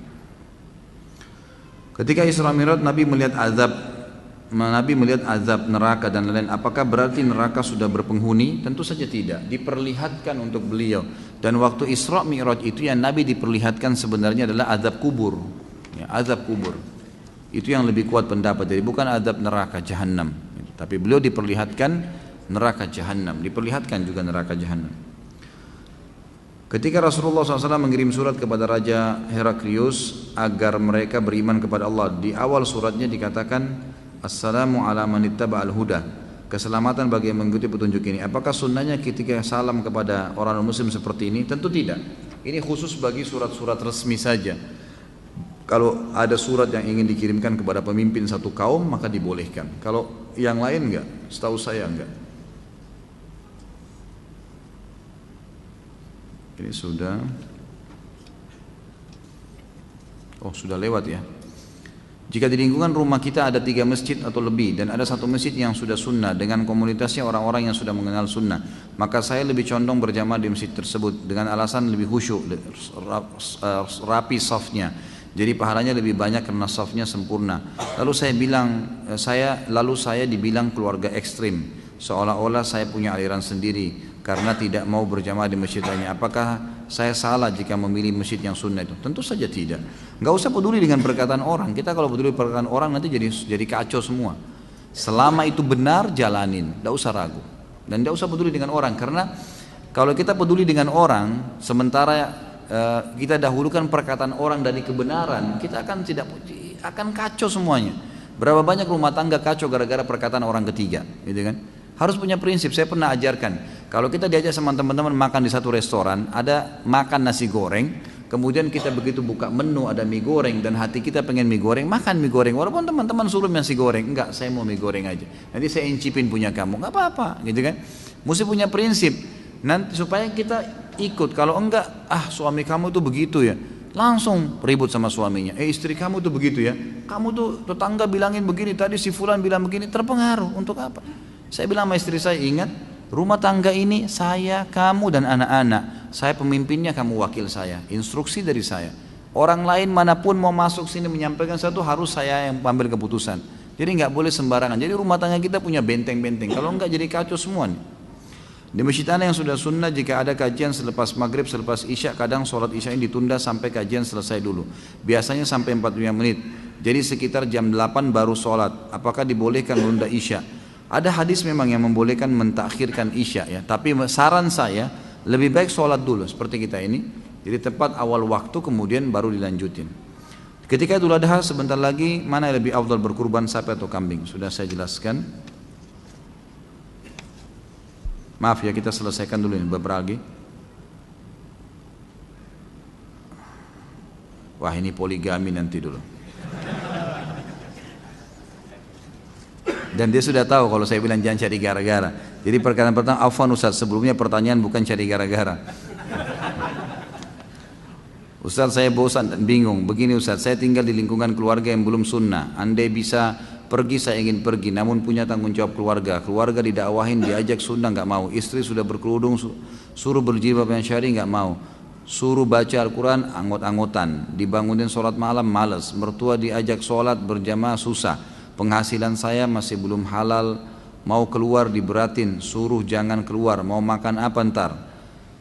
Ketika Isra Mi'raj Nabi melihat azab Nabi melihat azab neraka dan lain-lain. Apakah berarti neraka sudah berpenghuni? Tentu saja tidak. Diperlihatkan untuk beliau. Dan waktu Isra Mi'raj itu yang Nabi diperlihatkan sebenarnya adalah azab kubur. Ya, azab kubur. Itu yang lebih kuat pendapat. Jadi bukan azab neraka jahanam. Tapi beliau diperlihatkan neraka jahanam. Diperlihatkan juga neraka jahanam. Ketika Rasulullah SAW mengirim surat kepada Raja Heraklius agar mereka beriman kepada Allah, di awal suratnya dikatakan Assalamu ala man ittaba'al huda, keselamatan bagi yang mengikuti petunjuk ini. Apakah sunnahnya ketika salam kepada orang muslim seperti ini? Tentu tidak. Ini khusus bagi surat-surat resmi saja. Kalau ada surat yang ingin dikirimkan kepada pemimpin satu kaum maka dibolehkan. Kalau yang lain enggak, setahu saya enggak. Ini sudah, oh sudah lewat ya. Jika di lingkungan rumah kita ada 3 masjid atau lebih dan ada satu masjid yang sudah sunnah dengan komunitasnya orang-orang yang sudah mengenal sunnah, maka saya lebih condong berjamaah di masjid tersebut dengan alasan lebih khusyuk, rapi safnya. Jadi pahalanya lebih banyak karena safnya sempurna. Lalu saya dibilang keluarga ekstrim, seolah-olah saya punya aliran sendiri karena tidak mau berjamaah di masjid lainnya. Apakah saya salah jika memilih masjid yang sunnah itu? Tentu saja tidak. Enggak usah peduli dengan perkataan orang. Kita kalau peduli perkataan orang nanti jadi kacau semua. Selama itu benar jalanin, enggak usah ragu. Dan enggak usah peduli dengan orang, karena kalau kita peduli dengan orang sementara kita dahulukan perkataan orang dari kebenaran, kita akan kacau semuanya. Berapa banyak rumah tangga kacau gara-gara perkataan orang ketiga, gitu kan? Harus punya prinsip. Saya pernah ajarkan, kalau kita diajak sama teman-teman makan di satu restoran, ada makan nasi goreng, kemudian kita begitu buka menu ada mie goreng dan hati kita pengen mie goreng, makan mie goreng. Walaupun teman-teman suruh nasi goreng, enggak, saya mau mie goreng aja. Nanti saya incipin punya kamu, enggak apa-apa, gitu kan? Mesti punya prinsip. Nanti supaya kita ikut. Kalau enggak, suami kamu tuh begitu ya, langsung ribut sama suaminya. Istri kamu tuh begitu ya, kamu tuh tetangga bilangin begini, tadi si fulan bilang begini, terpengaruh. Untuk apa? Saya bilang sama istri saya, ingat, rumah tangga ini saya, kamu dan anak-anak. Saya pemimpinnya, kamu wakil saya. Instruksi dari saya. Orang lain manapun mau masuk sini menyampaikan sesuatu harus saya yang ambil keputusan. Jadi nggak boleh sembarangan. Jadi rumah tangga kita punya benteng-benteng. Kalau nggak jadi kacau semua nih. Di masjid yang sudah sunnah, jika ada kajian selepas maghrib, selepas isya, kadang sholat isya ini ditunda sampai kajian selesai dulu. Biasanya sampai 45 menit. Jadi sekitar jam 8 baru sholat. Apakah dibolehkan menunda isya? Ada hadis memang yang membolehkan mentakhirkan isya ya. Tapi saran saya lebih baik sholat dulu seperti kita ini. Jadi tepat awal waktu kemudian baru dilanjutin. Ketika Idul Adha sebentar lagi, mana yang lebih afdal berkurban sapi atau kambing? Sudah saya jelaskan. Maaf ya, kita selesaikan dulu ini beberapa lagi. Wah, ini poligami nanti dulu. Dan dia sudah tahu kalau saya bilang jangan cari gara-gara. Jadi perkataan pertama, afwan Ustaz, sebelumnya pertanyaan bukan cari gara-gara. Ustaz, saya bosan dan bingung. Begini Ustaz, saya tinggal di lingkungan keluarga yang belum sunnah. Andai bisa pergi, saya ingin pergi, namun punya tanggung jawab keluarga. Keluarga didakwahin, diajak sunnah, nggak mau. Istri sudah berkerudung, suruh berjilbab yang syar'i, nggak mau. Suruh baca Al-Quran, anggot-anggotan. Dibangunin sholat malam, males. Mertua diajak sholat berjamaah, susah. Penghasilan saya masih belum halal, mau keluar diberatin, suruh jangan keluar, mau makan apa ntar,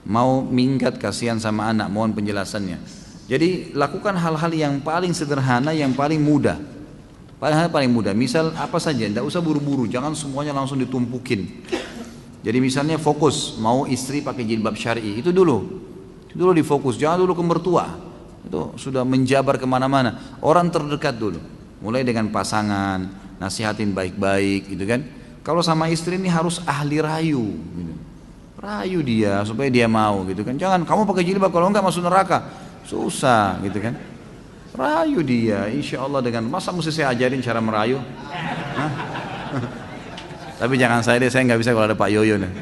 mau minggat, kasihan sama anak, mohon penjelasannya. Jadi lakukan hal-hal yang paling sederhana, yang paling mudah. Paling mudah, misal apa saja, tidak usah buru-buru, jangan semuanya langsung ditumpukin. Jadi misalnya fokus, mau istri pakai jilbab syar'i, itu dulu difokus, jangan dulu ke mertua, itu sudah menjabar kemana-mana. Orang terdekat dulu. Mulai dengan pasangan, nasihatin baik-baik gitu kan. Kalau sama istri ini harus ahli rayu gitu. Rayu dia supaya dia mau gitu kan. Jangan kamu pakai jilbab kalau enggak masuk neraka. Susah gitu kan. Rayu dia, insya Allah dengan, masa mesti saya ajarin cara merayu? Tapi jangan saya deh, saya nggak bisa kalau ada Pak Yoyo nih.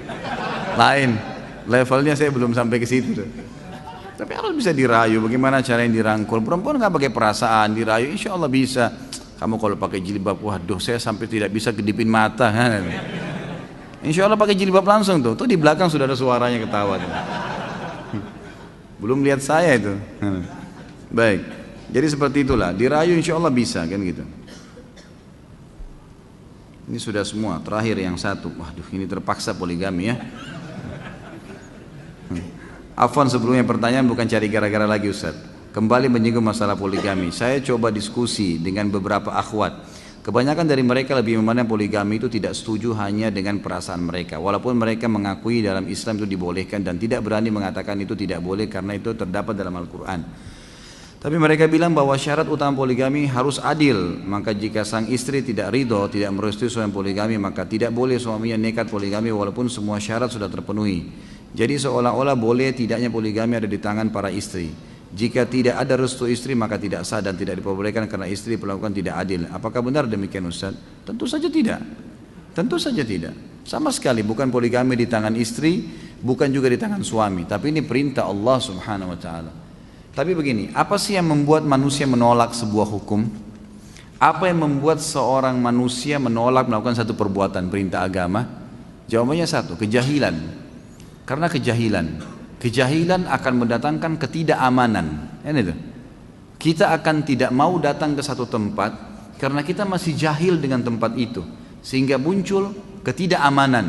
Lain, levelnya saya belum sampai ke situ deh. Tapi harus bisa dirayu, bagaimana cara yang dirangkul. Perempuan nggak pakai perasaan, dirayu insya Allah bisa. Kamu kalau pakai jilbab, waduh saya sampai tidak bisa kedipin mata kan. Insya Allah pakai jilbab langsung tuh di belakang sudah ada suaranya ketawa tuh. Belum lihat saya itu. Baik, jadi seperti itulah, dirayu insya Allah bisa kan gitu. Ini sudah semua, terakhir yang satu. Waduh, ini terpaksa poligami ya. Afwan, sebelumnya pertanyaan bukan cari gara-gara lagi Ustaz. Kembali menyinggung masalah poligami. Saya coba diskusi dengan beberapa akhwat. Kebanyakan dari mereka lebih memandang poligami itu tidak setuju hanya dengan perasaan mereka. Walaupun mereka mengakui dalam Islam itu dibolehkan dan tidak berani mengatakan itu tidak boleh karena itu terdapat dalam Al-Quran. Tapi mereka bilang bahwa syarat utama poligami harus adil. Maka jika sang istri tidak ridho, tidak merestui suami poligami, maka tidak boleh suaminya nekat poligami walaupun semua syarat sudah terpenuhi. Jadi seolah-olah boleh tidaknya poligami ada di tangan para istri. Jika tidak ada restu istri maka tidak sah dan tidak diperbolehkan karena istri melakukan tidak adil. Apakah benar demikian Ustaz? Tentu saja tidak. Tentu saja tidak. Sama sekali bukan poligami di tangan istri, bukan juga di tangan suami. Tapi ini perintah Allah Subhanahu wa taala. Tapi begini, apa sih yang membuat manusia menolak sebuah hukum? Apa yang membuat seorang manusia menolak melakukan satu perbuatan perintah agama? Jawabannya satu, kejahilan. Karena kejahilan akan mendatangkan ketidakamanan. Itu. Kita akan tidak mau datang ke satu tempat karena kita masih jahil dengan tempat itu, sehingga muncul ketidakamanan.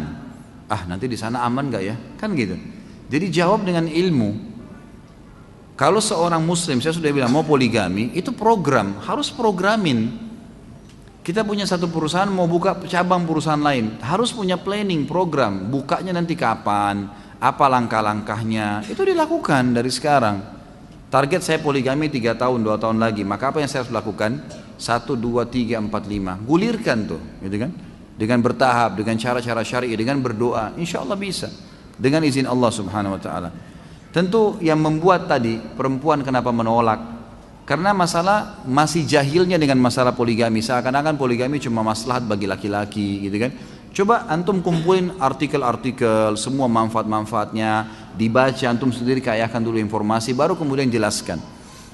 Ah, nanti di sana aman nggak ya? Kan gitu. Jadi jawab dengan ilmu. Kalau seorang muslim, saya sudah bilang mau poligami, itu program, harus programin. Kita punya satu perusahaan mau buka cabang perusahaan lain, harus punya planning, program, bukanya nanti kapan, apa langkah-langkahnya, itu dilakukan dari sekarang. Target saya poligami 3 tahun, 2 tahun lagi, maka apa yang saya harus lakukan? 1, 2, 3, 4, 5, gulirkan tuh, gitu kan? Dengan bertahap, dengan cara-cara syar'i, dengan berdoa, insya Allah bisa, dengan izin Allah Subhanahu Wa Taala. Tentu yang membuat tadi perempuan kenapa menolak? Karena masalah masih jahilnya dengan masalah poligami, seakan-akan poligami cuma maslahat bagi laki-laki, gitu kan? Coba antum kumpulin artikel-artikel, semua manfaat-manfaatnya, dibaca, antum sendiri kayakan dulu informasi, baru kemudian jelaskan,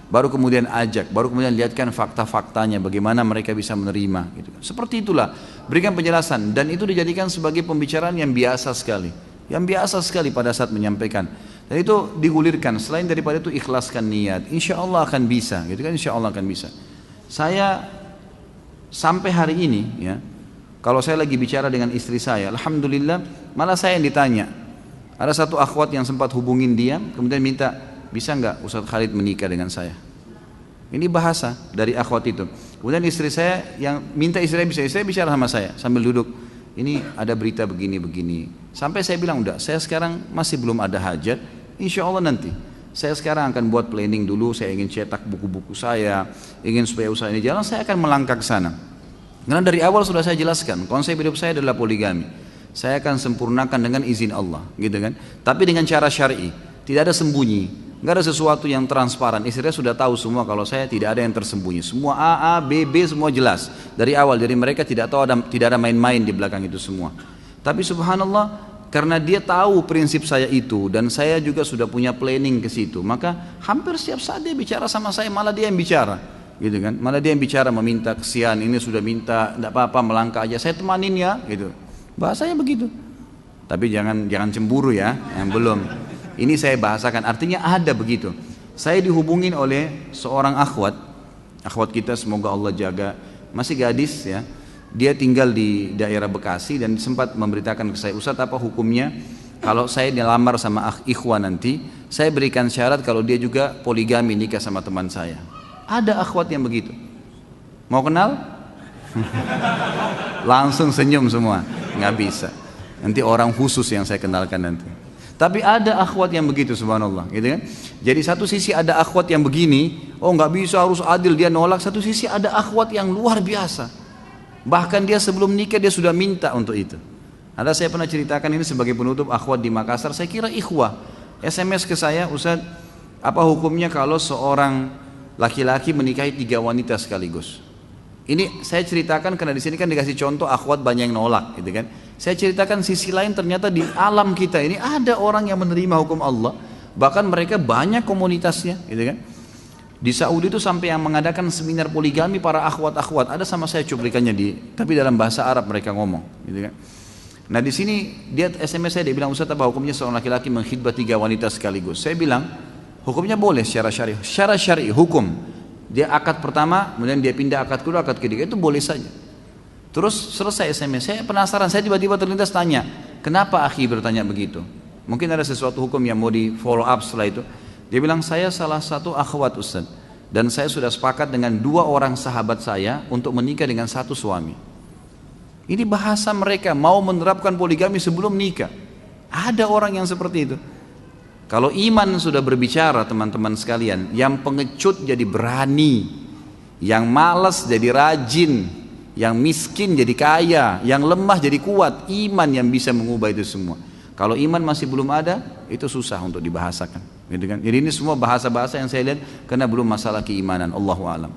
baru kemudian ajak, baru kemudian lihatkan fakta-faktanya, bagaimana mereka bisa menerima. Gitu. Seperti itulah, berikan penjelasan, dan itu dijadikan sebagai pembicaraan yang biasa sekali pada saat menyampaikan. Dan itu digulirkan. Selain daripada itu ikhlaskan niat, insya Allah akan bisa, gitu kan? Insya Allah akan bisa. Saya sampai hari ini, ya. Kalau saya lagi bicara dengan istri saya, alhamdulillah, malah saya yang ditanya. Ada satu akhwat yang sempat hubungin dia, kemudian minta, bisa nggak Ustaz Khalid menikah dengan saya? Ini bahasa dari akhwat itu. Kemudian istri saya yang minta istri saya bicara sama saya sambil duduk. Ini ada berita begini-begini. Sampai saya bilang, udah, saya sekarang masih belum ada hajat, insya Allah nanti. Saya sekarang akan buat planning dulu, saya ingin cetak buku-buku saya, ingin supaya usaha ini jalan, saya akan melangkah ke sana. Karena dari awal sudah saya jelaskan, konsep hidup saya adalah poligami. Saya akan sempurnakan dengan izin Allah, gitu kan? Tapi dengan cara syar'i, tidak ada sembunyi, nggak ada sesuatu yang transparan. Istrinya sudah tahu semua kalau saya tidak ada yang tersembunyi. Semua A, B, B semua jelas dari awal. Jadi mereka tidak tahu tidak ada main-main di belakang itu semua. Tapi subhanallah, karena dia tahu prinsip saya itu dan saya juga sudah punya planning ke situ, maka hampir setiap saat dia bicara sama saya, malah dia yang bicara. Gitu kan, malah dia yang bicara meminta kesian, ini sudah minta, tidak apa-apa melangkah aja, saya temanin ya, gitu. Bahasanya begitu. Tapi jangan cemburu ya, yang belum. Ini saya bahasakan, artinya ada begitu. Saya dihubungin oleh seorang akhwat kita, semoga Allah jaga, masih gadis ya. Dia tinggal di daerah Bekasi dan sempat memberitakan ke saya, Ustaz apa hukumnya kalau saya dilamar sama ikhwan nanti, saya berikan syarat kalau dia juga poligami nikah sama teman saya. Ada akhwat yang begitu. Mau kenal? Langsung senyum semua. Nggak bisa. Nanti orang khusus yang saya kenalkan nanti. Tapi ada akhwat yang begitu, subhanallah, gitu kan? Jadi satu sisi ada akhwat yang begini, oh nggak bisa, harus adil, dia nolak. Satu sisi ada akhwat yang luar biasa. Bahkan dia sebelum nikah dia sudah minta untuk itu. Ada saya pernah ceritakan ini sebagai penutup, akhwat di Makassar, saya kira ikhwah. SMS ke saya, Ustaz, apa hukumnya kalau seorang laki-laki menikahi 3 wanita sekaligus? Ini saya ceritakan karena di sini kan dikasih contoh akhwat banyak yang nolak, gitu kan? Saya ceritakan sisi lain, ternyata di alam kita ini ada orang yang menerima hukum Allah, bahkan mereka banyak komunitasnya, gitu kan? Di Saudi itu sampai yang mengadakan seminar poligami para akhwat-akhwat, ada sama saya cuplikannya tapi dalam bahasa Arab mereka ngomong, gitu kan? Nah di sini dia SMS saya, dia bilang, Ustaz apa hukumnya seorang laki-laki mengkhidbah 3 wanita sekaligus? Saya bilang, hukumnya boleh secara syar'i hukum. Dia akad pertama, kemudian dia pindah akad kedua, akad ketiga, itu boleh saja. Terus selesai SMS, saya penasaran, saya tiba-tiba terlintas tanya, kenapa akhi bertanya begitu? Mungkin ada sesuatu hukum yang mau di follow up setelah itu. Dia bilang, saya salah satu akhwat Ustaz, dan saya sudah sepakat dengan 2 orang sahabat saya untuk menikah dengan 1 suami. Ini bahasa mereka, mau menerapkan poligami sebelum nikah. Ada orang yang seperti itu. Kalau iman sudah berbicara teman-teman sekalian, yang pengecut jadi berani, yang malas jadi rajin, yang miskin jadi kaya, yang lemah jadi kuat. Iman yang bisa mengubah itu semua. Kalau iman masih belum ada, itu susah untuk dibahasakan, gitu kan? Jadi ini semua bahasa-bahasa yang saya lihat karena belum masalah keimanan. Allahu a'lam.